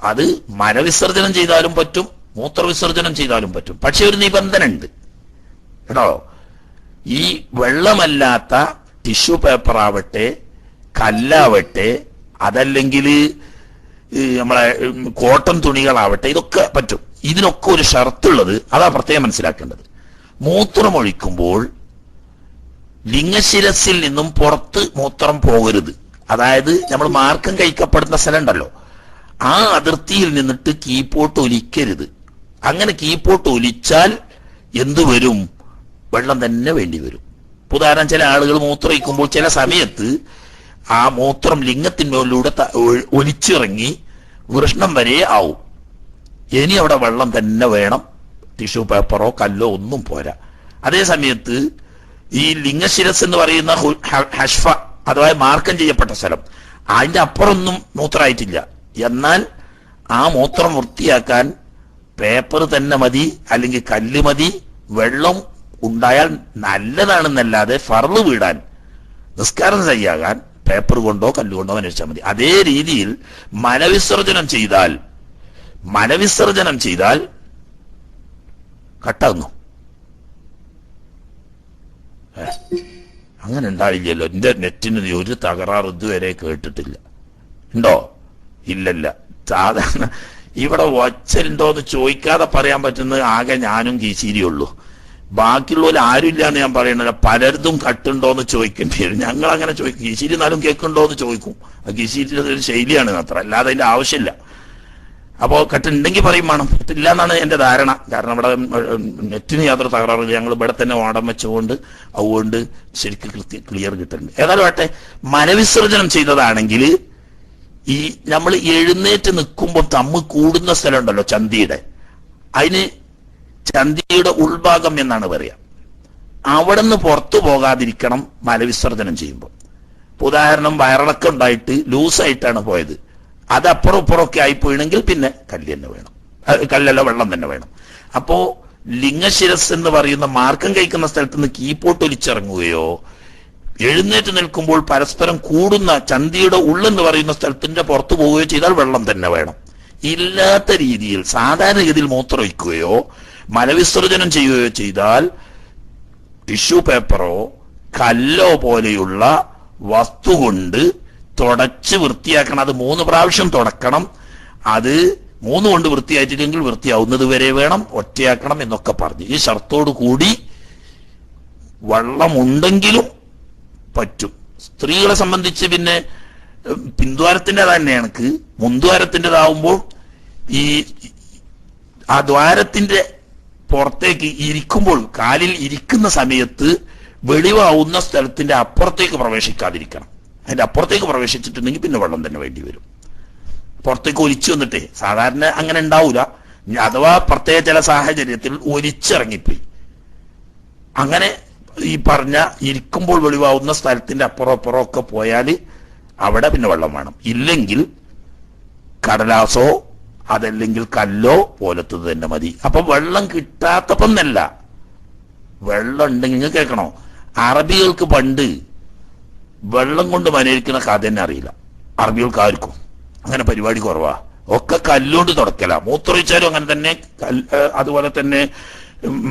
അത് മലവിസർജനം ചെയ്താലും പറ്റും, മൂത്രവിസർജനം ചെയ്താലും പറ്റും. പക്ഷെ ഒരു നിബന്ധന ഉണ്ട് കേട്ടോ. ഈ വെള്ളമല്ലാത്ത ടിഷ്യൂ പേപ്പർ ആവട്ടെ, കല്ലാവട്ടെ, അതല്ലെങ്കിൽ നമ്മളെ കോട്ടൺ തുണികളാവട്ടെ, ഇതൊക്കെ പറ്റും. ഇതിനൊക്കെ ഒരു ഷർത്തുള്ളത്, അതാ പ്രത്യേകം മനസ്സിലാക്കേണ്ടത്. മൂത്രമൊഴിക്കുമ്പോൾ ലിംഗശിരസിൽ നിന്നും പുറത്ത് മൂത്രം പോകരുത്. അതായത് നമ്മൾ മാർക്കം കഴിക്കപ്പെടുന്ന സ്ഥലം ഉണ്ടല്ലോ, ആ അതിർത്തിയിൽ നിന്നിട്ട് കീപ്പോട്ട് ഒലിക്കരുത്. അങ്ങനെ കീപ്പോട്ട് ഒലിച്ചാൽ എന്തു വരും? വെള്ളം തന്നെ വേണ്ടി വരും. ഉദാഹരണം, ചില ആളുകൾ മൂത്രമൊഴിക്കുമ്പോൾ ചില സമയത്ത് ആ മൂത്രം ലിംഗത്തിന്മേലൂടെ ഒലിച്ചിറങ്ങി വൃഷ്ണം വരെ ആവും. ഇനി അവിടെ വെള്ളം തന്നെ വേണം, ടിഷ്യൂ പേപ്പറോ കല്ലോ ഒന്നും പോരാ. അതേ സമയത്ത് ഈ ലിംഗശിരസ് എന്ന് പറയുന്ന ഹഷ്ഫ അഥവാ മാർക്കം ചെയ്യപ്പെട്ട സ്ഥലം, അതിന്റെ അപ്പുറമൊന്നും മൂത്രമായിട്ടില്ല. എന്നാൽ ആ മൂത്രം വൃത്തിയാക്കാൻ പേപ്പർ തന്നെ മതി, അല്ലെങ്കിൽ കല്ല് മതി. വെള്ളം ഉണ്ടായാൽ നല്ലതാണെന്നല്ലാതെ ഫർള് വീടാൻ, നിസ്കാരം ചെയ്യാകാൻ പേപ്പർ കൊണ്ടോ കല്ലുകൊണ്ടോ അന്വേഷിച്ചാൽ മതി. അതേ രീതിയിൽ മലവിസർജനം ചെയ്താൽ കട്ടാകുന്നു. അങ്ങനെ ഉണ്ടാവില്ലല്ലോ. എന്റെ നെറ്റിന് ഒരു തകരാറ് ഇതുവരെ കേട്ടിട്ടില്ല. ഉണ്ടോ? ഇല്ലല്ല. സാധാരണ ഇവിടെ വച്ചലുണ്ടോ എന്ന് ചോദിക്കാതെ പറയാൻ പറ്റുന്നത് ആകെ ഞാനും കീശീരിയുള്ളൂ. ബാക്കിയുള്ളവർ ആരുമില്ല എന്ന് ഞാൻ പറയണില്ല. പലർതും കട്ടുണ്ടോ എന്ന് ചോദിക്കേണ്ടി വരും. ഞങ്ങൾ അങ്ങനെ ചോദിക്കും. കീശീരി എന്നാലും കേൾക്കുന്നുണ്ടോ എന്ന് ചോദിക്കും. ആ കീശീരിയുടെ ഒരു ശൈലിയാണ് അത്ര, അല്ലാതെ അതിന്റെ ആവശ്യമില്ല. അപ്പോൾ കെട്ടുണ്ടെങ്കിൽ പറയും വേണം, കെട്ടില്ല എന്നാണ് എന്റെ ധാരണ. കാരണം ഇവിടെ നെറ്റിന് യാതൊരു തകരാറില്ല, ഞങ്ങൾ ഇവിടെ തന്നെ ഓടം വെച്ചുകൊണ്ട് അതുകൊണ്ട് ശരിക്കും ക്ലിയർ കിട്ടുന്നുണ്ട്. ഏതായാലും ആട്ടെ, മലവിസർജനം ചെയ്തതാണെങ്കിൽ ഈ നമ്മൾ എഴുന്നേറ്റ് നിൽക്കുമ്പോൾ തമ്മ് കൂടുന്ന സ്ഥലം ഉണ്ടല്ലോ ചന്തിയുടെ, അതിന് ചന്തിയുടെ ഉൾഭാഗം എന്നാണ് പറയാ. അവിടെ നിന്ന് പുറത്തു പോകാതിരിക്കണം മലവിസർജനം ചെയ്യുമ്പോൾ. ഉദാഹരണം വയറിളക്കം ഉണ്ടായിട്ട് ലൂസായിട്ടാണ് പോയത്, അത് അപ്പുറം ഇപ്പുറമൊക്കെ ആയിപ്പോയിണെങ്കിൽ പിന്നെ കല്ല് തന്നെ വേണം, കല്ലല്ല വെള്ളം തന്നെ വേണം. അപ്പോ ലിംഗശിരസ് എന്ന് പറയുന്ന മാർക്കം കഴിക്കുന്ന സ്ഥലത്ത് നിന്ന് കീപ്പോട്ട് ഒലിച്ചിറങ്ങുകയോ എഴുന്നേറ്റ് നിൽക്കുമ്പോൾ പരസ്പരം കൂടുന്ന ചന്തിയുടെ ഉള്ളെന്ന് പറയുന്ന സ്ഥലത്തിന്റെ പുറത്തു പോവുകയോ ചെയ്താൽ വെള്ളം തന്നെ വേണം. ഇല്ലാത്ത രീതിയിൽ സാധാരണഗതിയിൽ മൂത്രമൊഴിക്കുകയോ മലവിസർജനം ചെയ്യുകയോ ചെയ്താൽ ടിഷ്യൂ പേപ്പറോ കല്ലോ പോലെയുള്ള വസ്തു കൊണ്ട് തുടച്ച് വൃത്തിയാക്കണം. അത് 3 പ്രാവശ്യം തുടക്കണം. അത് 3 കൊണ്ട് വൃത്തിയായിട്ടില്ലെങ്കിൽ വൃത്തിയാവുന്നത് വരെ വേണം, ഒറ്റയാക്കണം എന്നൊക്കെ പറഞ്ഞു. ഈ ഷർത്തോടു കൂടി വെള്ളമുണ്ടെങ്കിലും പറ്റും. സ്ത്രീകളെ സംബന്ധിച്ച് പിന്നെ പിൻദ്വാരത്തിന്റെ തന്നെയാണ്, മുൻദ്വാരത്തിൻ്റെതാവുമ്പോൾ ഈ ആ ദ്വാരത്തിന്റെ പുറത്തേക്ക് ഇരിക്കുമ്പോൾ കാലിൽ ഇരിക്കുന്ന സമയത്ത് വെളിവാവുന്ന സ്ഥലത്തിന്റെ അപ്പുറത്തേക്ക് പ്രവേശിക്കാതിരിക്കണം. അതിന്റെ അപ്പുറത്തേക്ക് പ്രവേശിച്ചിട്ടുണ്ടെങ്കിൽ പിന്നെ വെള്ളം തന്നെ വേണ്ടി വരും. പുറത്തേക്ക് ഒലിച്ചു വന്നിട്ടേ, സാധാരണ അങ്ങനെ ഉണ്ടാവൂല, അഥവാ പ്രത്യേക ചില സാഹചര്യത്തിൽ ഒലിച്ചിറങ്ങിപ്പോയി, അങ്ങനെ ഈ പറഞ്ഞ ഇരിക്കുമ്പോൾ വെളിവാവുന്ന സ്ഥലത്തിന്റെ അപ്പുറം അപ്പുറം ഒക്കെ പോയാൽ അവിടെ പിന്നെ വെള്ളം വേണം. ഇല്ലെങ്കിൽ കടലാസോ അതല്ലെങ്കിൽ കല്ലോ പോലത്തത് തന്നെ മതി. അപ്പൊ വെള്ളം കിട്ടാത്തപ്പം എന്നല്ല, വെള്ളം ഉണ്ടെങ്കിൽ നിങ്ങൾ കേൾക്കണോ, അറബികൾക്ക് പണ്ട് വെള്ളം കൊണ്ട് മനയിരിക്കുന്ന കഥ തന്നെ അറിയില്ല. അറബികൾക്ക് ആർക്കും അങ്ങനെ പരിപാടി കുറവാ, ഒക്കെ കല്ലുകൊണ്ട് തുടക്കല. മൂത്രമൊഴിച്ചാലും അങ്ങനെ തന്നെ, അതുപോലെ തന്നെ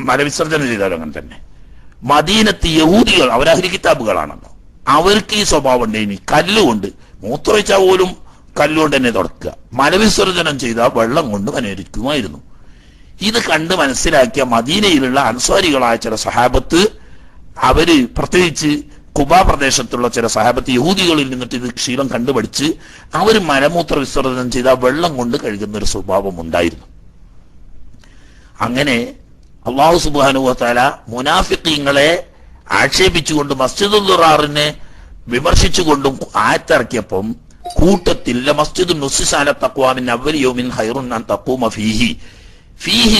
മലവിസർജനം ചെയ്താലും അങ്ങനെ തന്നെ. മദീനത്ത് യഹൂദികൾ, അവർ അഹ്ലി കിതാബുകളാണല്ലോ, അവർക്ക് ഈ സ്വഭാവം ഉണ്ടായിനി. കല്ലുകൊണ്ട് മൂത്രമൊഴിച്ചാൽ പോലും കല്ലുകൊണ്ട് തന്നെ തുടക്കുക, മലവിസർജനം ചെയ്താൽ വെള്ളം കൊണ്ട് മനയിരിക്കുമായിരുന്നു. ഇത് കണ്ട് മനസ്സിലാക്കിയ മദീനയിലുള്ള അൻസ്വാരികളായ ചില സഹാബത്ത്, അവര് പ്രത്യേകിച്ച് കുബാ പ്രദേശത്തുള്ള ചില സഹാബത്ത് യഹൂദികളിൽ നിന്നിട്ട് ഇത് ശീലം കണ്ടുപഠിച്ച് അവർ മലമൂത്ര വിസർജനം ചെയ്ത വെള്ളം കൊണ്ട് കഴുകുന്ന ഒരു സ്വഭാവം ഉണ്ടായിരുന്നു. അങ്ങനെ അല്ലാഹു സുബ്ഹാനഹു വ തആല മുനാഫിഖീങ്ങളെ ആക്ഷേപിച്ചുകൊണ്ട് മസ്ജിദുൽ ദുറാറിനെ വിമർശിച്ചുകൊണ്ടും ആയത്തിറക്കിയപ്പം കൂട്ടത്തിൽ മസ്ജിദുൻ നുസ്സിസ അല തഖ്വ മിൻ അവ്വലി യൗമിൻ ഖൈറുൻ അൻ തഖൂമ ഫീഹി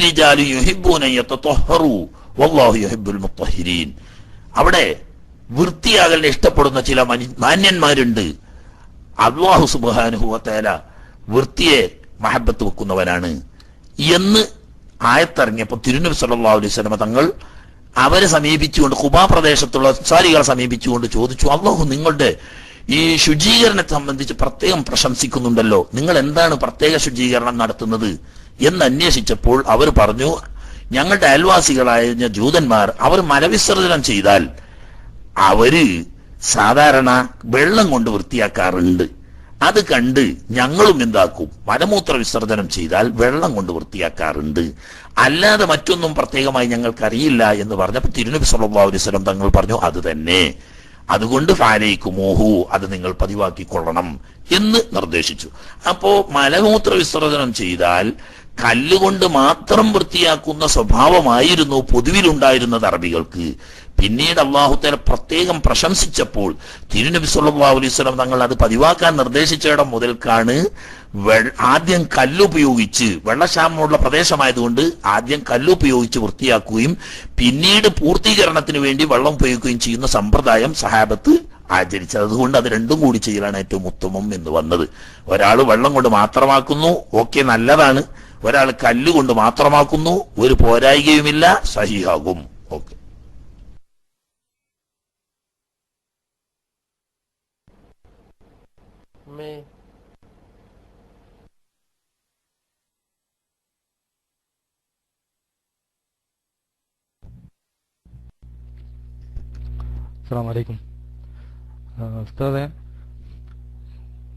റിജാലു യുഹിബ്ബൂന യതതഹറു വല്ലാഹു യുഹിബ്ബുൽ മുത്തഹിരീൻ. അവിടെ വൃത്തിയാകലിനെ ഇഷ്ടപ്പെടുന്ന ചില മാന്യന്മാരുണ്ട്. അല്ലാഹു സുബ്ഹാനഹു വ തആല വൃത്തിയെ മഹബത്ത് വെക്കുന്നവനാണ് എന്ന് ആയത്തിറങ്ങിയപ്പോൾ തിരുനബി സല്ലല്ലാഹു അലൈഹി വസല്ലം തങ്ങൾ അവരെ സമീപിച്ചുകൊണ്ട്, ഖുബാ പ്രദേശത്തുള്ള അൻസാരികളെ സമീപിച്ചുകൊണ്ട് ചോദിച്ചു, അല്ലാഹു നിങ്ങളുടെ ഈ ശുചീകരണത്തെ സംബന്ധിച്ച് പ്രത്യേകം പ്രശംസിക്കുന്നുണ്ടല്ലോ, നിങ്ങൾ എന്താണ് പ്രത്യേക ശുചീകരണം നടത്തുന്നത് എന്ന് അന്വേഷിച്ചപ്പോൾ അവർ പറഞ്ഞു, ഞങ്ങളുടെ അയൽവാസികളായ ജൂതന്മാർ അവർ മലവിസർജനം ചെയ്താൽ അവര് സാധാരണ വെള്ളം കൊണ്ട് വൃത്തിയാക്കാറുണ്ട്. അത് കണ്ട് ഞങ്ങളും എന്താക്കും, മലമൂത്ര വിസർജനം ചെയ്താൽ വെള്ളം കൊണ്ട് വൃത്തിയാക്കാറുണ്ട്, അല്ലാതെ മറ്റൊന്നും പ്രത്യേകമായി ഞങ്ങൾക്കറിയില്ല എന്ന് പറഞ്ഞപ്പോൾ തിരുനബി സല്ലല്ലാഹു അലൈഹി വസല്ലം തങ്ങൾ പറഞ്ഞു, അത് തന്നെ, അതുകൊണ്ട് ഫഅലൈകുമൂഹു, അത് നിങ്ങൾ പതിവാക്കിക്കൊള്ളണം എന്ന് നിർദ്ദേശിച്ചു. അപ്പോ മലമൂത്ര വിസർജനം ചെയ്താൽ കല്ലുകൊണ്ട് മാത്രം വൃത്തിയാക്കുന്ന സ്വഭാവമായിരുന്നു പൊതുവിലുണ്ടായിരുന്നത് അറബികൾക്ക്. പിന്നീട് അല്ലാഹു തആല പ്രത്യേകം പ്രശംസിച്ചപ്പോൾ തിരുനബി സല്ലല്ലാഹു അലൈഹി വസല്ലം തങ്ങൾ അത് പതിവാക്കാൻ നിർദ്ദേശിച്ചിടം മുതൽക്കാണ് ആദ്യം കല്ലുപയോഗിച്ച്, വെള്ളക്ഷാമമുള്ള പ്രദേശമായതുകൊണ്ട് ആദ്യം കല്ലുപയോഗിച്ച് വൃത്തിയാക്കുകയും പിന്നീട് പൂർത്തീകരണത്തിന് വേണ്ടി വെള്ളം ഉപയോഗിക്കുകയും ചെയ്യുന്ന സമ്പ്രദായം സഹാബത്ത് ആചരിച്ചത്. അതുകൊണ്ട് അത് രണ്ടും കൂടി ചെയ്യലാണ് ഏറ്റവും ഉത്തമം എന്ന് വന്നത്. ഒരാൾ വെള്ളം കൊണ്ട് മാത്രമാക്കുന്നു, ഓക്കെ, നല്ലതാണ്. ഒരാൾ കല്ലുകൊണ്ട് മാത്രമാക്കുന്നു, ഒരു പോരായികയുമില്ല, സഹിഹാകും. ഓക്കെ. അസ്സലാമു അലൈക്കും. ഉസ്താദേ,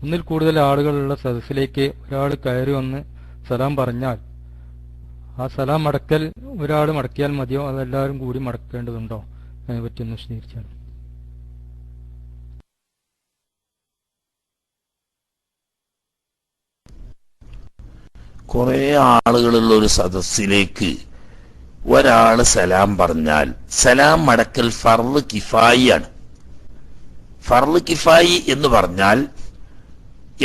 ഒന്നിൽ കൂടുതൽ ആളുകളുള്ള സദസ്സിലേക്ക് ഒരാൾ കയറി വന്ന് സലാം പറഞ്ഞാൽ ആ സലാം മടക്കൽ ഒരാൾ മടക്കിയാൽ മതിയോ, അതെല്ലാവരും കൂടി മടക്കേണ്ടതുണ്ടോ? അതിനെ പറ്റി ഒന്ന് വിശദീകരിച്ചാൽ. കുറെ ആളുകളുള്ള ഒരു സദസ്സിലേക്ക് ഒരാള് സലാം പറഞ്ഞാൽ സലാം മടക്കൽ ഫർള് കിഫായിയാണ്. ഫർള് കിഫായി എന്ന് പറഞ്ഞാൽ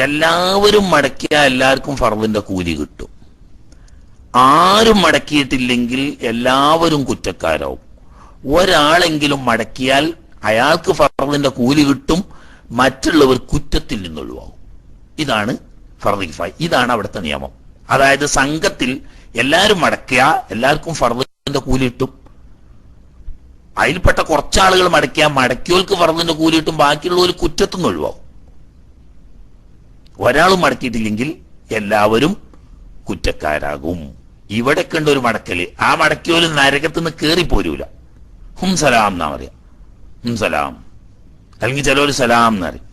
എല്ലാവരും മടക്കിയാൽ എല്ലാവർക്കും ഫർളിന്റെ കൂലി കിട്ടും. ആരും മടക്കിയിട്ടില്ലെങ്കിൽ എല്ലാവരും കുറ്റക്കാരാവും. ഒരാളെങ്കിലും മടക്കിയാൽ അയാൾക്ക് ഫർളിന്റെ കൂലി കിട്ടും, മറ്റുള്ളവർ കുറ്റത്തിൽ നിന്നൊഴിവാകും. ഇതാണ് ഫർള് കിഫായി. ഇതാണ് അവിടുത്തെ നിയമം. അതായത് സംഘത്തിൽ എല്ലാവരും മടക്കിയ എല്ലാവർക്കും ഫർളിന്റെ കൂലി കിട്ടും. അതിൽപ്പെട്ട കുറച്ചാളുകൾ മടക്കിയാൽ മടക്കിയവർക്ക് ഫർളിന്റെ കൂലി കിട്ടും, ബാക്കിയുള്ളവർ കുറ്റത്തിൽ നിന്ന് ഒഴിവാകും. ഒരാളും മടക്കിയിട്ടില്ലെങ്കിൽ എല്ലാവരും കുറ്റക്കാരാകും. ഇവിടെ കണ്ട ഒരു മടക്കല്, ആ മടക്കിയോല് നരകത്ത് നിന്ന് കേറിപ്പോരൂല. ഹും സലാം എന്നാ പറയാ, ഹും സലാം, അല്ലെങ്കിൽ ചിലവര് സലാം എന്നറിയും.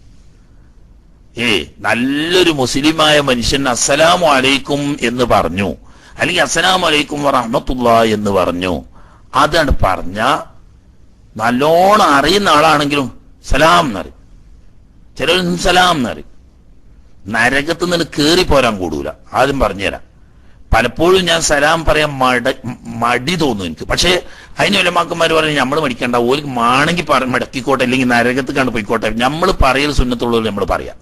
നല്ലൊരു മുസ്ലിമായ മനുഷ്യൻ അസ്സലാമു അലൈക്കും എന്ന് പറഞ്ഞു, അല്ലെങ്കിൽ അസ്സലാമു അലൈക്കും വറഹ്മത്തുള്ളാഹി എന്ന് പറഞ്ഞു, അതാണ് പറഞ്ഞ നല്ലോണം അറിയുന്ന ആളാണെങ്കിലും സലാം എന്നറിയും, ചിലർ സലാം എന്നറിയും. നരകത്ത് നിന്ന് കേറി പോരാൻ കൂടൂല. ആദ്യം പറഞ്ഞുതരാം. പലപ്പോഴും ഞാൻ സലാം പറയാൻ മടി തോന്നും എനിക്ക്. പക്ഷേ അതിന് വല്ലമാക്കന്മാർ പറഞ്ഞ് നമ്മൾ മടിക്കണ്ട, ഓർക്ക് മാണെങ്കിൽ മടക്കിക്കോട്ടെ, അല്ലെങ്കിൽ നരകത്ത് കണ്ട് പോയിക്കോട്ടെ. നമ്മൾ പറയൽ സുന്നത്തുള്ളവർ നമ്മൾ പറയാം.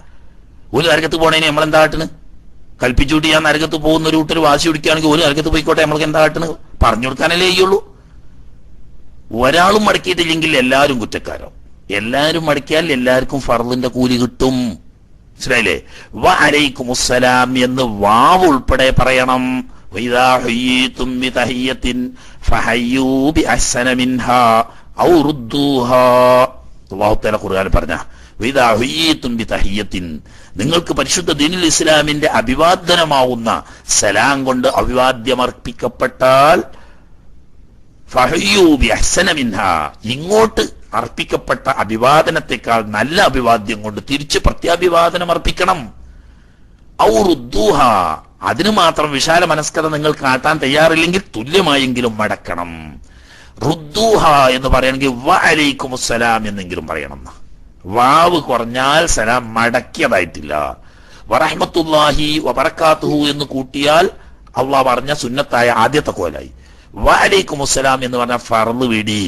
ഒരു നരകത്ത് പോണേന് നമ്മളെന്താ കാട്ടണ്? കൽപ്പിച്ചുകൂട്ടി ഞാൻ നരകത്ത് പോകുന്ന ഒരു കൂട്ടർ വാശി പിടിക്കുകയാണെങ്കിൽ ഒരു നരകത്ത് പോയിക്കോട്ടെ, നമ്മൾക്ക് എന്താ കാട്ടണ്? പറഞ്ഞു കൊടുക്കാനല്ലേ ചെയ്യുള്ളൂ. ഒരാളും മടക്കിയിട്ടില്ലെങ്കിൽ എല്ലാവരും കുറ്റക്കാരാവും. എല്ലാവരും മടക്കിയാൽ എല്ലാവർക്കും ഫർളിന്റെ കൂലി കിട്ടും. മനസ്സിലായില്ലേ? വ അലൈക്കുമുസ്സലാം എന്ന് വാവ് ഉൾപ്പെടെ പറയണം. വഇദാ ഹുയ്യിതും ബിതഹിയ്യത്തിൻ ഫഹയ്യൂ ബിഅഹ്സന മിൻഹാ ഔ റുദ്ദൂഹാ. അല്ലാഹു തആല ഖുർആനിൽ പറഞ്ഞ വഇദാ ഹുയ്യിതും ബിതഹിയ്യത്തിൻ, നിങ്ങൾക്ക് പരിശുദ്ധ ദീനുൽ ഇസ്ലാമിന്റെ അഭിവാദനമാവുന്ന സലാം കൊണ്ട് അഭിവാദ്യമർപ്പിക്കപ്പെട്ടാൽ ഫഹയ്യൂ ബിഅഹ്സന മിൻഹാ, ഇങ്ങോട്ട് അർപ്പിക്കപ്പെട്ട അഭിവാദനത്തെക്കാൾ നല്ല അഭിവാദ്യം കൊണ്ട് തിരിച്ച് പ്രത്യാഭിവാദനം അർപ്പിക്കണം. ഔ റുദ്ദൂഹ, അതിന് മാത്രം വിശാല മനസ്കത നിങ്ങൾ കാട്ടാൻ തയ്യാറില്ലെങ്കിൽ തുല്യമായെങ്കിലും മടക്കണം. റുദ്ദൂഹ എന്ന് പറയണമെങ്കിൽ വ അലൈക്കുമുസ്സലാം എന്നെങ്കിലും പറയണം. വാവ് കുറഞ്ഞാൽ സലാം മടക്കിയതായിട്ടില്ല. വറഹ്മത്തുള്ളാഹി വബറകാതുഹു എന്ന് കൂട്ടിയാൽ അള്ളാഹ് പറഞ്ഞ സുന്നത്തായ ആദ്യത്തെ കോലായി. വ അലൈക്കുമുസ്സലാം എന്ന് പറഞ്ഞാൽ ഫർള് വിടി.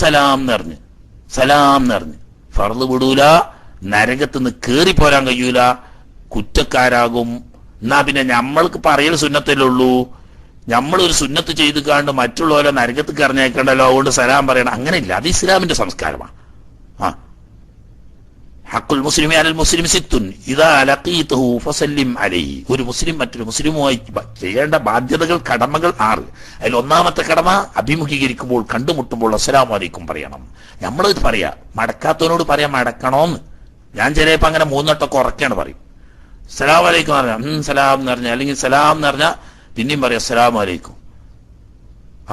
സലാം എന്നറിഞ്ഞ് സലാം എന്നറിഞ്ഞ് ഫർള് വിടൂല, നരകത്ത് നിന്ന് കേറി പോരാൻ കഴിയൂല, കുറ്റക്കാരാകും. എന്നാ പിന്നെ നമ്മൾക്ക് പറയൽ സുന്നത്തല്ലേ ഉള്ളൂ. നമ്മളൊരു സുന്നത്ത് ചെയ്ത് കാണ്ട് മറ്റുള്ളവരെ നരകത്ത് കറിഞ്ഞേക്കണ്ടല്ലോ, അതുകൊണ്ട് സലാം പറയണം. അങ്ങനെയില്ല, അത് ഇസ്ലാമിന്റെ സംസ്കാരമാണ്. ഹഖുൽ മുസ്ലിമി അലൽ മുസ്ലിം സിത്തുൻ ഇദാ ലഖീതഹു ഫസല്ലിം അലൈഹി. ഒരു മുസ്ലിം മറ്റൊരു മുസ്ലിമുമായി ചെയ്യേണ്ട ബാധ്യതകൾ, കടമകൾ 6. അതിൽ ഒന്നാമത്തെ കടമ അഭിമുഖീകരിക്കുമ്പോൾ, കണ്ടുമുട്ടുമ്പോൾ അസ്സലാമു അലൈക്കും പറയണം. നമ്മളിത് പറയാ, മടക്കാത്തവനോട് പറയാം മടക്കണോന്ന്. ഞാൻ ചിലപ്പോ അങ്ങനെ 3 വട്ടമൊക്കെ ഉറക്കാണ് പറയും. അസ്സലാമു അലൈക്കും പറഞ്ഞാൽ സലാം എന്ന് പറഞ്ഞാൽ, അല്ലെങ്കിൽ സലാം എന്ന് പറഞ്ഞാൽ പിന്നെയും പറയാം അസ്സലാമു അലൈക്കും.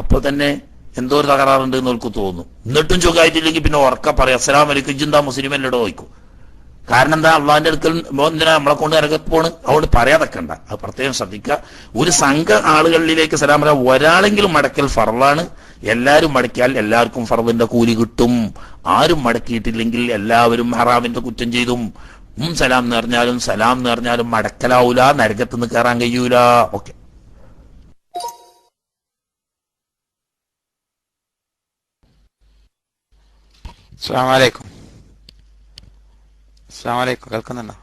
അപ്പൊ തന്നെ എന്തോ ഒരു തകരാറുണ്ട് എന്ന് എനിക്ക് തോന്നുന്നു. എന്നിട്ടും ചുഖമായിട്ടില്ലെങ്കിൽ പിന്നെ ഉറക്ക പറയാം അസ്സലാമു അലൈക്കും, ഇജ്ജെന്താ മുസ്ലിം അല്ലടോ ചോദിക്കും. കാരണം എന്താ? അള്ളാഹിന്റെ അടുക്കൽ എന്തിനാ നമ്മളെ കൊണ്ട് നരകത്ത് പോണ്? അതുകൊണ്ട് പറയാതെക്കണ്ട, അത് പ്രത്യേകം ശ്രദ്ധിക്കുക. ഒരു സംഘ ആളുകളിലേക്ക് സലാം പറയാം, ഒരാളെങ്കിലും മടക്കൽ ഫർളാണ്. എല്ലാവരും മടക്കിയാൽ എല്ലാവർക്കും ഫർളിന്റെ കൂലി കിട്ടും. ആരും മടക്കിയിട്ടില്ലെങ്കിൽ എല്ലാവരും ഹറാമിന്റെ കുറ്റം ചെയ്തും. സലാം എന്ന് പറഞ്ഞാലും സലാം എന്ന് പറഞ്ഞാലും മടക്കലാവൂല, നരകത്ത് നിന്ന് കയറാൻ കഴിയൂല. ഓക്കെ. അസ്സലാമലൈക്കും. അസ്സലാമലൈക്കും, കേൾക്കുന്നുണ്ടോ?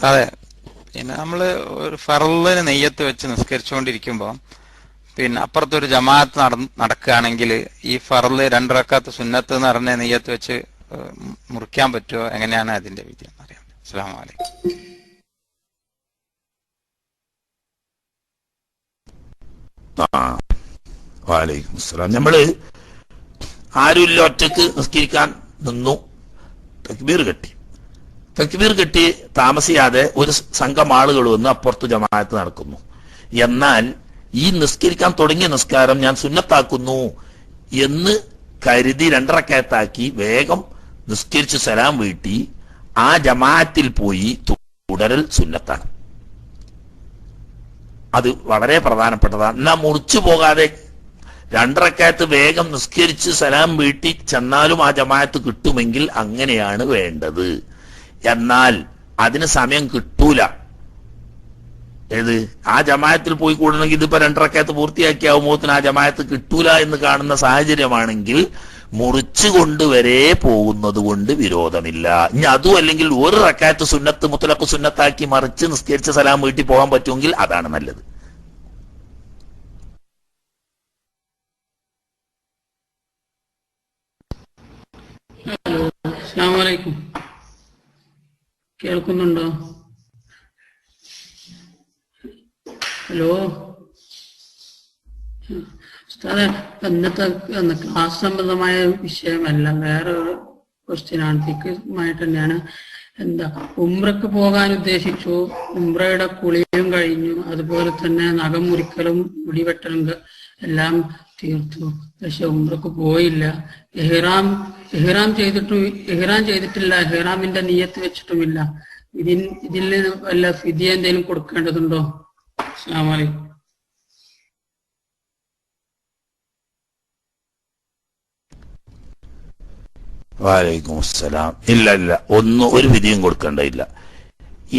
അതെ, പിന്നെ നമ്മള് ഒരു ഫർളിന് നെയ്യത്ത് വെച്ച് നിസ്കരിച്ചുകൊണ്ടിരിക്കുമ്പോൾ പിന്നെ അപ്പുറത്തൊരു ജമാഅത്ത് നടക്കുകയാണെങ്കിൽ ഈ ഫർള് 2 റക്അത്ത് സുന്നത്ത് എന്ന് പറഞ്ഞ നെയ്യത്ത് വെച്ച് മുറിക്കാൻ പറ്റുമോ? എങ്ങനെയാണ് അതിന്റെ വിധി എന്നറിയാം. അസ്സലാമലൈക്കും. വലൈക്കും അസ്സലാം. നമ്മള് ആരുമില്ല, ഒറ്റക്ക് നിസ്കരിക്കാൻ നിന്നു, തക്ബീർ കെട്ടി താമസിയാതെ ഒരു സംഘം ആളുകൾ വന്ന് അപ്പുറത്ത് ജമാഅത്ത് നടക്കുന്നു. എന്നാൽ ഈ നിസ്കരിക്കാൻ തുടങ്ങിയ നിസ്കാരം ഞാൻ സുന്നത്താക്കുന്നു എന്ന് കരുതി 2 റക്അത്താക്കി വേഗം നിസ്കരിച്ച് സലാം വീട്ടി ആ ജമാഅത്തിൽ പോയി തുടരൽ സുന്നത്താണ്. അത് വളരെ പ്രധാനപ്പെട്ടതാണ്. എന്നാ മുറിച്ചു പോകാതെ 2 റക്അത്ത് വേഗം നിസ്കരിച്ച് സലാം വീട്ടി ചെന്നാലും ആ ജമാഅത്ത് കിട്ടുമെങ്കിൽ അങ്ങനെയാണ് വേണ്ടത്. എന്നാൽ അതിന് സമയം കിട്ടൂല. ഏത് ആ ജമാഅത്തിൽ പോയി കൂടണമെങ്കിൽ ഇതിപ്പോ 2 റക്അത്ത് പൂർത്തിയാക്കിയാവുമ്പോത്തിന് ആ ജമാഅത്ത് കിട്ടൂല എന്ന് കാണുന്ന സാഹചര്യമാണെങ്കിൽ മുറിച്ചു കൊണ്ടുവരെ പോകുന്നത് കൊണ്ട് വിരോധമില്ല. ഇനി അതും അല്ലെങ്കിൽ 1 റക്അത്ത് സുന്നത്ത് മുത്തലഖ് സുന്നത്താക്കി മറിച്ച് നിസ്കരിച്ച സലാം വീട്ടിൽ പോകാൻ പറ്റുമെങ്കിൽ അതാണ് നല്ലത്. ഹലോ, അസ്സലാമു അലൈക്കും. കേൾക്കുന്നുണ്ടോ? ഹലോ ഉസ്താദെ, ഇന്നത്തെ ക്ലാസ് സംബന്ധമായ വിഷയമല്ല, വേറെ ഒരു ക്വസ്റ്റ്യനാണ്. തിക്കുമായിട്ട് തന്നെയാണ്. എന്താ, ഉംറക്ക് പോകാൻ ഉദ്ദേശിച്ചു, ഉംറയുടെ കുളിയും കഴിഞ്ഞു, അതുപോലെ തന്നെ നഖം മുറിക്കലും മുടിവെട്ടലും എല്ലാം തീർത്തു. പക്ഷെ ഉംറക്ക് പോയില്ല. ഇഹ്റാം ചെയ്തിട്ടില്ല, ഇഹ്റാമിന്റെ നിയ്യത്ത് വെച്ചിട്ടുമില്ല. ഇതിൽ വല്ല ഫിദിയ എന്തെങ്കിലും കൊടുക്കേണ്ടതുണ്ടോ? അസ്സലാമു അലൈക്കും. വലൈക്കും അസ്സലാം. ഇല്ല, ഒരു വിധിയും കൊടുക്കേണ്ടതില്ല.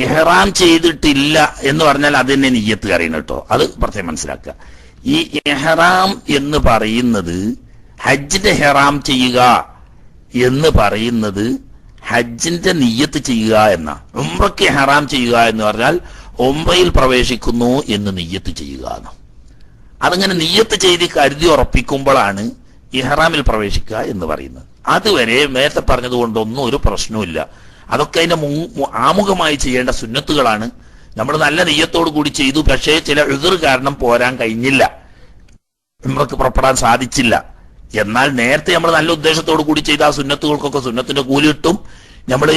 ഇഹ്റാം ചെയ്തിട്ടില്ല എന്ന് പറഞ്ഞാൽ അതിനെ നിയ്യത്ത് അറിയണം കേട്ടോ, അത് പ്രത്യേകം മനസ്സിലാക്കുക. ഈ ഇഹ്റാം എന്ന് പറയുന്നത് ഹജ്ജിന്റെ ഇഹ്റാം ചെയ്യുക എന്ന് പറയുന്നത് ഹജ്ജിന്റെ നിയ്യത്ത് ചെയ്യുക എന്ന. ഉംറയ്ക്ക് ഇഹ്റാം ചെയ്യുക എന്ന് പറഞ്ഞാൽ ഉംറയിൽ പ്രവേശിക്കുന്നു എന്ന് നിയ്യത്ത് ചെയ്യുക എന്ന്. അതങ്ങനെ നിയ്യത്ത് ചെയ്ത് കരുതി ഉറപ്പിക്കുമ്പോഴാണ് ഇഹ്റാമിൽ പ്രവേശിക്കുക എന്ന് പറയുന്നത്. അതുവരെ നേരത്തെ പറഞ്ഞതുകൊണ്ടൊന്നും ഒരു പ്രശ്നവുമില്ല. അതൊക്കെ അതിന്റെ ആമുഖമായി ചെയ്യേണ്ട സുന്നത്തുകളാണ്. നമ്മൾ നല്ല നെയ്യത്തോടു കൂടി ചെയ്തു, പക്ഷേ ചില ഉദ്ർ കാരണം പോരാൻ കഴിഞ്ഞില്ല, ഉംറക്ക് പുറപ്പെടാൻ സാധിച്ചില്ല. എന്നാൽ നേരത്തെ നമ്മൾ നല്ല ഉദ്ദേശത്തോടു കൂടി ചെയ്ത ആ സുന്നത്തുകൾക്കൊക്കെ സുന്നത്തിന്റെ കൂലി കിട്ടും. നമ്മൾ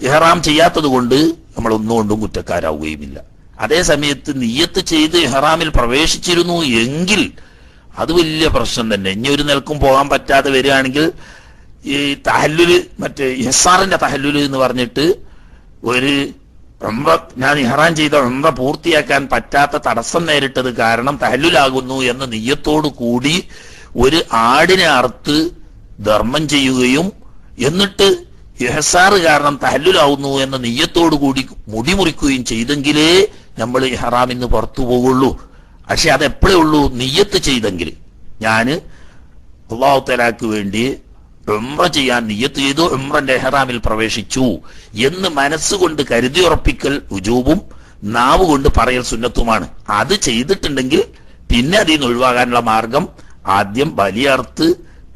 ഇഹ്റാം ചെയ്യാത്തത് കൊണ്ട് നമ്മൾ ഒന്നുകൊണ്ടും കുറ്റക്കാരാവുകയുമില്ല. അതേ സമയത്ത് നിയ്യത്ത് ചെയ്ത് ഇഹ്റാമിൽ പ്രവേശിച്ചിരുന്നു എങ്കിൽ അത് വലിയ പ്രശ്നം തന്നെ. ഇനി ഒരു നിലക്കും പോകാൻ പറ്റാതെ വരികയാണെങ്കിൽ ഈ തഹല്ലുല്, മറ്റേ ഇഹ്സാറിന്റെ തഹല്ലുല് എന്ന് പറഞ്ഞിട്ട് ഒരു ഉംറ, ഞാൻ ഇഹ്റാം ചെയ്ത ഉംറ പൂർത്തിയാക്കാൻ പറ്റാത്ത തടസ്സം നേരിട്ടത് കാരണം തഹല്ലുലാകുന്നു എന്ന നിയ്യത്തോടു കൂടി ഒരു ആടിനെ അറുത്ത് ധർമ്മം ചെയ്യുകയും എന്നിട്ട് ഇഹ്സാറ് കാരണം തഹല്ലുലാവുന്നു എന്ന നിയ്യത്തോടു കൂടി മുടി മുറിക്കുകയും ചെയ്തെങ്കിലേ നമ്മൾ ഇഹ്റാമിന്ന് പുറത്തു പോകുള്ളൂ. പക്ഷെ അതെപ്പോഴേ ഉള്ളൂ? നിയ്യത്ത് ചെയ്തെങ്കിൽ. ഞാൻ അല്ലാഹു തആലക്ക് വേണ്ടി ഉംറ ചെയ്യാൻ നിയ്യത്ത് ചെയ്തു, ഉംറന്റെ ഇഹ്റാമിൽ പ്രവേശിച്ചു എന്ന് മനസ്സുകൊണ്ട് കരുതി ഉറപ്പിക്കൽ ഉജൂബും നാവ് കൊണ്ട് പറയൽ സുന്നത്തുമാണ്. അത് ചെയ്തിട്ടുണ്ടെങ്കിൽ പിന്നെ അതിൽ നിന്ന് ഒഴിവാകാനുള്ള മാർഗം ആദ്യം ബലിയർത്ത്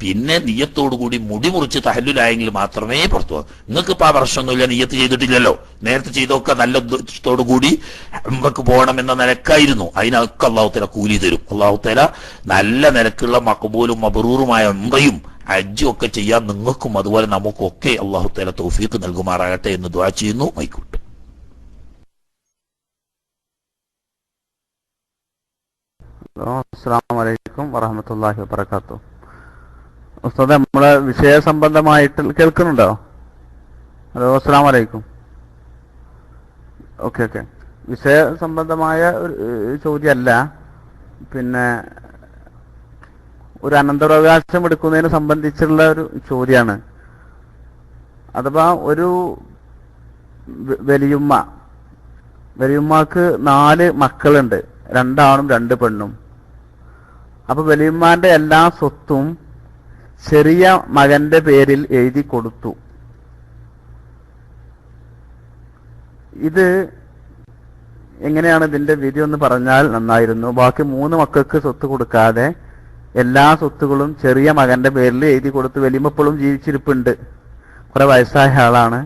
പിന്നെ നിയ്യത്തോടുകൂടി മുടി മുറിച്ച് തഹല്ലുലായെങ്കിൽ മാത്രമേ പുറത്തു പോകും. നിങ്ങൾക്ക് ഇപ്പൊ ആ പ്രശ്നമൊന്നുമില്ല, നിയ്യത്ത് ചെയ്തിട്ടില്ലല്ലോ. നേരത്തെ ചെയ്തൊക്കെ നല്ല ഉദ്ദേശത്തോടു കൂടി ഉംറക്ക് പോകണം എന്ന നിലക്കായിരുന്നു. അതിനൊക്കെ അല്ലാഹു തആല കൂലി തരും. അല്ലാഹു തആല നല്ല നിലക്കുള്ള മഖബൂലും മബ്റൂറുമായ ഉംറയും ഹജ്ജും ഒക്കെ ചെയ്യാൻ നിങ്ങൾക്കും അതുപോലെ നമുക്കൊക്കെ അല്ലാഹു തആല തൗഫീഖ് നൽകുമാറാകട്ടെ എന്ന് ദുആ ചെയ്യുന്നു. മൈക്കൂട്ട്. അസ്സലാമു അലൈക്കും വറഹ്മത്തുള്ളാഹി വബറകാതുഹു. ഉസ്താദ്, നമ്മളെ വിഷയ സംബന്ധമായിട്ട് കേൾക്കുന്നുണ്ടോ? ഹലോ, അസ്സലാമു അലൈക്കും. ഓക്കെ. വിഷയ സംബന്ധമായ ഒരു ചോദ്യമല്ല, പിന്നെ ഒരു അനന്തരാവകാശം എടുക്കുന്നതിനെ സംബന്ധിച്ചുള്ള ഒരു ചോദ്യമാണ്. അഥവാ ഒരു വലിയുമ്മക്ക് 4 മക്കളുണ്ട്, 2 ആണും 2 പെണ്ണും. അപ്പൊ വലിയുമ്മാന്റെ എല്ലാ സ്വത്തും ചെറിയ മകന്റെ പേരിൽ എഴുതി കൊടുത്തു. ഇത് എങ്ങനെയാണ് ഇതിന്റെ വിധി ഒന്ന് പറഞ്ഞാൽ നന്നായിരുന്നു. ബാക്കി 3 മക്കൾക്ക് സ്വത്ത് കൊടുക്കാതെ എല്ലാ സ്വത്തുകളും ചെറിയ മകന്റെ പേരിൽ എഴുതി കൊടുത്തു. വലിയുമ്മ ഇപ്പോഴും ജീവിച്ചിരിപ്പുണ്ട്, കുറെ വയസ്സായ ആളാണ്.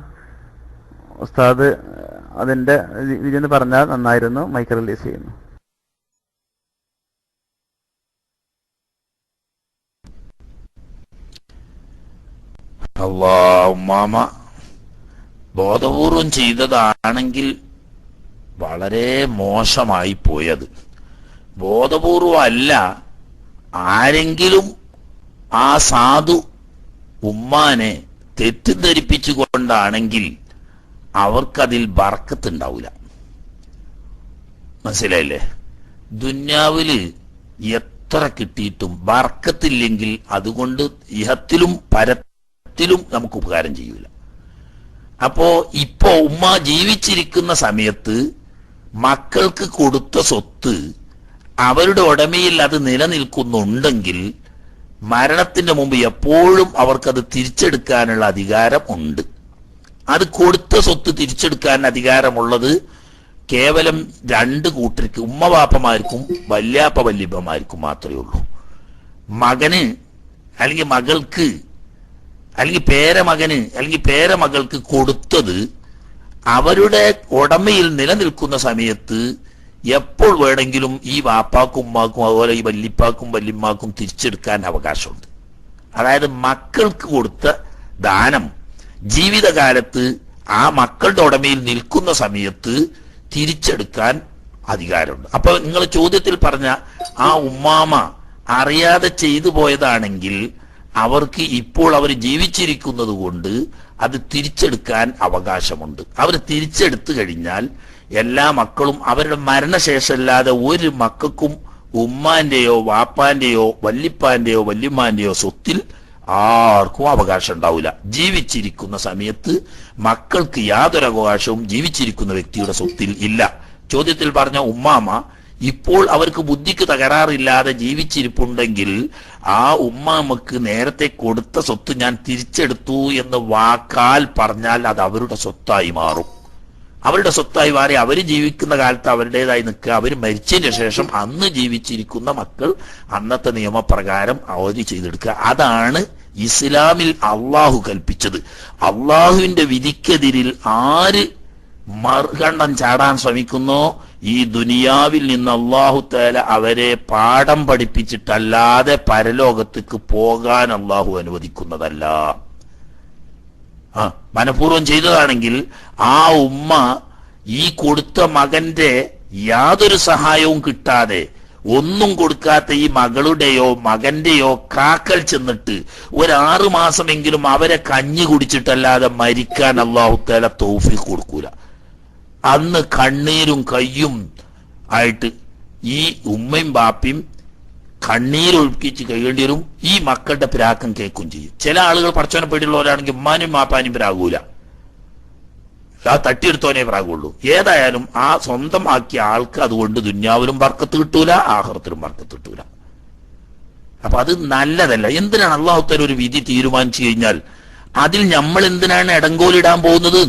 ഉസ്താദ് അതിന്റെ വിധി ഒന്ന് പറഞ്ഞാൽ നന്നായിരുന്നു. മൈക്ക് റിലീസ് ചെയ്യുന്നു. ഉമ്മാമ ബോധപൂർവം ചെയ്തതാണെങ്കിൽ വളരെ മോശമായി പോയത്. ബോധപൂർവം അല്ല, ആരെങ്കിലും ആ സാധു ഉമ്മാനെ തെറ്റിദ്ധരിപ്പിച്ചുകൊണ്ടാണെങ്കിൽ അവർക്കതിൽ ബർക്കത്തുണ്ടാവില്ല. മനസ്സിലായില്ലേ? ദുന്യാവില് എത്ര കിട്ടിയിട്ടും ബർക്കത്തില്ലെങ്കിൽ അതുകൊണ്ട് ഇഹത്തിലും പരത്തിലും നമുക്ക് ഉപകാരം ചെയ്യൂല. അപ്പോ ഇപ്പോ ഉമ്മ ജീവിച്ചിരിക്കുന്ന സമയത്ത് മക്കൾക്ക് കൊടുത്ത സ്വത്ത് അവരുടെ ഉടമയിൽ അത് നിലനിൽക്കുന്നുണ്ടെങ്കിൽ മരണത്തിന്റെ മുമ്പ് എപ്പോഴും അവർക്കത് തിരിച്ചെടുക്കാനുള്ള അധികാരം ഉണ്ട്. അത് കൊടുത്ത സ്വത്ത് തിരിച്ചെടുക്കാൻ അധികാരമുള്ളത് കേവലം രണ്ട് കൂട്ടർക്ക്, ഉമ്മ വാപ്പമാർക്കും വല്യാപ്പ വല്യപ്പമാർക്കും മാത്രമേ ഉള്ളൂ. മകന് അല്ലെങ്കിൽ മകൾക്ക് അല്ലെങ്കിൽ പേരമകന് അല്ലെങ്കിൽ പേരമകൾക്ക് കൊടുത്തത് അവരുടെ ഉടമയിൽ നിലനിൽക്കുന്ന സമയത്ത് എപ്പോൾ വേണമെങ്കിലും ഈ വാപ്പാക്കും ഉമ്മാക്കും അതുപോലെ ഈ വല്ലിപ്പാക്കും വല്യമ്മാക്കും തിരിച്ചെടുക്കാൻ അവകാശമുണ്ട്. അതായത് മക്കൾക്ക് കൊടുത്ത ദാനം ജീവിതകാലത്ത് ആ മക്കളുടെ ഉടമയിൽ നിൽക്കുന്ന സമയത്ത് തിരിച്ചെടുക്കാൻ അധികാരമുണ്ട്. അപ്പൊ നിങ്ങൾ ചോദ്യത്തിൽ പറഞ്ഞ ആ ഉമ്മാമ അറിയാതെ ചെയ്തു പോയതാണെങ്കിൽ അവർക്ക് ഇപ്പോൾ അവർ ജീവിച്ചിരിക്കുന്നത് കൊണ്ട് അത് തിരിച്ചെടുക്കാൻ അവകാശമുണ്ട്. അവർ തിരിച്ചെടുത്തു കഴിഞ്ഞാൽ എല്ലാ മക്കളും അവരുടെ മരണശേഷമല്ലാതെ ഒരു മക്കൾക്കും ഉമ്മാന്റെയോ വാപ്പാന്റെയോ വല്ലിപ്പാന്റെയോ വല്യമ്മാന്റെയോ സ്വത്തിൽ ആർക്കും അവകാശം ഉണ്ടാവില്ല. ജീവിച്ചിരിക്കുന്ന സമയത്ത് മക്കൾക്ക് യാതൊരു അവകാശവും ജീവിച്ചിരിക്കുന്ന വ്യക്തിയുടെ സ്വത്തിൽ ഇല്ല. ചോദ്യത്തിൽ പറഞ്ഞ ഉമ്മാമ ഇപ്പോൾ അവർക്ക് ബുദ്ധിക്ക് തകരാറില്ലാതെ ജീവിച്ചിരിപ്പുണ്ടെങ്കിൽ ആ ഉമ്മാമക്ക് നേരത്തെ കൊടുത്ത സ്വത്ത് ഞാൻ തിരിച്ചെടുത്തു എന്ന് വാക്കാൽ പറഞ്ഞാൽ അത് അവരുടെ സ്വത്തായി മാറും. അവരുടെ സ്വത്തായി മാറി അവർ ജീവിക്കുന്ന കാലത്ത് അവരുടേതായി നിൽക്കുക. അവർ മരിച്ചതിന് ശേഷം അന്ന് ജീവിച്ചിരിക്കുന്ന മക്കൾ അന്നത്തെ നിയമപ്രകാരം അവധി ചെയ്തെടുക്കുക. അതാണ് ഇസ്ലാമിൽ അള്ളാഹു കൽപ്പിച്ചത്. അള്ളാഹുവിന്റെ വിധിക്കെതിരിൽ ആര് മറുകണ്ഠം ചാടാൻ ശ്രമിക്കുന്നോ ഈ ദുനിയാവിൽ നിന്ന് അള്ളാഹു തആല അവരെ പാഠം പഠിപ്പിച്ചിട്ടല്ലാതെ പരലോകത്തേക്ക് പോകാൻ അള്ളാഹു അനുവദിക്കുന്നതല്ല. മനഃപൂർവ്വം ചെയ്തതാണെങ്കിൽ ആ ഉമ്മ ഈ കൊടുത്ത മകന്റെ യാതൊരു സഹായവും കിട്ടാതെ ഒന്നും കൊടുക്കാത്ത ഈ മകളുടെയോ മകന്റെയോ കാക്കൽ ചെന്നിട്ട് 6 മാസമെങ്കിലും അവരെ കഞ്ഞി കുടിച്ചിട്ടല്ലാതെ മരിക്കാൻ അല്ലാഹു തആല തൗഫീഖ് കൊടുക്കൂല. അന്ന് കണ്ണീരും കയ്യും ആയിട്ട് ഈ ഉമ്മയും ബാപ്പയും കണ്ണീരൊഴുക്കിച്ച് കഴിയേണ്ടി വരും. ഈ മക്കളുടെ പിരാക്കം കേൾക്കും ചെയ്യും. ചില ആളുകൾ പടച്ചോനെ പേടിയുള്ളവരാണെങ്കിൽ ഉമ്മാനും മാപ്പാനും പിരാകൂല, ആ തട്ടിയെടുത്തോനെ പ്രാകുള്ളൂ. ഏതായാലും ആ സ്വന്തം ആക്കിയ ആൾക്ക് അതുകൊണ്ട് ദുന്യാവിലും ബർക്കത്ത് കിട്ടൂല, ആഖിറത്തിലും ബർക്കത്ത് കിട്ടൂല. അപ്പൊ അത് നല്ലതല്ല. എന്തിനാണ് അല്ലാഹു തആല ഒരു വിധി തീരുമാനിച്ചു കഴിഞ്ഞാൽ അതിൽ നമ്മൾ എന്തിനാണ് ഇടങ്കോലിടാൻ പോകുന്നത്?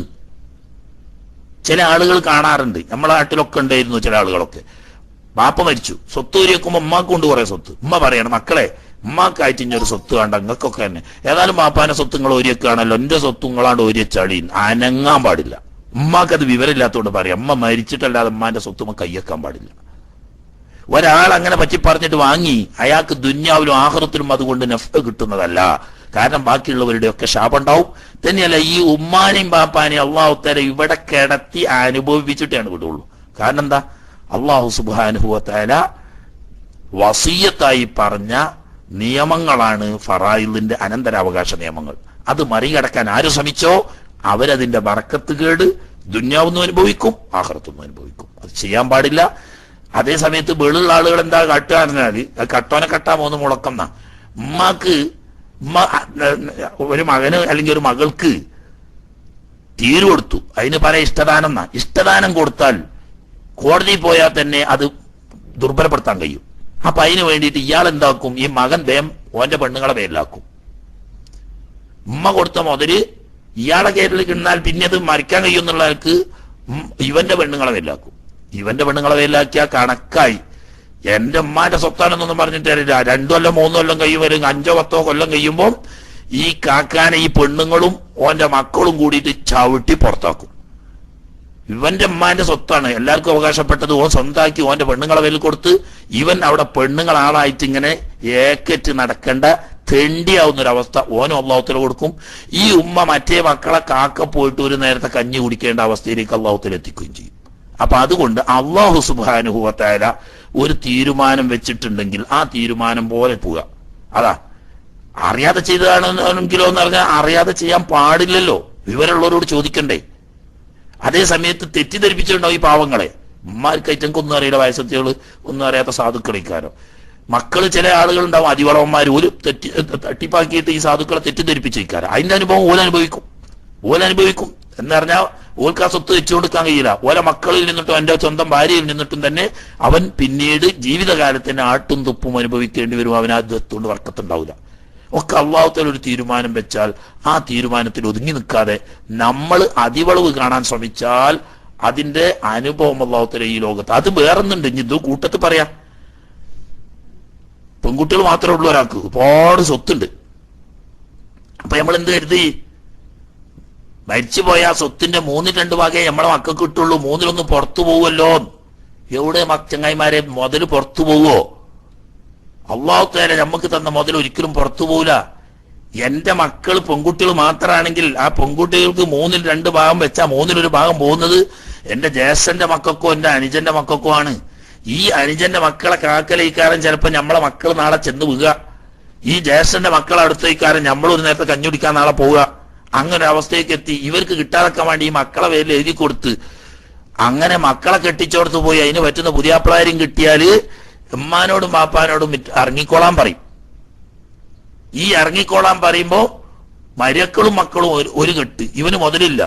ചില ആളുകൾ കാണാറുണ്ട്, നമ്മളെ നാട്ടിലൊക്കെ ഉണ്ടായിരുന്നു ചില ആളുകളൊക്കെ. ബാപ്പ മരിച്ചു, സ്വത്ത് ഊരി വെക്കുമ്പോ ഉമ്മാക്ക് കൊണ്ട് കുറെ സ്വത്ത്. ഉമ്മ പറയണം, മക്കളെ ഉമ്മാക്കായിട്ട് ഇഞ്ഞൊരു സ്വത്ത് വേണ്ട, നിങ്ങൾക്കൊക്കെ തന്നെ ഏതായാലും ബാപ്പാന്റെ സ്വത്ത് നിങ്ങൾ ഓരിയൊക്കെയാണല്ലോ, എന്റെ സ്വത്ത് നിങ്ങളാണ്ട് ഓരിയച്ചാടി അനങ്ങാൻ പാടില്ല. ഉമ്മാക്കത് വിവരമില്ലാത്തതുകൊണ്ട് പറയാം, ഉമ്മ മരിച്ചിട്ടല്ലാതെ ഉമ്മാന്റെ സ്വത്ത് കയ്യേക്കാൻ പാടില്ല. ഒരാൾ അങ്ങനെ പറ്റി പറഞ്ഞിട്ട് വാങ്ങി അയാൾക്ക് ദുന്യാവിലും ആഖിറത്തിലും അതുകൊണ്ട് നഫ്അ കിട്ടുന്നതല്ല. കാരണം ബാക്കിയുള്ളവരുടെ ഒക്കെ ശാപം ഉണ്ടാവും. തന്നെയല്ല ഈ ഉമ്മാനെയും ബാപ്പാനെയും അള്ളാഹു തആല ഇവിടെ കിടത്തി അനുഭവിപ്പിച്ചിട്ടാണ് വിടുള്ളൂ. കാരണം എന്താ? അള്ളാഹു സുബ്ഹാനഹു വ തആല വസിയ്യത്തായി പറഞ്ഞ നിയമങ്ങളാണ് ഫറായിലിന്റെ അനന്തരാവകാശ നിയമങ്ങൾ. അത് മറികടക്കാൻ ആര് ശ്രമിച്ചോ അവരതിന്റെ ബറക്കത്ത് കേട് ദുന്യാവെന്നും അനുഭവിക്കും, ആഖിറത്തൊന്നും അനുഭവിക്കും. അത് ചെയ്യാൻ പാടില്ല. അതേ സമയത്ത് വെളുള്ള ആളുകൾ എന്താ കാട്ടുക പറഞ്ഞാല് കട്ടോനെ കട്ടാ പോകുന്ന മുളക്കുന്ന ഉമ്മാക്ക് ഒരു മകന് അല്ലെങ്കിൽ ഒരു മകൾക്ക് തീരു കൊടുത്തു, അതിന് പല ഇഷ്ടദാനം എന്നാ. ഇഷ്ടദാനം കൊടുത്താൽ കോടതി പോയാൽ തന്നെ അത് ദുർബലപ്പെടുത്താൻ കഴിയും. അപ്പൊ അതിന് വേണ്ടിയിട്ട് ഇയാൾ എന്താക്കും, ഈ മകൻ വേം ഓന്റെ പെണ്ണുങ്ങളെ പേരിലാക്കും. ഉമ്മ കൊടുത്ത മുതല് ഇയാളെ പേരിൽ കിടന്നാൽ പിന്നെ അത് മരിക്കാൻ കഴിയുമെന്നുള്ള ആൾക്ക് ഇവന്റെ പെണ്ണുങ്ങളെ പേരിലാക്കും. ഇവന്റെ പെണ്ണുങ്ങളെ പേരിലാക്കിയാൽ കണക്കായി. എന്റെ ഉമ്മാന്റെ സ്വത്താണെന്നൊന്നും പറഞ്ഞിട്ട് 2 കൊല്ലം 3 കൊല്ലം കഴിയുമ്പോൾ 5 10 കൊല്ലം കഴിയുമ്പോൾ ഈ കാക്കാനെ ഈ പെണ്ണുങ്ങളും ഓന്റെ മക്കളും കൂടിയിട്ട് ചവിട്ടി പുറത്താക്കും. ഇവന്റെ ഉമ്മാന്റെ സ്വത്താണ്, എല്ലാവർക്കും അവകാശപ്പെട്ടത്. ഓൻ സ്വന്തമാക്കി ഓന്റെ പെണ്ണുങ്ങളെ പേരിൽ കൊടുത്ത് ഇവൻ അവിടെ പെണ്ണുങ്ങളാളായിട്ട് ഇങ്ങനെ ഏക്കറ്റ് നടക്കേണ്ട തെണ്ടിയാവുന്നൊരവസ്ഥ ഓനും അല്ലാഹു തആല കൊടുക്കും. ഈ ഉമ്മ മറ്റേ മക്കളെ കാക്ക പോയിട്ട് ഒരു നേരത്തെ കഞ്ഞി കുടിക്കേണ്ട അവസ്ഥയിലേക്ക് അല്ലാഹു തആല എത്തിക്കുകയും ചെയ്യും. അപ്പൊ അതുകൊണ്ട് അല്ലാഹു സുബ്ഹാനഹു വ തആല ഒരു തീരുമാനം വെച്ചിട്ടുണ്ടെങ്കിൽ ആ തീരുമാനം പോലെ പോവുക. അതാ അറിയാതെ ചെയ്തതാണെങ്കിലോ എന്ന് പറഞ്ഞാൽ അറിയാതെ ചെയ്യാൻ പാടില്ലല്ലോ, വിവരമുള്ളവരോട് ചോദിക്കണ്ടേ. അതേ സമയത്ത് തെറ്റിദ്ധരിപ്പിച്ചിട്ടുണ്ടാവും ഈ പാവങ്ങളെ. ഉമ്മാർക്ക് ഐറ്റങ്ങൾക്കൊന്നും അറിയില്ല, വയസ്സത്തികള് ഒന്നും അറിയാത്ത സാധുക്കളിക്കാരോ. മക്കള് ചില ആളുകളുണ്ടാവും അതിവളവന്മാർ, ഒരു തട്ടിപ്പാക്കിയിട്ട് ഈ സാധുക്കളെ തെറ്റിദ്ധരിപ്പിച്ചിരിക്കാറ്. അതിന്റെ അനുഭവം ഓലനുഭവിക്കും. എന്ന് പറഞ്ഞാൽ ഓൾക്ക് ആ സ്വത്ത് വെച്ചു കൊടുക്കാൻ കഴിയില്ല. ഓരോ മക്കളിൽ നിന്നിട്ടും എന്റെ സ്വന്തം ഭാര്യയിൽ നിന്നിട്ടും തന്നെ അവൻ പിന്നീട് ജീവിതകാലത്തിന് ആട്ടും തുപ്പും അനുഭവിക്കേണ്ടി വരും. അവൻ ആ കൊണ്ട് വർക്കത്തുണ്ടാവില്ല. ഒക്കെ അള്ളാഹുത്താല ഒരു തീരുമാനം വെച്ചാൽ ആ തീരുമാനത്തിൽ ഒതുങ്ങി നിൽക്കാതെ നമ്മൾ അതിവളവ് കാണാൻ ശ്രമിച്ചാൽ അതിന്റെ അനുഭവം അള്ളാഹുത്താല ഈ ലോകത്ത് അത് വേറൊന്നുണ്ട്. ഇനി ഇത് കൂട്ടത്തിൽ പറയാം, പെൺകുട്ടികൾ മാത്രമേ ഉള്ളൂ ഒരാൾക്ക്, ഒരുപാട് സ്വത്തുണ്ട്. അപ്പൊ നമ്മൾ എന്ത് കരുതി, മരിച്ചുപോയ ആ സ്വത്തിന്റെ 2 ഭാഗേ നമ്മളെ മക്കൾക്ക് കിട്ടുള്ളൂ, 1 പുറത്തു പോവുമല്ലോ. എവിടെ ചങ്ങായിമാരെ മുതൽ പുറത്തു പോവോ? അള്ളാഹു തആല നമുക്ക് തന്ന മുതൽ ഒരിക്കലും പുറത്തു പോവില്ല. എന്റെ മക്കൾ പെൺകുട്ടികൾ മാത്രമാണെങ്കിൽ ആ പെൺകുട്ടികൾക്ക് 2 ഭാഗം വെച്ചാൽ 1 ഭാഗം പോകുന്നത് എന്റെ ജ്യേഷ്ഠന്റെ മക്കൾക്കോ എന്റെ അനുജന്റെ മക്കൾക്കോ ആണ്. ഈ അനുജന്റെ മക്കളെ കാക്കലയിക്കാരൻ ചിലപ്പോ നമ്മളെ മക്കൾ നാളെ ചെന്ന് വീഴുക. ഈ ജ്യേഷ്ഠന്റെ മക്കളെ അടുത്തേക്കാരൻ നമ്മളൊരു നേരത്തെ കഞ്ഞി കുടിക്കാൻ നാളെ പോവുക. അങ്ങനെ ഒരു അവസ്ഥയ്ക്ക് എത്തി. ഇവർക്ക് കിട്ടാതെക്കാൻ വേണ്ടി ഈ മക്കളെ പേരിൽ എഴുതി കൊടുത്ത് അങ്ങനെ മക്കളെ കെട്ടിച്ചോടത്ത് പോയി അതിന് പറ്റുന്ന പുതിയാപ്പിളാരും കിട്ടിയാല് ഉമ്മാനോടും ബാപ്പാനോടും ഇറങ്ങിക്കോളാൻ പറയും. ഈ ഇറങ്ങിക്കോളാൻ പറയുമ്പോ മരക്കളും മക്കളും ഒരു കെട്ട്, ഇവന് മുതലില്ല.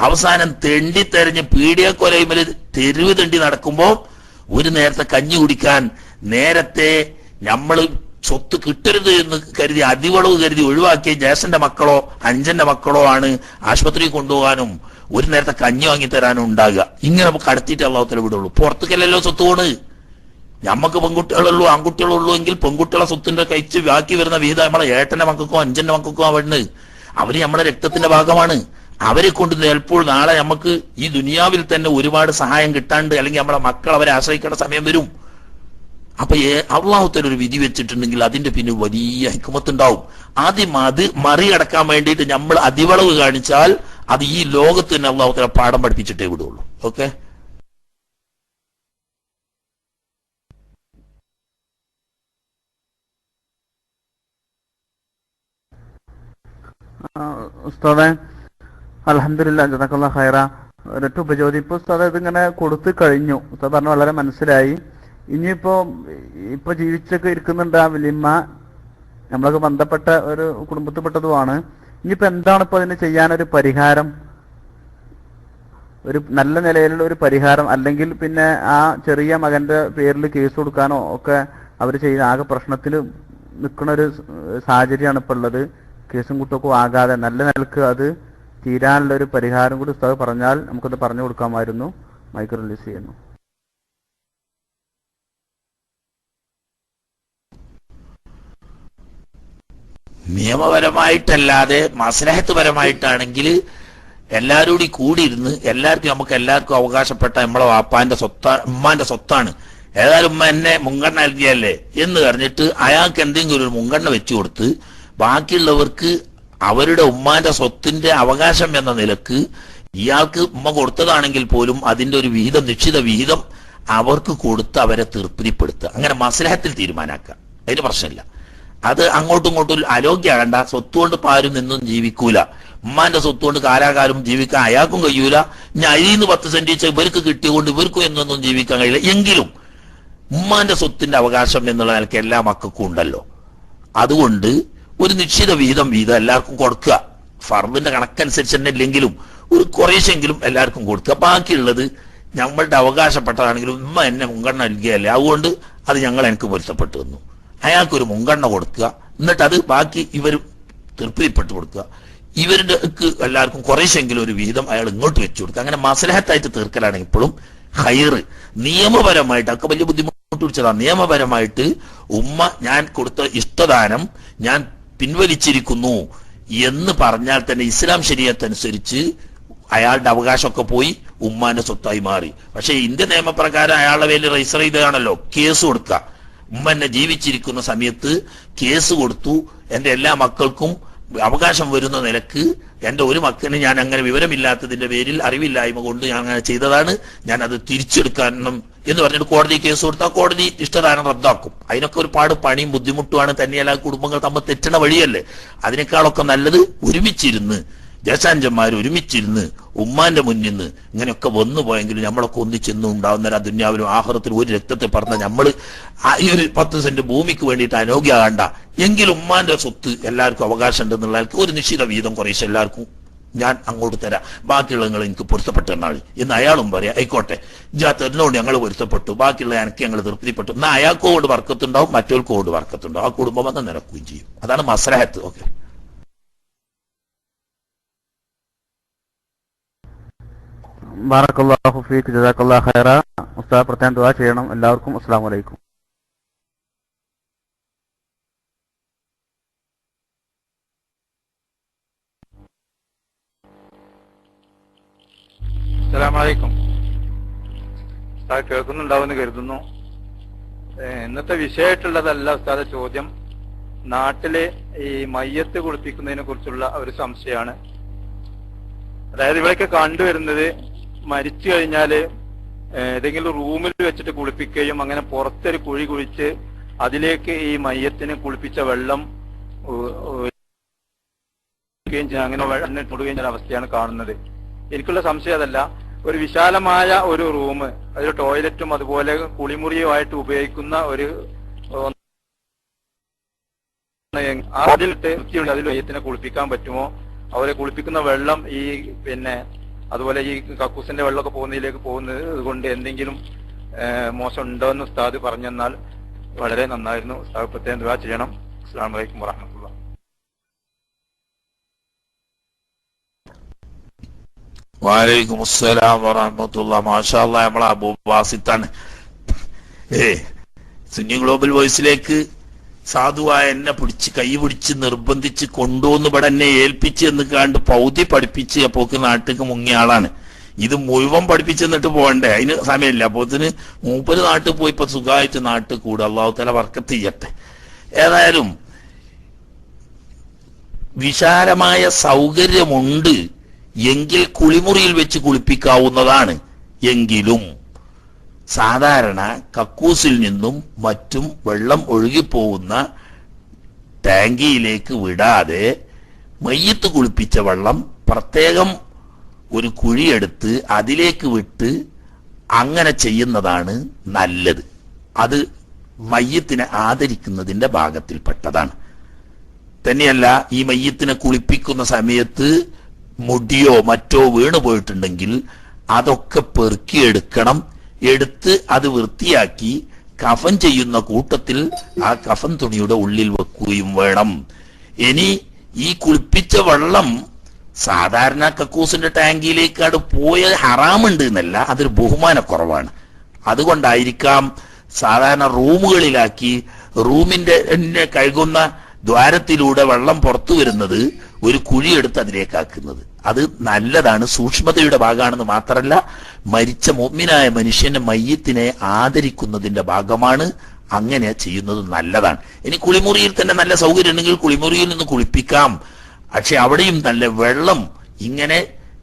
അവസാനം തെണ്ടി തെരഞ്ഞ് പീഡിയക്കൊലയുമല് തെരുവ് തെണ്ടി നടക്കുമ്പോ ഒരു നേരത്തെ കഞ്ഞി കുടിക്കാൻ നേരത്തെ നമ്മള് സ്വത്ത് കിട്ടരുത് എന്ന് കരുതി അതിവളവ് കരുതി ഒഴിവാക്കിയ ജ്യേഷ്ഠന്റെ മക്കളോ അഞ്ചന്റെ മക്കളോ ആണ് ആശുപത്രിയിൽ കൊണ്ടുപോകാനും ഒരു നേരത്തെ കഞ്ഞി വാങ്ങിത്തരാനും ഉണ്ടാകുക. ഇങ്ങനെ നമുക്ക് കടത്തിയിട്ട് അള്ളാഹുത്തല വിടുള്ളൂ. പുറത്തേക്കല്ലല്ലോ സ്വത്ത് പോണ്. ഞമ്മക്ക് പെൺകുട്ടികളുള്ളൂ ആൺകുട്ടികളുള്ളൂ എങ്കിൽ പെൺകുട്ടികളെ സ്വത്തിന്റെ കഴിച്ച് ബാക്കി വരുന്ന വിഹിതം നമ്മളെ ഏട്ടന്റെ മക്കൾക്കോ അഞ്ചന്റെ മക്കൾക്കോ വരുന്നത്. അവര് നമ്മുടെ രക്തത്തിന്റെ ഭാഗമാണ്. അവരെ കൊണ്ട് ചിലപ്പോൾ നാളെ നമുക്ക് ഈ ദുനിയാവിൽ തന്നെ ഒരുപാട് സഹായം കിട്ടാണ്ട് അല്ലെങ്കിൽ നമ്മളെ മക്കൾ അവരെ ആശ്രയിക്കേണ്ട സമയം വരും. അപ്പൊ അള്ളാഹുത്തല ഒരു വിധി വെച്ചിട്ടുണ്ടെങ്കിൽ അതിന്റെ പിന്നെ വലിയ ഹിക്മത്തുണ്ടാവും. ആദ്യം അത് മറികടക്കാൻ വേണ്ടിയിട്ട് നമ്മൾ അതിവളവ് കാണിച്ചാൽ അത് ഈ ലോകത്ത് തന്നെ അള്ളാഹുത്തല പാഠം പഠിപ്പിച്ചിട്ടേ വിടുള്ളൂ. ഓക്കെ, ഉസ്താദേ അൽഹംദുലില്ലാ ജസാക്കല്ലാഹു ഖൈറ. ഒരൊറ്റ ഉപചോദ്യം. ഇപ്പൊ ഉസ്താദ് ഇതിങ്ങനെ കൊടുത്തു കഴിഞ്ഞു, ഉസ്താദ് പറഞ്ഞു വളരെ മനസ്സിലായി. ഇപ്പൊ ജീവിച്ചൊക്കെ ഇരിക്കുന്നുണ്ട് ആ വലിയമ്മ, നമ്മളൊക്കെ ബന്ധപ്പെട്ട ഒരു കുടുംബത്തിൽപ്പെട്ടതുമാണ്. ഇനിയിപ്പോ എന്താണ് ഇപ്പൊ അതിന് ചെയ്യാനൊരു പരിഹാരം, ഒരു നല്ല നിലയിലുള്ള ഒരു പരിഹാരം? അല്ലെങ്കിൽ പിന്നെ ആ ചെറിയ മകന്റെ പേരിൽ കേസ് കൊടുക്കാനോ ഒക്കെ അവർ ചെയ്യുന്ന ആകെ പ്രശ്നത്തിൽ നിൽക്കുന്ന ഒരു സാഹചര്യമാണ് ഇപ്പൊ ഉള്ളത്. കേസും കുട്ടൊക്കെ ആകാതെ നല്ല നിലക്ക് അത് തീരാനുള്ള ഒരു പരിഹാരം കൂടി ഉസ്താദ് പറഞ്ഞാൽ നമുക്കത് പറഞ്ഞു കൊടുക്കാമായിരുന്നു. മൈക്ക് റിലീസ് ചെയ്യുന്നു. നിയമപരമായിട്ടല്ലാതെ മസ്ലഹത്ത് പരമായിട്ടാണെങ്കിൽ എല്ലാവരും കൂടിയിരുന്ന് എല്ലാവർക്കും അവകാശപ്പെട്ട നമ്മളെ വാപ്പാന്റെ ഉമ്മാന്റെ സ്വത്താണ്, ഏതായാലും ഉമ്മ എന്നെ മുൻഗണന നൽകിയല്ലേ എന്ന് പറഞ്ഞിട്ട് അയാൾക്ക് എന്തെങ്കിലും ഒരു മുൻഗണന വെച്ചു കൊടുത്ത് ബാക്കിയുള്ളവർക്ക് അവരുടെ ഉമ്മാന്റെ സ്വത്തിന്റെ അവകാശം എന്ന നിലക്ക് ഇയാൾക്ക് ഉമ്മ കൊടുത്തതാണെങ്കിൽ പോലും അതിന്റെ ഒരു വിഹിതം, നിശ്ചിത വിഹിതം അവർക്ക് കൊടുത്ത് അവരെ തൃപ്തിപ്പെടുത്തുക. അങ്ങനെ മസ്ലഹത്തിൽ തീരുമാനാക്കുക. അതിന് പ്രശ്നമില്ല. അത് അങ്ങോട്ടും ഇങ്ങോട്ടും അലോഗ്യാകണ്ട. സ്വത്ത് കൊണ്ട് പാരും നിന്നും ജീവിക്കൂല. ഉമ്മാന്റെ സ്വത്ത് കൊണ്ട് കാലാകാലം ജീവിക്കാൻ അയാൾക്കും കഴിയൂല. ഇനി അഴിന്ന് 10 സെന്റ് ഇവർക്ക് കിട്ടിയതുകൊണ്ട് ഇവർക്കും എന്നൊന്നും ജീവിക്കാൻ കഴിയില്ല. എങ്കിലും ഉമ്മാന്റെ സ്വത്തിന്റെ അവകാശം എന്നുള്ള നിലയ്ക്ക് എല്ലാ മക്കൾക്കും ഉണ്ടല്ലോ. അതുകൊണ്ട് ഒരു നിശ്ചിത വീതം എല്ലാവർക്കും കൊടുക്കുക. ഫർദിന്റെ കണക്കനുസരിച്ച് തന്നെ ഇല്ലെങ്കിലും ഒരു കുറേശ്ശെങ്കിലും എല്ലാവർക്കും കൊടുക്കുക. ബാക്കിയുള്ളത് ഞങ്ങളുടെ അവകാശപ്പെട്ടതാണെങ്കിലും ഉമ്മ എന്നെ മുൻഗണന നൽകിയല്ലേ, അതുകൊണ്ട് അത് എനിക്ക് പൊരുത്തപ്പെട്ടു വന്നു. അയാൾക്കൊരു മുൻഗണന കൊടുക്കുക. എന്നിട്ട് അത് ബാക്കി ഇവർ തൃപ്തിപ്പെട്ടു കൊടുക്കുക. ഇവരുടെ എല്ലാവർക്കും കുറേശ്ശെങ്കിലും ഒരു വിഹിതം അയാൾ ഇങ്ങോട്ട് വെച്ചു കൊടുക്കുക. അങ്ങനെ മസ്ലഹത്തായിട്ട് തീർക്കലാണ് ഇപ്പോഴും ഹൈറ്. നിയമപരമായിട്ട് ഒക്കെ വലിയ ബുദ്ധിമുട്ട് പിടിച്ചതാണ്. നിയമപരമായിട്ട് ഉമ്മ ഞാൻ കൊടുത്ത ഇഷ്ടദാനം ഞാൻ പിൻവലിച്ചിരിക്കുന്നു എന്ന് പറഞ്ഞാൽ തന്നെ ഇസ്ലാം ശരീഅത്തനുസരിച്ച് അയാളുടെ അവകാശമൊക്കെ പോയി ഉമ്മാന്റെ സ്വത്തായി മാറി. പക്ഷെ ഇന്ത്യൻ നിയമപ്രകാരം അയാളുടെ പേരിൽ രജിസ്റ്റർ ചെയ്തതാണല്ലോ കേസ് കൊടുക്കുക. ഉമ്മ എന്നെ ജീവിച്ചിരിക്കുന്ന സമയത്ത് കേസ് കൊടുത്തു, എന്റെ എല്ലാ മക്കൾക്കും അവകാശം വരുന്ന നിലക്ക് എന്റെ ഒരു മക്കന് ഞാൻ അങ്ങനെ വിവരമില്ലാത്തതിന്റെ പേരിൽ അറിവില്ലായ്മ കൊണ്ട് ഞാൻ അങ്ങനെ ചെയ്തതാണ്, ഞാൻ അത് തിരിച്ചെടുക്കണം എന്ന് പറഞ്ഞിട്ട് കോടതി കേസ് കൊടുത്താൽ കോടതി ഇഷ്ടദാനം റദ്ദാക്കും. അതിനൊക്കെ ഒരുപാട് പണിയും ബുദ്ധിമുട്ടുമാണ്. തന്നെയല്ല കുടുംബങ്ങൾ തമ്മിൽ തെറ്റണ വഴിയല്ലേ. അതിനേക്കാളൊക്കെ നല്ലത് ഒരുമിച്ചിരുന്ന് ദേശാഞ്ചന്മാർ ഒരുമിച്ചിരുന്ന് ഉമ്മാന്റെ മുന്നിൽ നിന്ന് ഇങ്ങനെയൊക്കെ വന്നു പോയെങ്കിലും നമ്മളൊക്കെ ഒന്നിച്ചെന്നും ഉണ്ടാവുന്ന ദുന്യാവിലും ആഹ്റത്തിലും ഒരു രക്തത്തെ പറഞ്ഞ നമ്മൾ ഈ ഒരു 10 സെന്റ് ഭൂമിക്ക് വേണ്ടിയിട്ട് അനോഗ്യാകണ്ട. എങ്കിലും ഉമ്മാന്റെ സ്വത്ത് എല്ലാവർക്കും അവകാശം ഉണ്ടെന്നുള്ള ഒരു നിശ്ചിത വീതം കുറേശ്ശെ എല്ലാവർക്കും ഞാൻ അങ്ങോട്ട് തരാം, ബാക്കിയുള്ള നിങ്ങൾ എനിക്ക് പൊരുത്തപ്പെട്ട എന്നാൾ എന്ന് അയാളും പറയാം. ആയിക്കോട്ടെ, ജാ തരുന്നോണ്ട് ഞങ്ങൾ പൊരുത്തപ്പെട്ടു, ബാക്കിയുള്ള എനിക്ക് ഞങ്ങൾ തൃപ്തിപ്പെട്ടു. എന്നാൽ അയാൾക്കും കൊണ്ട് വർക്കത്തുണ്ടാവും, മറ്റോർക്കും കൊണ്ട് വർക്കത്തുണ്ടാവും. ആ കുടുംബം വന്ന് നിരക്കുകയും ചെയ്യും. അതാണ് മസ്ലഹത്ത്. ഓക്കെ, ബാറക്കല്ലാഹു ഫീക്ക്, ജസാക്കല്ലാഹു ഖൈറ. ഉസ്താദ് പ്രത്യേകം ദുആ ചെയ്യണം. എല്ലാവർക്കും അസ്സലാമു അലൈക്കും. അസ്സലാമലൈക്കും. ഉസ്താദ് കേൾക്കുന്നുണ്ടാവുമെന്ന് കരുതുന്നു. ഇന്നത്തെ വിഷയമായിട്ടുള്ളതല്ല ഉസ്താദ് ചോദ്യം. നാട്ടിലെ ഈ മയ്യത്ത് കുളിപ്പിക്കുന്നതിനെ കുറിച്ചുള്ള ഒരു സംശയമാണ്. അതായത് ഇവിടെയൊക്കെ കണ്ടുവരുന്നത് മരിച്ചു കഴിഞ്ഞാല് ഏതെങ്കിലും റൂമിൽ വെച്ചിട്ട് കുളിപ്പിക്കുകയും അങ്ങനെ പുറത്തൊരു കുഴി കുഴിച്ച് അതിലേക്ക് ഈ മയ്യത്തിന് കുളിപ്പിച്ച വെള്ളം അങ്ങനെ വെള്ളം തൊടുകയും ചെയ്യുന്ന അവസ്ഥയാണ് കാണുന്നത്. എനിക്കുള്ള സംശയം അതല്ല, ഒരു വിശാലമായ ഒരു റൂം, അതൊരു ടോയ്ലറ്റും അതുപോലെ കുളിമുറിയുമായിട്ട് ഉപയോഗിക്കുന്ന ഒരു അതിലിട്ട് വൃത്തിയുണ്ട്, അതിൽ മയ്യത്തിനെ കുളിപ്പിക്കാൻ പറ്റുമോ? അവരെ കുളിപ്പിക്കുന്ന വെള്ളം ഈ അതുപോലെ ഈ കക്കൂസിന്റെ വെള്ളമൊക്കെ പോകുന്നതിലേക്ക് പോകുന്നത് കൊണ്ട് എന്തെങ്കിലും മോശം ഉണ്ടോ എന്ന് ഉസ്താദ് പറഞ്ഞെന്നാൽ വളരെ നന്നായിരുന്നു. ഉസ്താദ് പ്രത്യേകം ദുആ ചെയ്യണം. അസ്സലാമു അലൈക്കും വറഹ്മത്തുള്ളാഹി. വലൈക്കും അസ്സലാം വറഹ്മത്തുള്ളാഹി. മാഷാ അല്ലാഹ്, നമ്മളെ അബൂബാസിത്താണ്. സുന്നി ഗ്ലോബൽ വോയിസിലേക്ക് സാധുവായ എന്നെ കൈ പിടിച്ച് നിർബന്ധിച്ച് കൊണ്ടുവന്ന് ഇവിടെ എന്നെ ഏൽപ്പിച്ച് എന്ന് കണ്ട് പൗതി പഠിപ്പിച്ച് അപ്പോക്ക് നാട്ടിലേക്ക് മുങ്ങിയ ആളാണ്. ഇത് മുഴുവൻ പഠിപ്പിച്ചെന്നിട്ട് പോകണ്ടേ, അതിന് സമയമില്ല. അപ്പോത്തിന് മൂപ്പര് നാട്ടിൽ പോയി ഇപ്പൊ സുഖമായിട്ട് നാട്ടിൽ കൂടുക. അല്ലാഹു തആല ബർക്കത്ത് ചെയ്യട്ടെ. ഏതായാലും വിശാലമായ സൗകര്യമുണ്ട് എങ്കിൽ കുളിമുറിയിൽ വെച്ച് കുളിപ്പിക്കാവുന്നതാണ്. എങ്കിലും സാധാരണ കക്കൂസിൽ നിന്നും മറ്റും വെള്ളം ഒഴുകിപ്പോകുന്ന ടാങ്കിയിലേക്ക് വിടാതെ മയ്യത്ത് കുളിപ്പിച്ച വെള്ളം പ്രത്യേകം ഒരു കുഴിയെടുത്ത് അതിലേക്ക് വിട്ട് അങ്ങനെ ചെയ്യുന്നതാണ് നല്ലത്. അത് മയ്യത്തിനെ ആദരിക്കുന്നതിന്റെ ഭാഗത്തിൽപ്പെട്ടതാണ്. തന്നെയല്ല, ഈ മയ്യത്തിനെ കുളിപ്പിക്കുന്ന സമയത്ത് മുടിയോ മറ്റോ വീണു പോയിട്ടുണ്ടെങ്കിൽ അതൊക്കെ പെറുക്കിയെടുക്കണം. എടുത്ത് അത് വൃത്തിയാക്കി കഫൻ ചെയ്യുന്ന കൂട്ടത്തിൽ ആ കഫൻ തുണിയുടെ ഉള്ളിൽ വെക്കുകയും വേണം. ഇനി ഈ കുളിപ്പിച്ച വെള്ളം സാധാരണ കക്കൂസിന്റെ ടാങ്കിയിലേക്ക് അത് പോയ ഹറാമുണ്ട് എന്നല്ല, അതൊരു ബഹുമാനക്കുറവാണ്. അതുകൊണ്ടായിരിക്കാം സാധാരണ റൂമുകളിലാക്കി റൂമിന്റെ കഴുകുന്ന ദ്വാരത്തിലൂടെ വെള്ളം പുറത്തു വരുന്നത് ഒരു കുഴിയെടുത്ത് അതിലേക്കാക്കുന്നത്. അത് നല്ലതാണ്, സൂക്ഷ്മതയുടെ ഭാഗമാണെന്ന് മാത്രമല്ല, മരിച്ച മുഅ്മിനായ മനുഷ്യന്റെ മയ്യത്തിനെ ആദരിക്കുന്നതിന്റെ ഭാഗമാണ്. അങ്ങനെ ചെയ്യുന്നത് നല്ലതാണ്. ഇനി കുളിമുറിയിൽ തന്നെ നല്ല സൗകര്യം ഉണ്ടെങ്കിൽ കുളിമുറിയിൽ നിന്ന് കുളിപ്പിക്കാം. പക്ഷെ അവിടെയും നല്ല വെള്ളം ഇങ്ങനെ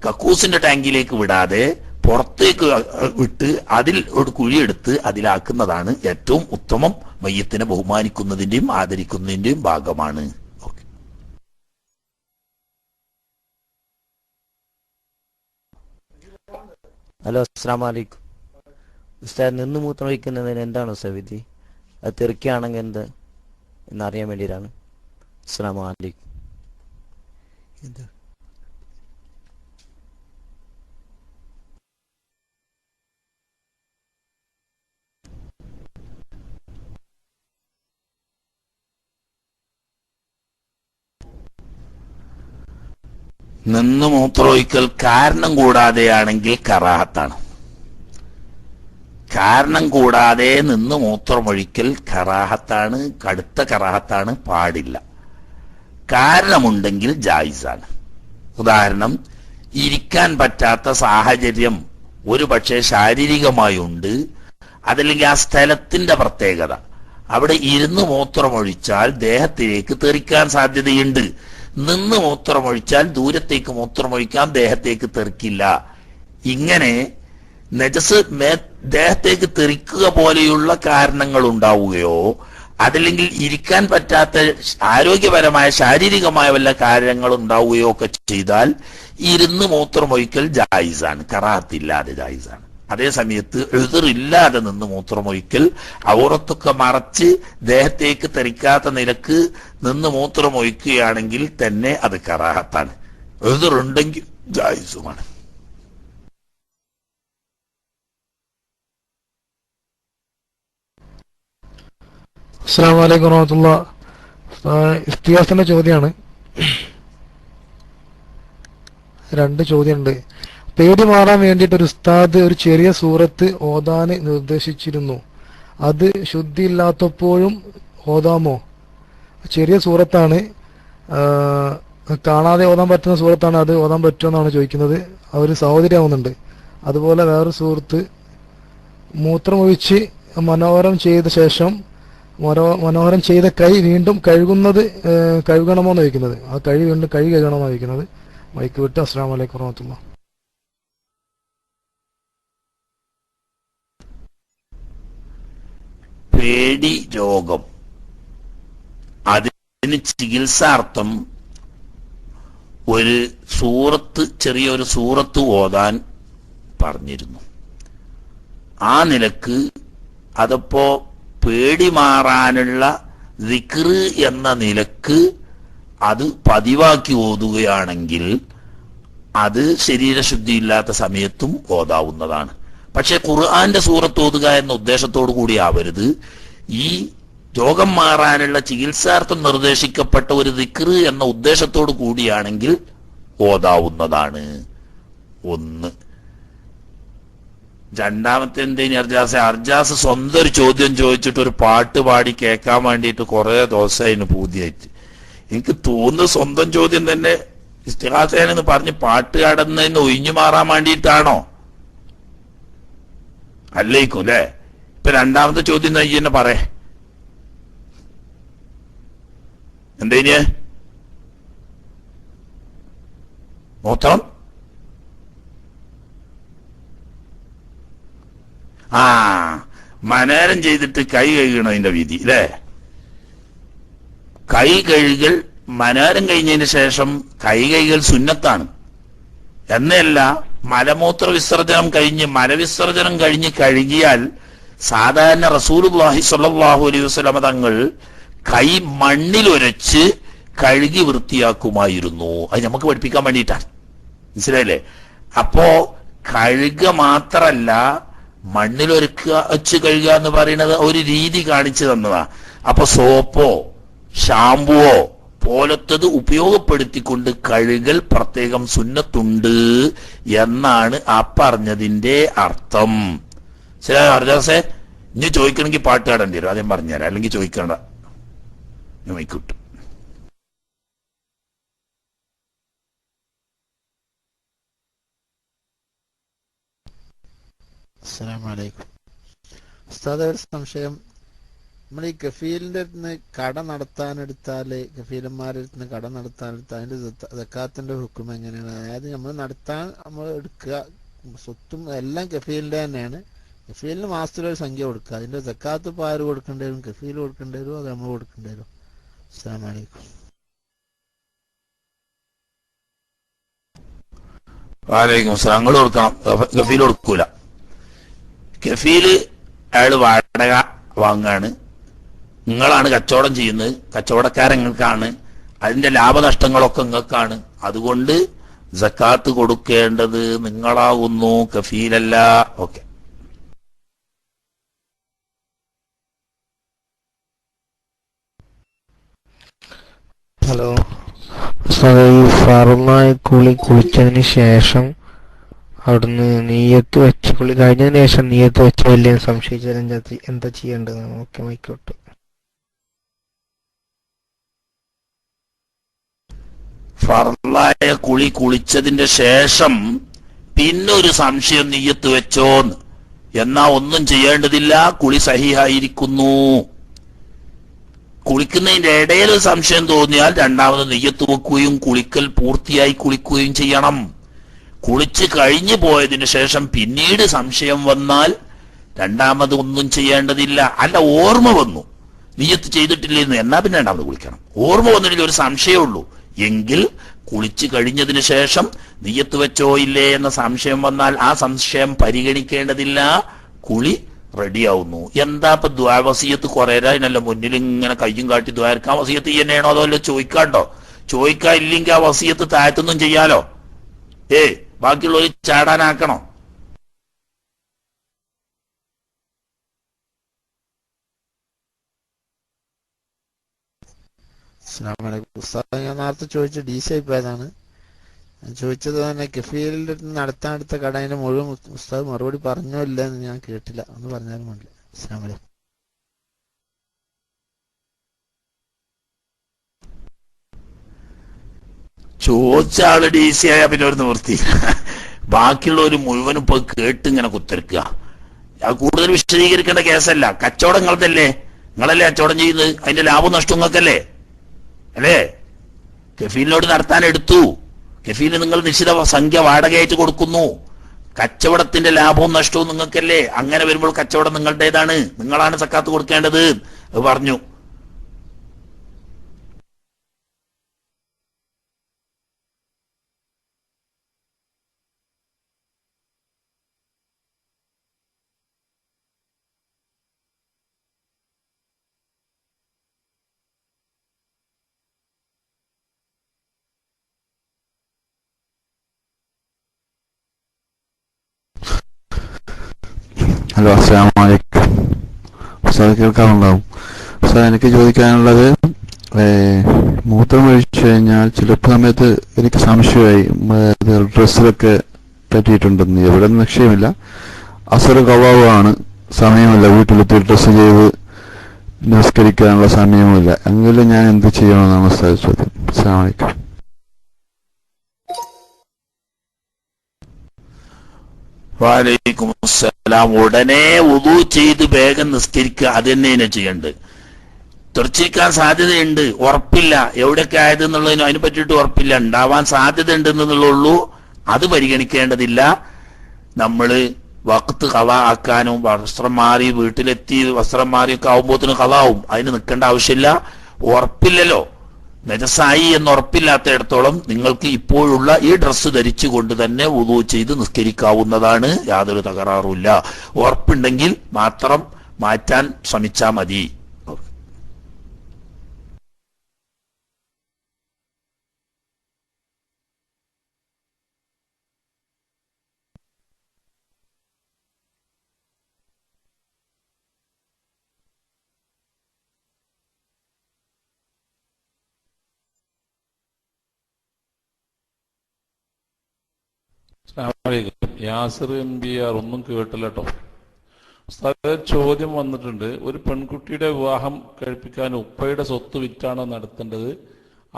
കക്കൂസിന്റെ ടാങ്കിലേക്ക് വിടാതെ പുറത്തേക്ക് വിട്ട് അതിൽ ഒരു കുഴിയെടുത്ത് അതിലാക്കുന്നതാണ് ഏറ്റവും ഉത്തമം. മയ്യത്തിനെ ബഹുമാനിക്കുന്നതിന്റെയും ആദരിക്കുന്നതിന്റെയും ഭാഗമാണ്. ഹലോ, അസ്സലാമു അലൈക്കും. ഉസ്താദ്, നിന്ന് മൂത്രം ഒഴിക്കുന്നതിന് എന്താണ് വിധി? അത് തെറിക്കുകയാണെങ്കിൽ എന്ത് എന്നറിയാൻ വേണ്ടിയിട്ടാണ്. അസ്സലാമു അലൈക്കും. നിന്ന് മൂത്രമൊഴിക്കൽ കാരണം കൂടാതെയാണെങ്കിൽ കറാഹത്താണ്. കാരണം കൂടാതെ നിന്ന് മൂത്രമൊഴിക്കൽ കറാഹത്താണ്, കടുത്ത കറാഹത്താണ്, പാടില്ല. കാരണമുണ്ടെങ്കിൽ ജായിസാണ്. ഉദാഹരണം, ഇരിക്കാൻ പറ്റാത്ത സാഹചര്യം ഒരു പക്ഷേ ശാരീരികമായുണ്ട്, അതല്ലെങ്കിൽ ആ സ്ഥലത്തിന്റെ പ്രത്യേകത, അവിടെ ഇരുന്ന് മൂത്രമൊഴിച്ചാൽ ദേഹത്തിലേക്ക് തെറിക്കാൻ സാധ്യതയുണ്ട്. നിന്ന് മൂത്രമൊഴിച്ചാൽ ദൂരത്തേക്ക് മൂത്രമൊഴിക്കാൻ ദേഹത്തേക്ക് തെറിക്കില്ല. ഇങ്ങനെ നജസ് ദേഹത്തേക്ക് തെറിക്കുക പോലെയുള്ള കാരണങ്ങൾ ഉണ്ടാവുകയോ അതല്ലെങ്കിൽ ഇരിക്കാൻ പറ്റാത്ത ആരോഗ്യപരമായ ശാരീരികമായ വല്ല കാര്യങ്ങൾ ഉണ്ടാവുകയോ ഒക്കെ ചെയ്താൽ ഇരുന്ന് മൂത്രമൊഴിക്കൽ ജായിസാണ്, കറാഹത്തില്ലാതെ ജായിസാണ്. അതേ സമയത്ത് എഴുതറില്ലാതെ നിന്ന് മൂത്രമൊഴിക്കൽ, ഔറത്തൊക്കെ മറച്ച് ദേഹത്തേക്ക് തെറിക്കാത്ത നിലക്ക് നിന്ന് മൂത്രമൊഴിക്കുകയാണെങ്കിൽ തന്നെ അത് കറാഹത്താണ്. എതിറുണ്ടെങ്കിൽ ജായിസുമാണ്. അസ്സലാമു അലൈക്കും വറഹ്മത്തുള്ളാഹി. ഇസ്തിയാസിന്റെ ചോദ്യമാണ്. 2 ചോദ്യമുണ്ട്. പേടി മാറാൻ വേണ്ടിയിട്ട് ഒരു ഉസ്താദ് ഒരു ചെറിയ സൂറത്ത് ഓതാൻ നിർദ്ദേശിച്ചിരുന്നു. അത് ശുദ്ധിയില്ലാത്തപ്പോഴും ഓതാമോ? ചെറിയ സൂറത്താണ്, കാണാതെ ഓതാൻ പറ്റുന്ന സൂറത്താണ്, അത് ഓതാൻ പറ്റുമെന്നാണ് ചോദിക്കുന്നത്. അവർ സഹോദരിയാവുന്നുണ്ട്. അതുപോലെ വേറൊരു സുഹൃത്ത് മൂത്രമൊഴിച്ച് മനോഹരം ചെയ്ത ശേഷം മനോഹരം ചെയ്ത കൈ വീണ്ടും കഴുകണമോ എന്ന് ചോദിക്കുന്നത്. ആ കൈ വീണ്ടും കഴുകണമോ എന്ന് ചോദിക്കുന്നത്. മൈക്ക് വിട്ട്. അസ്സലാമു അലൈക്കും വറഹ്മത്തുള്ളാഹി. പേടി രോഗം, അതിന് ചികിത്സാർത്ഥം ഒരു സൂറത്ത്, ചെറിയൊരു സൂറത്ത് ഓതാൻ പറഞ്ഞിരുന്നു. ആ നിലക്ക് അതപ്പോ പേടി മാറാനുള്ള ദിക്റ് എന്ന നിലക്ക് അത് പതിവാക്കി ഓതുകയാണെങ്കിൽ അത് ശരീരശുദ്ധിയില്ലാത്ത സമയത്തും ഓതാവുന്നതാണ്. പക്ഷെ ഖുർആന്റെ സൂറത്ത് ഓതുക എന്ന ഉദ്ദേശത്തോടു കൂടി ആവരുത്. ഈ രോഗം മാറാനുള്ള ചികിത്സാർത്ഥം നിർദ്ദേശിക്കപ്പെട്ട ഒരു ദിക്റ് എന്ന ഉദ്ദേശത്തോടു കൂടിയാണെങ്കിൽ ഓതാവുന്നതാണ്. 1. രണ്ടാമത്തെ എന്തേനി അർജാസ് സ്വന്തം ഒരു ചോദ്യം ചോദിച്ചിട്ട് ഒരു പാട്ട് പാടി കേൾക്കാൻ വേണ്ടിയിട്ട് കുറെ ദിവസമായിരുന്നു പൂതിയായിട്ട്. എനിക്ക് തോന്നുന്നു സ്വന്തം ചോദ്യം തന്നെ ഇസ്തിഹാസയെന്ന് പറഞ്ഞ് പാട്ട് കടന്നതിന് ഒഴിഞ്ഞു മാറാൻ വേണ്ടിയിട്ടാണോ? അല്ലേക്കും അല്ലേ? ഇപ്പൊ രണ്ടാമത്തെ ചോദ്യം നീ തന്നെ പറയേ, എന്തേന് മൂത്രം? മനോരം ചെയ്തിട്ട് കൈ കഴുകണതിന്റെ വിധി അല്ലേ? കൈ കഴുകൽ മനോരം കഴിഞ്ഞതിന് ശേഷം കൈ കഴുകൽ സുന്നത്താണ്. എന്നല്ല മലമൂത്ര വിസർജനം കഴിഞ്ഞ് മലവിസർജനം കഴിഞ്ഞ് കഴുകിയാൽ സാധാരണ റസൂലുള്ളാഹി സ്വല്ലല്ലാഹു അലൈഹി വസല്ലം തങ്ങൾ കൈ മണ്ണിലൊരച്ച് കഴുകി വൃത്തിയാക്കുമായിരുന്നു. അത് നമുക്ക് പഠിപ്പിക്കാൻ വേണ്ടിയിട്ടാണ്. മനസ്സിലായില്ലേ? അപ്പോ കഴുക മാത്രല്ല, മണ്ണിലൊരച്ച് കഴുകുക എന്ന് പറയുന്നത് ഒരു രീതി കാണിച്ചു തന്നതാ. അപ്പൊ സോപ്പോ ഷാമ്പുവോ പോലത്തത് ഉപയോഗപ്പെടുത്തിക്കൊണ്ട് കഴുകൽ പ്രത്യേകം സുന്നത്തുണ്ട് എന്നാണ് ആ പറഞ്ഞതിന്റെ അർത്ഥം. ശരി അർജാസെ, ഇനി ചോദിക്കണമെങ്കിൽ പാട്ട് പാടേണ്ടി വരും. ആദ്യം പറഞ്ഞുതരാം, അല്ലെങ്കിൽ ചോദിക്കണ്ട. മൈക്കിട്ടു. അസ്സലാമു അലൈക്കും. ഉസ്താദ്, ഒരു സംശയം. നമ്മൾ ഈ കഫീലിന്റെ അടുത്ത് കട നടത്താനെടുത്താല്, കഫീലന്മാരുടെ അടുത്ത് കട നടത്താനെടുത്താൽ അതിന്റെ സക്കാത്തിന്റെ ഹുക്കും എങ്ങനെയാണ്? അതായത് നമ്മൾ എടുക്കുക, സ്വത്തും എല്ലാം കഫീലിന്റെ തന്നെയാണ്. കഫീലിന് മാസത്തിലൊരു സംഖ്യ കൊടുക്കുക. അതിന്റെ സക്കാത്ത് ഇപ്പോൾ ആര് കൊടുക്കേണ്ടി വരും? കഫീൽ കൊടുക്കേണ്ടി വരുമോ അത് നമ്മൾ കൊടുക്കേണ്ടി വരും? അസ്സലാമു അലൈക്കും. വാലൈക്കും അസ്സലാം. നിങ്ങൾ കൊടുക്കണം, കഫീൽ കൊടുക്കൂല. കഫീല് അയാള് വാടക വാങ്ങാണ്, നിങ്ങളാണ് കച്ചവടം ചെയ്യുന്നത്, കച്ചവടക്കാരങ്ങൾക്കാണ്, അതിന്റെ ലാഭനഷ്ടങ്ങളൊക്കെ നിങ്ങൾക്കാണ്. അതുകൊണ്ട് സക്കാത്ത് കൊടുക്കേണ്ടത് നിങ്ങളാകുന്നു, കഫീലല്ല. ഓക്കെ. ഹലോ, ഈ ഫർമായ കുളിച്ചതിന് ശേഷം അവിടുന്ന് നീയത്ത് വെച്ച് കുളി കഴിഞ്ഞതിന് ശേഷം നീയത്ത് വെച്ച് വലിയ സംശയിച്ചാൽ എന്താ ചെയ്യേണ്ടതെന്ന്? ഓക്കെ, മൈക്കോട്ടെ. ഫർലായ കുളിച്ചതിന്റെ ശേഷം പിന്നൊരു സംശയം നീയത്ത് വെച്ചോന്ന്, എന്നാ ഒന്നും ചെയ്യേണ്ടതില്ല, കുളി സഹിഹായിരിക്കുന്നു. കുളിക്കുന്നതിന്റെ ഇടയിൽ ഒരു സംശയം തോന്നിയാൽ രണ്ടാമത് നെയ്യത്ത് വെക്കുകയും കുളിക്കൽ പൂർത്തിയായി കുളിക്കുകയും ചെയ്യണം. കുളിച്ച് കഴിഞ്ഞു പോയതിനു ശേഷം പിന്നീട് സംശയം വന്നാൽ രണ്ടാമത് ഒന്നും ചെയ്യേണ്ടതില്ല. അല്ല, ഓർമ്മ വന്നു നെയ്യത്ത് ചെയ്തിട്ടില്ലെന്ന്, എന്നാ പിന്നെ രണ്ടാമത് കുളിക്കണം. ഓർമ്മ വന്നിട്ടില്ല, ഒരു സംശയമുള്ളൂ എങ്കിൽ കുളിച്ചു കഴിഞ്ഞതിന് ശേഷം നെയ്യത്ത് വെച്ചോ ഇല്ലേ എന്ന സംശയം വന്നാൽ ആ സംശയം പരിഗണിക്കേണ്ടതില്ല, കുളി റെഡിയാവുന്നു. എന്താ ഇപ്പൊ ദ്വാ വസിയത്ത് കുറേരാതിനല്ല മുന്നിൽ ഇങ്ങനെ കയ്യും കാട്ടി ദ്വാരക്കാൻ വസിയത്ത് തന്നെയാണോ അതോ അല്ല ചോദിക്കാണ്ടോ? ചോദിക്കാൻ ഇല്ലെങ്കിൽ ആ വസിയത്ത് താഴത്തൊന്നും ചെയ്യാലോ. ബാക്കിയുള്ളവർ ചാടാനാക്കണോ? ഞാൻ നേരത്തെ ചോദിച്ച DC പോയതാണ്. ഞാൻ ചോദിച്ചത് തന്നെ കഫീലിന്റെ നടത്താനെടുത്ത കട അതിന്റെ മുഴുവൻ ഉസ്താദ് മറുപടി പറഞ്ഞോ ഇല്ല എന്ന് ഞാൻ കേട്ടില്ല, ഒന്ന് പറഞ്ഞാലും മതി. അസ്സലാമു അലൈക്കും. ചോദിച്ച ആള് DC ആയ പിന്നെ ഒരു നിവൃത്തി. ബാക്കിയുള്ളവർ മുഴുവനും ഇപ്പൊ കേട്ട് ഇങ്ങനെ കുത്തിരിക്കുക. കൂടുതൽ വിശദീകരിക്കേണ്ട കേസല്ല. കച്ചവടം നിങ്ങളതല്ലേ, നിങ്ങളല്ലേ കച്ചവടം ചെയ്യുന്നത്, അതിന്റെ ലാഭം നഷ്ടം നിങ്ങൾക്കല്ലേ അല്ലേ? കഫീലിനോട് നടത്താൻ എടുത്തു, കഫീലിന് നിങ്ങൾ നിശ്ചിത സംഖ്യ വാടകയായിട്ട് കൊടുക്കുന്നു, കച്ചവടത്തിന്റെ ലാഭവും നഷ്ടവും നിങ്ങൾക്കല്ലേ. അങ്ങനെ വരുമ്പോൾ കച്ചവടം നിങ്ങളുടേതാണ്, നിങ്ങളാണ് സക്കാത്ത് കൊടുക്കേണ്ടത് പറഞ്ഞു. ഹലോ, അസ്സലാമു അലൈക്കും. ഉസ്താദ് കേൾക്കാറുണ്ടാവും. ഉസ്താദ്, എനിക്ക് ചോദിക്കാനുള്ളത്, മൂത്രം ഒഴിച്ചു കഴിഞ്ഞാൽ ചിലപ്പോൾ സമയത്ത് എനിക്ക് സംശയമായി ഡ്രസ്സിലൊക്കെ പറ്റിയിട്ടുണ്ടെന്ന്. എവിടെ നിശ്ചയമില്ല, അസർ കവാവാണ്, സമയമില്ല, വീട്ടിലെത്തി ഡ്രസ്സ് ചെയ്ത് നിസ്കരിക്കാനുള്ള സമയവുമില്ല. എങ്കിലും ഞാൻ എന്ത് ചെയ്യണമെന്നാണ് ഉസ്താദ് ചോദ്യം. അസ്സലാമു അലൈക്കും. വലൈക്കും അസ്സലാം. ഉടനെ വുളു ചെയ്ത് വേഗം നിസ്കരിക്കുക, അത് തന്നെയാണ് ചെയ്യേണ്ടത്. തെറിച്ചിരിക്കാൻ സാധ്യതയുണ്ട്, ഉറപ്പില്ല, എവിടെയൊക്കെ ആയത് എന്നുള്ളതിനും അതിനെ പറ്റിയിട്ട് ഉറപ്പില്ല, ഉണ്ടാവാൻ സാധ്യത ഉണ്ടെന്നുള്ളൂ. അത് പരിഗണിക്കേണ്ടതില്ല. നമ്മള് വഖത്ത് ഖളാ ആക്കാനും വസ്ത്രം മാറി വീട്ടിലെത്തി വസ്ത്രം മാറിയൊക്കെ ആവുമ്പോത്തിന് ഖളാവും, അതിന് നിൽക്കേണ്ട ആവശ്യമില്ല. ഉറപ്പില്ലല്ലോ, നജസായി എന്ന് ഉറപ്പില്ലാത്തയിടത്തോളം നിങ്ങൾക്ക് ഇപ്പോഴുള്ള ഈ ഡ്രസ്സ് ധരിച്ചുകൊണ്ട് തന്നെ വുളു ചെയ്ത് നിസ്കരിക്കാവുന്നതാണ്, യാതൊരു തകരാറുമില്ല. ഉറപ്പുണ്ടെങ്കിൽ മാത്രം മാറ്റാൻ ശ്രമിച്ചാൽ മതി. യാസിർ MBR ഒന്നും കേട്ടില്ല കേട്ടോ. ചോദ്യം വന്നിട്ടുണ്ട്, ഒരു പെൺകുട്ടിയുടെ വിവാഹം കഴിപ്പിക്കാൻ ഉപ്പയുടെ സ്വത്ത് വിറ്റാണോ നടത്തേണ്ടത്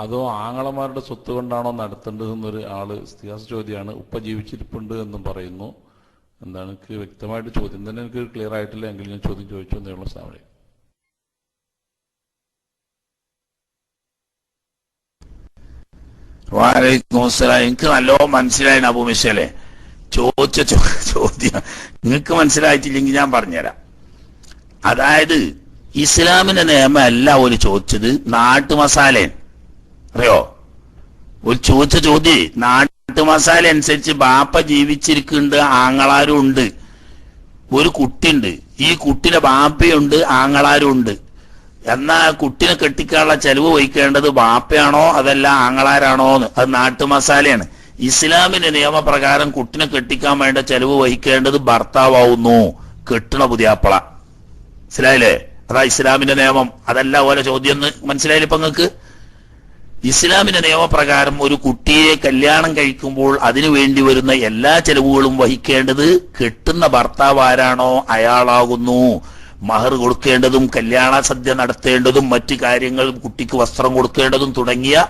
അതോ ആങ്ങളമാരുടെ സ്വത്ത് കൊണ്ടാണോ നടത്തേണ്ടത് എന്നൊരു ആള് ഇസ്തിഹാസ ചോദ്യമാണ്. ഉപ്പ ജീവിച്ചിരിപ്പുണ്ട് എന്നും പറയുന്നു. എന്താണ് എനിക്ക് വ്യക്തമായിട്ട് ചോദ്യം തന്നെ എനിക്ക് ക്ലിയർ ആയിട്ടില്ല, എങ്കിലും ഞാൻ ചോദ്യം ചോദിച്ചു എന്നുള്ള സാമൂഹ്യം. വലൈക്കും അസ്സലാം. എനിക്ക് നല്ലോണം മനസ്സിലായി അബൂ മിശേലെ. ചോദിച്ച ചോദ്യം നിങ്ങൾക്ക് മനസ്സിലായിട്ടില്ലെങ്കിൽ ഞാൻ പറഞ്ഞുതരാം. അതായത് ഇസ്ലാമിന്റെ നിയമം അല്ല ഒരു ചോദിച്ചത്, നാട്ടു മസാല അറിയോ? ഒരു ചോദിച്ച ചോദ്യം നാട്ടു മസാല അനുസരിച്ച് ബാപ്പ ജീവിച്ചിരിക്കുന്നുണ്ട്, ആങ്ങളാരും ഉണ്ട്, ഒരു കുട്ടിയുണ്ട്, ഈ കുട്ടിയുടെ ബാപ്പയുണ്ട്, ആങ്ങളാരും ഉണ്ട്. എന്നാ കുട്ടിനെ കെട്ടിക്കാനുള്ള ചെലവ് വഹിക്കേണ്ടത് ബാപ്പയാണോ അതല്ല ആങ്ങളാരാണോ എന്ന്, അത് നാട്ടു മസാലയാണ്. ഇസ്ലാമിന്റെ നിയമപ്രകാരം കുട്ടിനെ കെട്ടിക്കാൻ വേണ്ട ചെലവ് വഹിക്കേണ്ടത് ഭർത്താവുന്നു, കെട്ടണ പുതിയാപ്പള. മനസ്സിലായില്ലേ? അതാ ഇസ്ലാമിന്റെ നിയമം. അതല്ല ഓരോ ചോദ്യം എന്ന് മനസ്സിലായില്ലേ ഇപ്പൊ നിങ്ങൾക്ക്? ഇസ്ലാമിന്റെ നിയമപ്രകാരം ഒരു കുട്ടിയെ കല്യാണം കഴിക്കുമ്പോൾ അതിനു വേണ്ടി വരുന്ന എല്ലാ ചെലവുകളും വഹിക്കേണ്ടത് കെട്ടുന്ന ഭർത്താവ് ആരാണോ അയാളാകുന്നു. മഹർ കൊടുക്കേണ്ടതും കല്യാണ സദ്യ നടത്തേണ്ടതും മറ്റു കാര്യങ്ങളും കുട്ടിക്ക് വസ്ത്രം കൊടുക്കേണ്ടതും തുടങ്ങിയ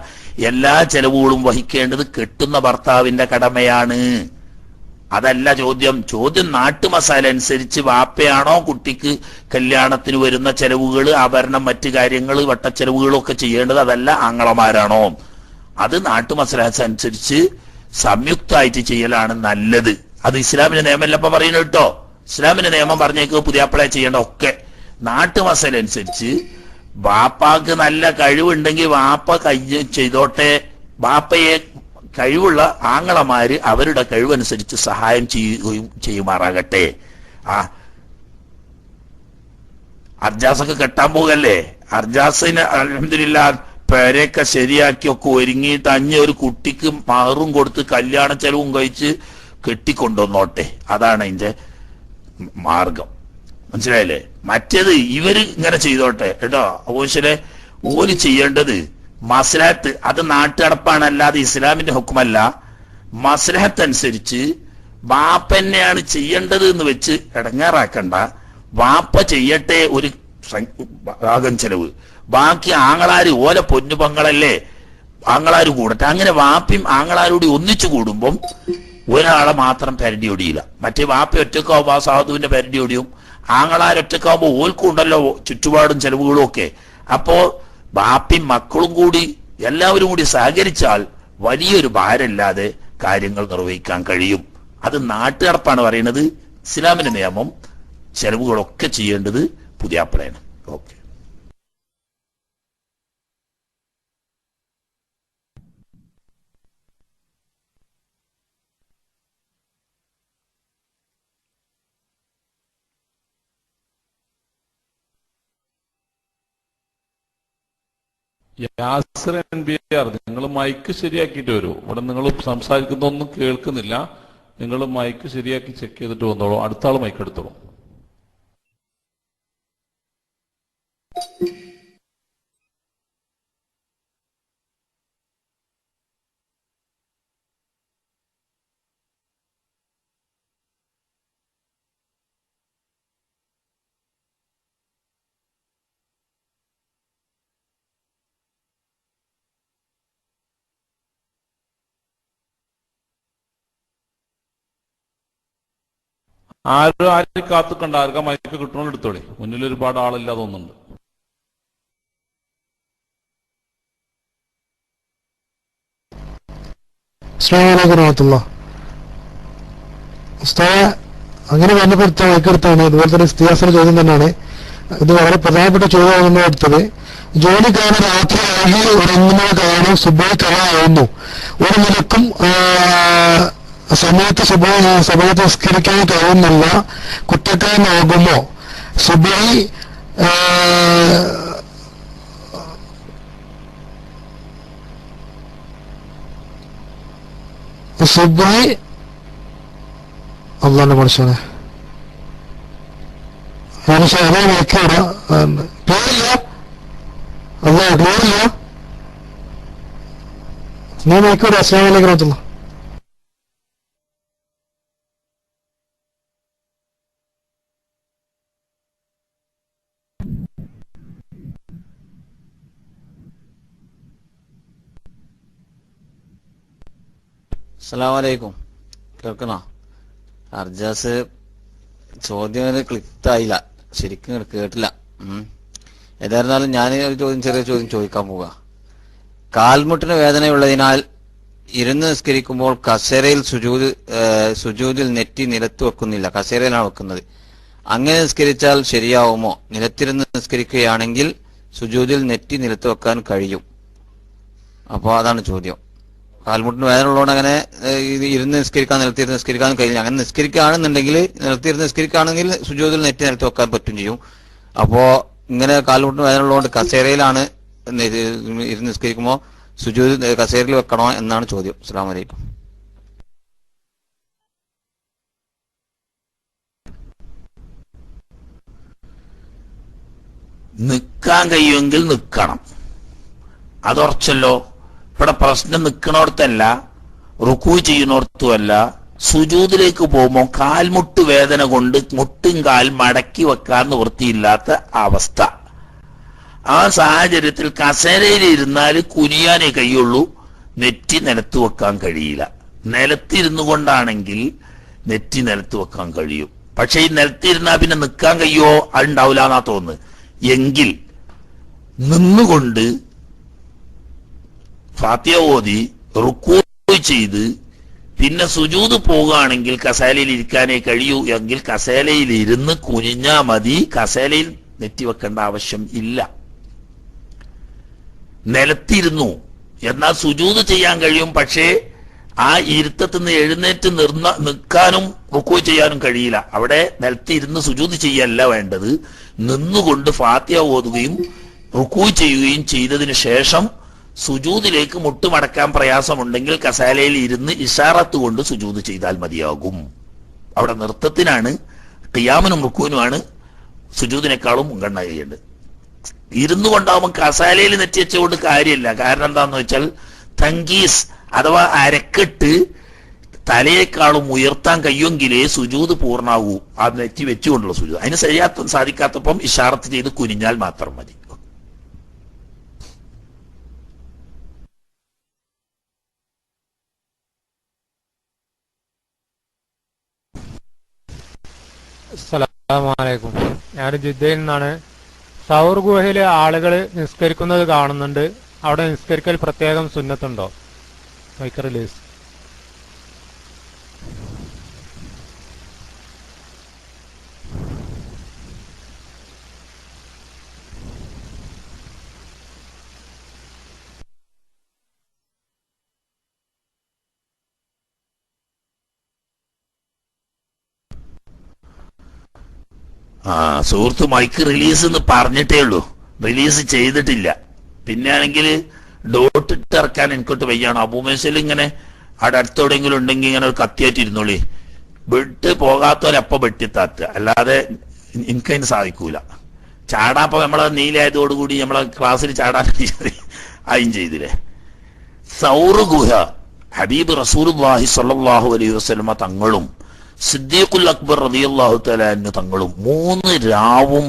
എല്ലാ ചെലവുകളും വഹിക്കേണ്ടത് കെട്ടുന്ന ഭർത്താവിന്റെ കടമയാണ്. അതല്ല ചോദ്യം. ചോദ്യം നാട്ടു മസാല അനുസരിച്ച് വാപ്പയാണോ കുട്ടിക്ക് കല്യാണത്തിന് വരുന്ന ചെലവുകൾ, ആഭരണം, മറ്റു കാര്യങ്ങൾ, വട്ടച്ചെലവുകളൊക്കെ ചെയ്യേണ്ടത്, അതല്ല ആങ്ങളമാരാണോ? അത് നാട്ടു മസാല അനുസരിച്ച് സംയുക്തമായിട്ട് ചെയ്യലാണ് നല്ലത്. അത് ഇസ്ലാമിന്റെ നിയമമല്ല ഇപ്പൊ പറയുന്നത് കേട്ടോ. ഇസ്ലാമിന്റെ നിയമം പറഞ്ഞേക്ക് പുതിയാപ്പിള ചെയ്യേണ്ട ഒക്കെ നാട്ടു മസാല അനുസരിച്ച്. വാപ്പാക്ക് നല്ല കഴിവുണ്ടെങ്കിൽ വാപ്പ ചെയ്തോട്ടെ, വാപ്പയെ കഴിവുള്ള ആങ്ങളമാര് അവരുടെ കഴിവനുസരിച്ച് സഹായം ചെയ്യുമാറാകട്ടെ. അർജാസൊക്കെ കെട്ടാൻ പോകല്ലേ, അർജാസിന് അൽഹംദുലില്ലാ പെരയൊക്കെ ശരിയാക്കിയൊക്കെ ഒരുങ്ങിയിട്ട് ഒരു കുട്ടിക്ക് മഹറും കൊടുത്ത് കല്യാണ ചെലവും കഴിച്ച് കെട്ടിക്കൊണ്ടുവന്നോട്ടെ. അതാണ് അതിന്റെ മാർഗം. മനസ്സിലായില്ലേ? മറ്റേത് ഇവര് ഇങ്ങനെ ചെയ്തോട്ടെ കേട്ടോ. ഓശലെ ഓല് ചെയ്യേണ്ടത് മസ്ലഹത്ത്, അത് നാട്ടുകടപ്പാണ്, അല്ലാതെ ഇസ്ലാമിന്റെ ഹുക്കുമല്ല. മസ്ലഹത്ത് അനുസരിച്ച് വാപ്പന്നെയാണ് ചെയ്യേണ്ടത് എന്ന് വെച്ച് ഇടങ്ങാറാക്കണ്ട. വാപ്പ ചെയ്യട്ടെ ഒരു ഭാഗം ചെലവ്, ബാക്കി ആങ്ങളാര് ഓല പൊന്നു പങ്ങളല്ലേ ആങ്ങളാര് കൂടട്ടെ. അങ്ങനെ വാപ്പയും ആങ്ങളാരോടി ഒന്നിച്ചു കൂടുമ്പം ഒരാളെ മാത്രം പെരടി ഒടിയില്ല. മറ്റേ വാപ്പ ഒറ്റക്കാവുമ്പോ ആ സാധുവിന്റെ പെരടി ഒടിയും, ആങ്ങളാരൊറ്റക്കാവുമ്പോ ഓൽക്കും ഉണ്ടല്ലോ ചുറ്റുപാടും ചെലവുകളും ഒക്കെ. അപ്പോ ബാപ്പയും മക്കളും കൂടി എല്ലാവരും കൂടി സഹകരിച്ചാൽ വലിയൊരു ഭാരമില്ലാതെ കാര്യങ്ങൾ നിർവഹിക്കാൻ കഴിയും. അത് നാട്ടുകടപ്പാണ് പറയുന്നത്. ഇസ്ലാമിന്റെ നിയമം ചെലവുകളൊക്കെ ചെയ്യേണ്ടത് പുതിയാപ്പിളയാണ്. ഓക്കെ. യാസിർ NBR, നിങ്ങൾ മൈക്ക് ശരിയാക്കിയിട്ട് വരൂ. ഇവിടെ നിങ്ങൾ സംസാരിക്കുന്നൊന്നും കേൾക്കുന്നില്ല. നിങ്ങൾ മൈക്ക് ശരിയാക്കി ചെക്ക് ചെയ്തിട്ട് വന്നോളൂ. അടുത്ത ആൾ മൈക്ക് എടുത്തോളൂ. ആരും കാത്തുക്കണ്ട. ആർക്കാ മൈക്ക് കിട്ടണോ എടുത്തോളി. മുന്നിൽ ഒരുപാട് ആളില്ലാതെ തോന്നുന്നുണ്ട്. അങ്ങനെ ബന്ധപ്പെടുത്ത മൈക്കെടുത്താണ്. അതുപോലെ തന്നെ ഇസ്തിയാസിന്റെ ചോദ്യം തന്നെയാണ് ഇത്. വളരെ പ്രധാനപ്പെട്ട ചോദ്യമാണ് നമ്മൾ എടുത്തത്. ജോലിക്കാരൻ രാത്രി അഴകി ഉറങ്ങുന്നത് കാരണം സുബഹി കളയാവുന്നു. ഒരു നിലക്കും സമയത്ത് സമയത്ത് നിസ്കരിക്കാൻ കഴിയുന്നില്ല. കുറ്റക്കാരനാകുമോ? സുബഹി അള്ളാന്റെ മനുഷ്യനെ അതേ നോക്കിയോട ക്ലിയറില്ല. അള്ളാ ക്ലിയറില്ല. നീ നോക്കിയോടെ. അസ്സലാമു അലൈക്കും വറഹ്മത്തുള്ളാഹി. അസ്സലാമലൈക്കും. കേൾക്കണോ? അർജാസ് ചോദ്യം ക്ലിക്കായില്ല, ശരിക്കും കേട്ടില്ല. ഏതായിരുന്നാലും ഞാൻ ഒരു ചെറിയ ചോദ്യം ചോദിക്കാൻ പോവുക. കാൽമുട്ടിന് വേദനയുള്ളതിനാൽ ഇരുന്ന് നിസ്കരിക്കുമ്പോൾ കസേരയിൽ സുജൂദിൽ നെറ്റി നിലത്ത് വെക്കുന്നില്ല, കസേരയിലാണ് വെക്കുന്നത്. അങ്ങനെ നിസ്കരിച്ചാൽ ശരിയാവുമോ? നിലത്തിരുന്ന് നിസ്കരിക്കുകയാണെങ്കിൽ സുജൂദിൽ നെറ്റി നിലത്ത് വെക്കാൻ കഴിയും. അപ്പോൾ അതാണ് ചോദ്യം. കാൽമുട്ടിന് വേദന ഉള്ളതുകൊണ്ട് അങ്ങനെ ഇരുന്ന് നിസ്കരിക്കാൻ നിലത്തിരുന്ന് നിസ്കരിക്കാൻ കഴിയില്ല. അങ്ങനെ നിസ്കരിക്കുകയാണെന്നുണ്ടെങ്കിൽ നിലത്തിരുന്ന് നിസ്കരിക്കുകയാണെങ്കിൽ സുജൂദിൽ നെറ്റി നിലത്ത് വെക്കാൻ പറ്റും ചെയ്യും. അപ്പോ ഇങ്ങനെ കാൽമുട്ടിന് വേദന ഉള്ളതുകൊണ്ട് കസേരയിലാണ് ഇരുന്ന് നിസ്കരിക്കുമ്പോൾ സുജൂദ് കസേരയിൽ വെക്കണോ എന്നാണ് ചോദ്യം. അസ്സലാമു അലൈക്കും. നിൽക്കാൻ കഴിയുമെങ്കിൽ നിൽക്കണം, അതുറച്ചല്ലോ. ഇവിടെ പ്രശ്നം നിൽക്കണോടത്തല്ല, റുക്കൂ ചെയ്യുന്നോടത്തുമല്ല. സുജൂദിലേക്ക് പോകുമ്പോൾ കാൽമുട്ട് വേദന കൊണ്ട് മുട്ടും കാൽ മടക്കി വെക്കാൻ നിവൃത്തിയില്ലാത്ത അവസ്ഥ. ആ സാഹചര്യത്തിൽ കസേരയിൽ ഇരുന്നാൽ കുനിയാനേ കഴിയുള്ളൂ, നെറ്റി നിലത്ത് വെക്കാൻ കഴിയില്ല. നിലത്തിരുന്നു കൊണ്ടാണെങ്കിൽ നെറ്റി നിലത്ത് വെക്കാൻ കഴിയും. പക്ഷെ ഈ നിലത്തിരുന്നാൽ പിന്നെ നിൽക്കാൻ കഴിയുമോ? അതുണ്ടാവില്ല എന്നാ തോന്നുന്നത്. എങ്കിൽ നിന്നുകൊണ്ട് ഫാത്തിഹ ഓതി റുക്കൂ ചെയ്ത് പിന്നെ സുജൂദ് പോകുകയാണെങ്കിൽ കസേലയിൽ ഇരിക്കാനേ കഴിയൂ. എങ്കിൽ കസേലയിൽ ഇരുന്ന് കുനിഞ്ഞാ മതി, കസേലയിൽ നെറ്റി വെക്കേണ്ട ആവശ്യം ഇല്ല. നിലത്തിരുന്നു എന്നാൽ സുജൂദ് ചെയ്യാൻ കഴിയും, പക്ഷേ ആ ഇരുത്തത്തിന് എഴുന്നേറ്റ് നിൽക്കാനും റുക്കൂ ചെയ്യാനും കഴിയില്ല. അവിടെ നിലത്തിരുന്ന് സുജൂദ് ചെയ്യല്ല വേണ്ടത്, നിന്നുകൊണ്ട് ഫാത്തിഹ ഓതുകയും റുക്കൂ ചെയ്യുകയും ചെയ്തതിന് ശേഷം സുജൂദിലേക്ക് മുട്ടുമടക്കാൻ പ്രയാസമുണ്ടെങ്കിൽ കസാലയിൽ ഇരുന്ന് ഇഷാറത്ത് കൊണ്ട് സുജൂദ് ചെയ്താൽ മതിയാകും. അവിടെ നൃത്തത്തിനാണ്, ഖിയാമിനും റുക്കൂനുമാണ് സുജൂദിനേക്കാളും മുൻഗണന ചെയ്യേണ്ടത്. ഇരുന്നു കൊണ്ടാവുമ്പോൾ കസാലയിൽ നെറ്റിവെച്ചുകൊണ്ട് കാര്യമില്ല. കാരണം എന്താന്ന് വെച്ചാൽ തങ്കീസ് അഥവാ അരക്കെട്ട് തലയേക്കാളും ഉയർത്താൻ കഴിയുമെങ്കിലേ സുജൂദ് പൂർണ്ണാവൂ. ആ നെറ്റി വെച്ചുകൊണ്ടുള്ള സുജൂദ്. അതിന് സാധിക്കാത്തപ്പം ഇഷാറത്ത് ചെയ്ത് കുനിഞ്ഞാൽ മാത്രം മതി. അസ്സലാമലൈക്കും. ഞാൻ ജിദ്ദയിൽ നിന്നാണ്. സൗർ ഗുഹയിലെ ആളുകൾ നിസ്കരിക്കുന്നത് കാണുന്നുണ്ട്. അവിടെ നിസ്കരിക്കൽ പ്രത്യേകം സുന്നത്തുണ്ടോ? Mic release. സുഹൃത്ത് മൈക്ക് റിലീസ് എന്ന് പറഞ്ഞിട്ടേ ഉള്ളൂ, റിലീസ് ചെയ്തിട്ടില്ല. പിന്നെ ആണെങ്കിൽ ഡോട്ട് ഇട്ട് ഇറക്കാൻ എനിക്കൊട്ട് വയ്യാണ്. അബൂമേശയിൽ ഇങ്ങനെ അവിടെ അടുത്തെവിടെയെങ്കിലും ഉണ്ടെങ്കിൽ ഇങ്ങനെ ഒരു കത്തിയായിട്ടിരുന്നോളി. വിട്ട് പോകാത്തവരപ്പം വെട്ടിത്താത്തുക, അല്ലാതെ എനിക്കതിന് സാധിക്കൂല. ചാടാപ്പോ നമ്മളെ നീലായതോടുകൂടി നമ്മളെ ക്ലാസ്സിൽ ചാടാൻ ആയും ചെയ്തില്ലേ. സൗർ ഗുഹ ഹബീബ് റസൂലുള്ളാഹി സ്വല്ലല്ലാഹു അലൈഹി വസല്ലമ തങ്ങളും സിദ്ദീഖുൽ അക്ബർ റളിയല്ലാഹു തആല അൻഹു തങ്ങളും 3 രാവും